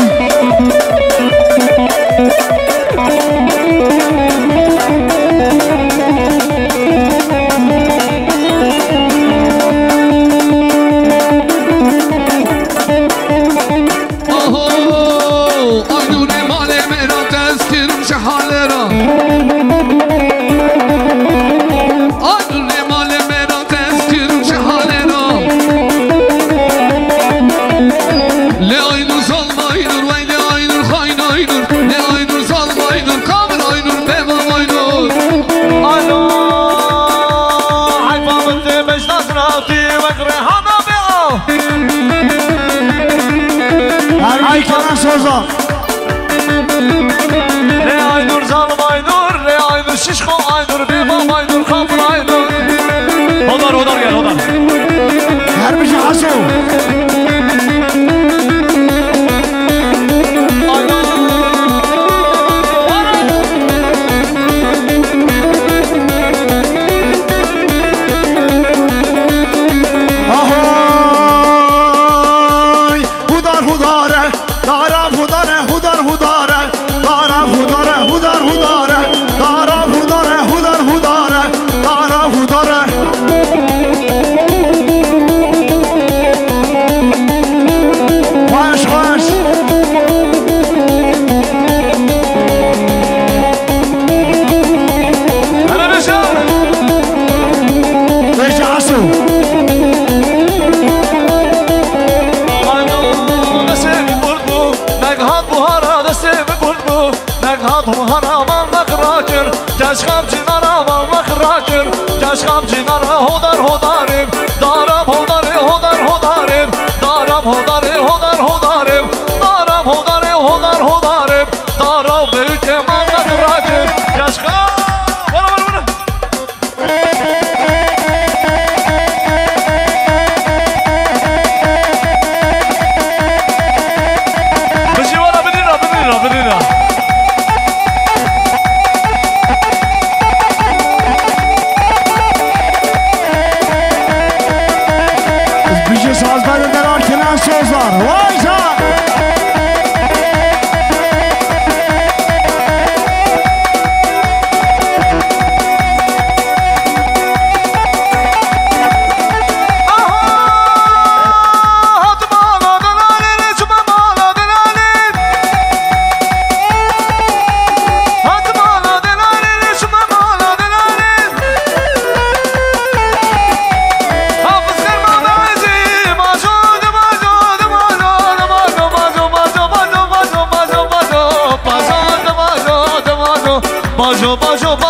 Ay kalan sözler Ne Aynur zalım Aynur Ne Aynur şişko Aynur Bebam Aynur kapır Aynur Hodar gel hodar her bir şey hasıl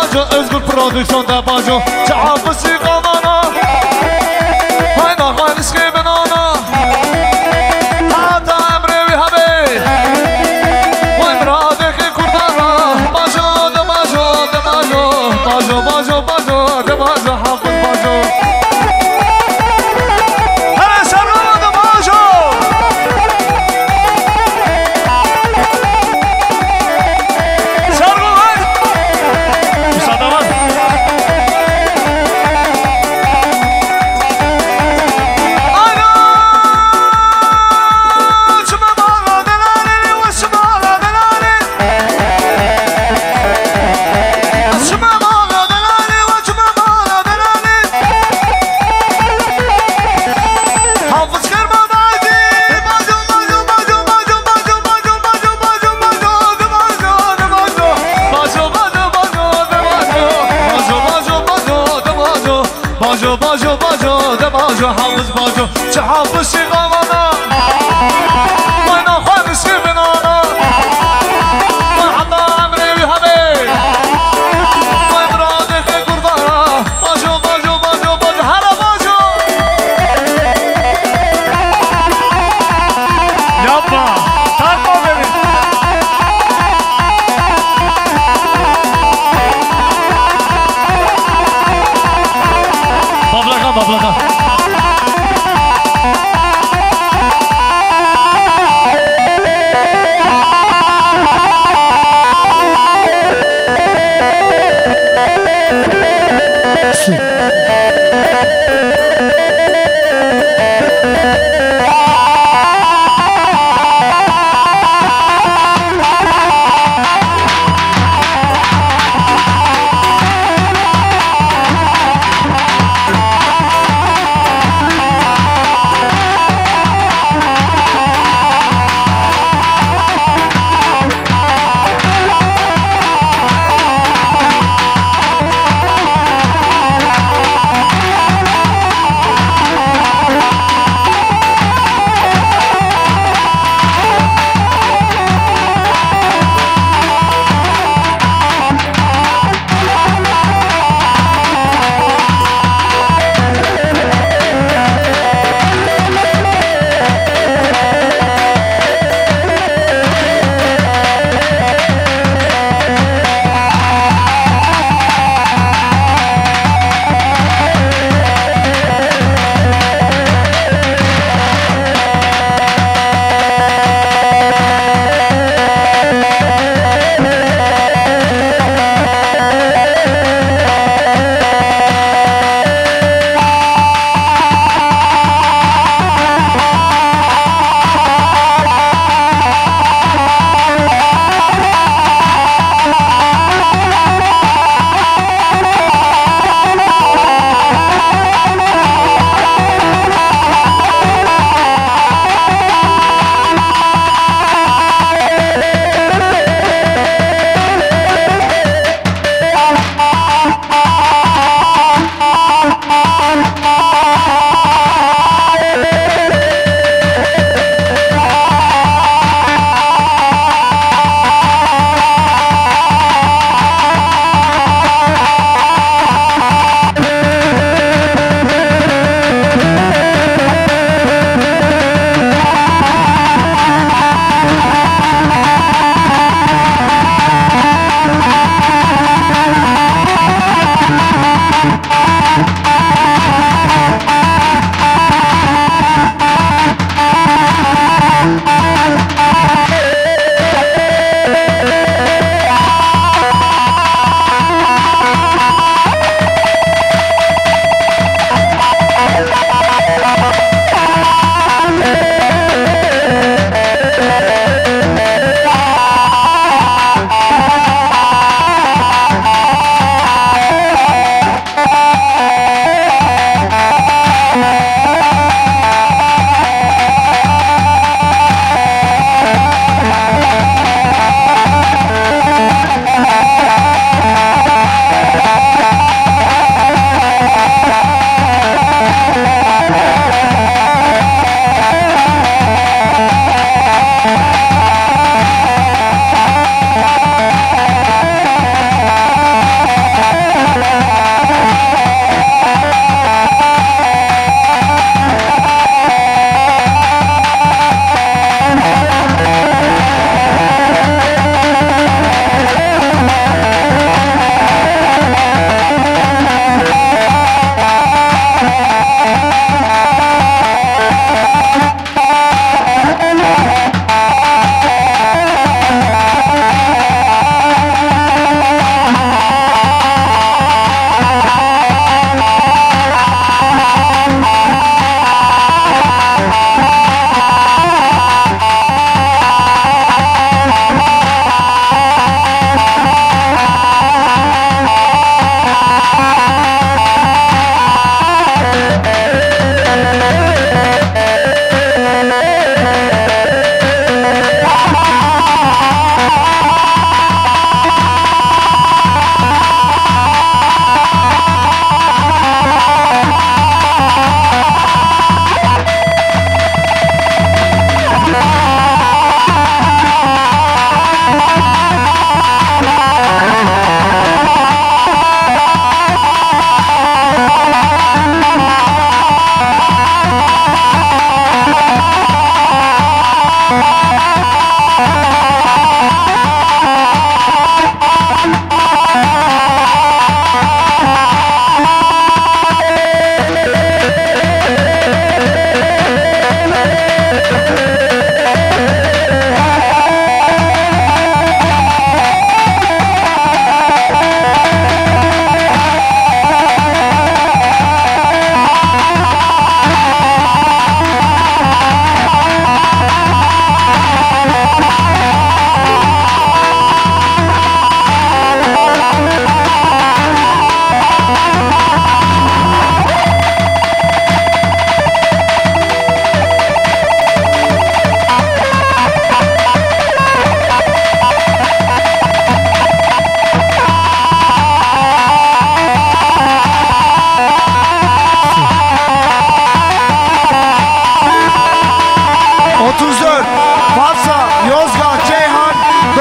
Bajo Özgür prodüksiyonda Bajo Çağapısı kalana Hayna hayniski benana Hatta emrevi habi Vay miradeki kurdana Bajo de Bajo de Bajo Bajo Bajo Bajo de Bajo Hafız Bajo Hele sarılmadı Bajo باجو باجو باجو ده باجو حافظ باجو چه حافظ شقامانا وینا خانش بنانا وی حتا امری بی حبی وی براده که گردارا باجو باجو باجو باجو هر باجو yapma takma beni bablaka bablaka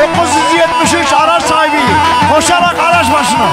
973 araç sahibi. Koşarak araç başına.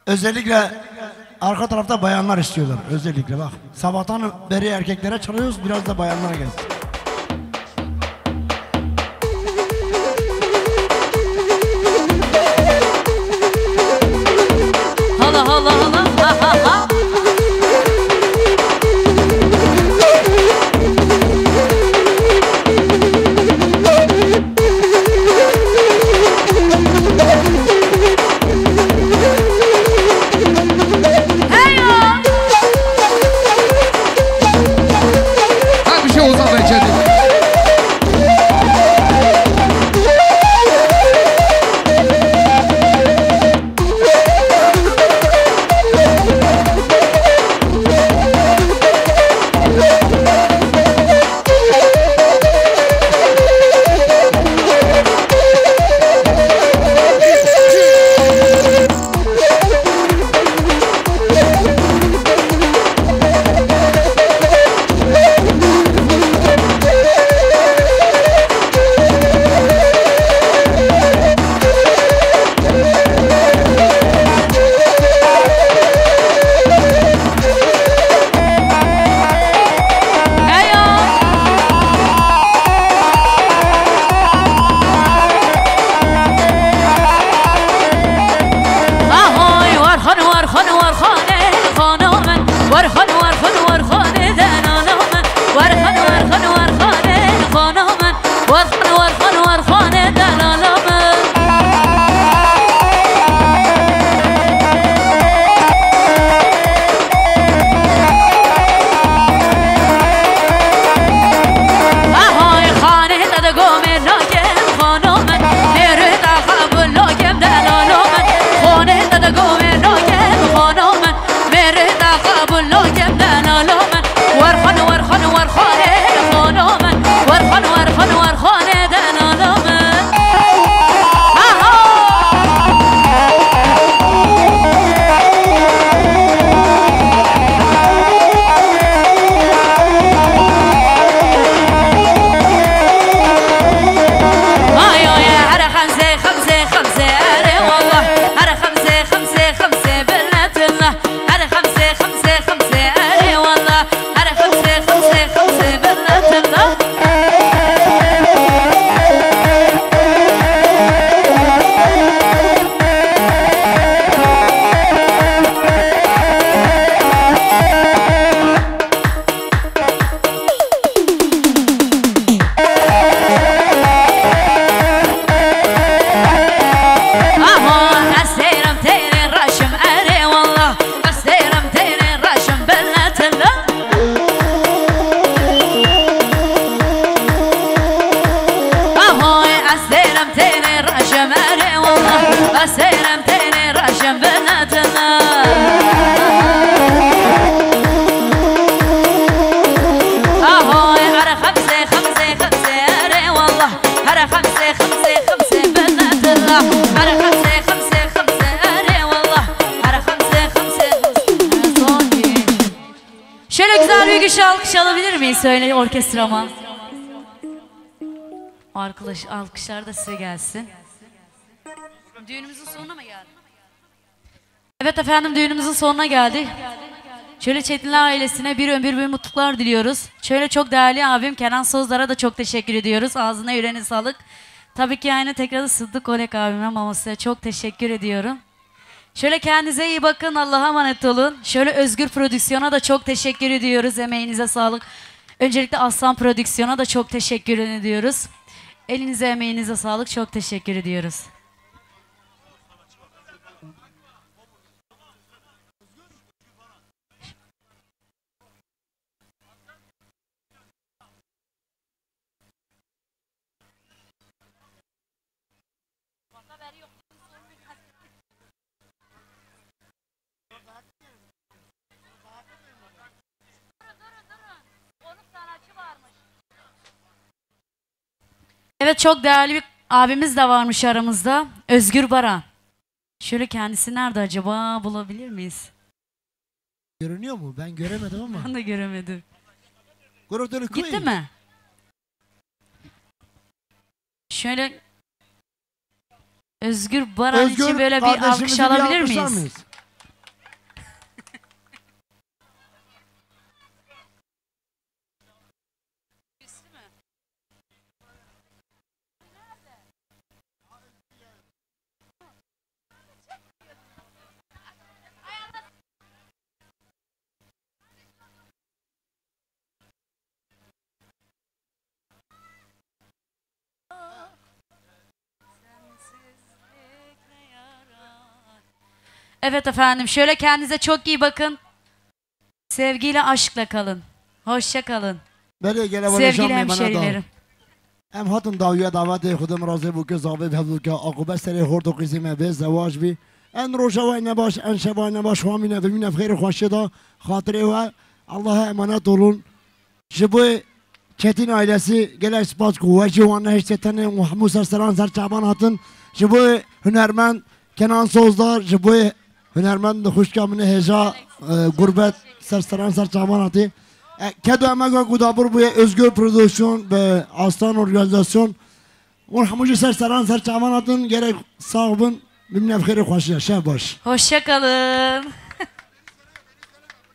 Özellikle arka tarafta bayanlar istiyorlar. Özellikle bak. Sabahtan beri erkeklere çalıyoruz. Biraz da bayanlara gelsin. Hala hala hala ha ha ha. Hadi bir şey olsa ben gelmeyi söyle orkestrama. Alkışlar da size gelsin. Düğünümüzün sonuna mı geldi? Evet efendim, düğünümüzün sonuna geldik. Şöyle Çetinler ailesine bir ömür boyu mutluluklar diliyoruz. Şöyle çok değerli abim Kenan Sozlar'a da çok teşekkür ediyoruz. Ağzına yüreğine sağlık. Tabii ki aynı tekrar Sıddık Olek abime, mamasına çok teşekkür ediyorum. Şöyle kendinize iyi bakın, Allah'a emanet olun. Şöyle Özgür Prodüksiyon'a da çok teşekkür ediyoruz. Emeğinize sağlık. Öncelikle Aslan Prodüksiyon'a da çok teşekkür ediyoruz. Elinize emeğinize sağlık, çok teşekkür ediyoruz. Evet, çok değerli bir abimiz de varmış aramızda. Özgür Baran. Şöyle kendisi nerede acaba, bulabilir miyiz? Görünüyor mu? Ben göremedim ama. Ben de göremedim. Gitti Gitti mi? Şöyle Özgür Baran için böyle bir alkış alabilir miyiz? Evet efendim, şöyle kendinize çok iyi bakın. Sevgiyle, aşkla kalın. Hoşça kalın. Sevgili hemşerilerim. ام هاتن داویه دعوت خودم راضی بو که زابه بهدو که عقوبت سری خورد و قسمه به زواج بی ان روشوای نباش ان شبای نباش خوامینه و مینه خیر خوشه دا خاطره و الله emanet olun. جبو Çetin ailesi gele ispat kuvve civanne hiçetene Muhammed Serseran Serçaban hatın جبو hünermen Kenan Sozlar جبو hünermen hoşkamine heja gurbet Serseran Serçaban hatı Kedo Emega Gudabur bu Özgür Prodüksiyon ve Aslan Organizasyon Muhammed Serseran Serçaban hatın gerek sahibin bimne fkhiri hoşya şabaş. Hoşça kalın.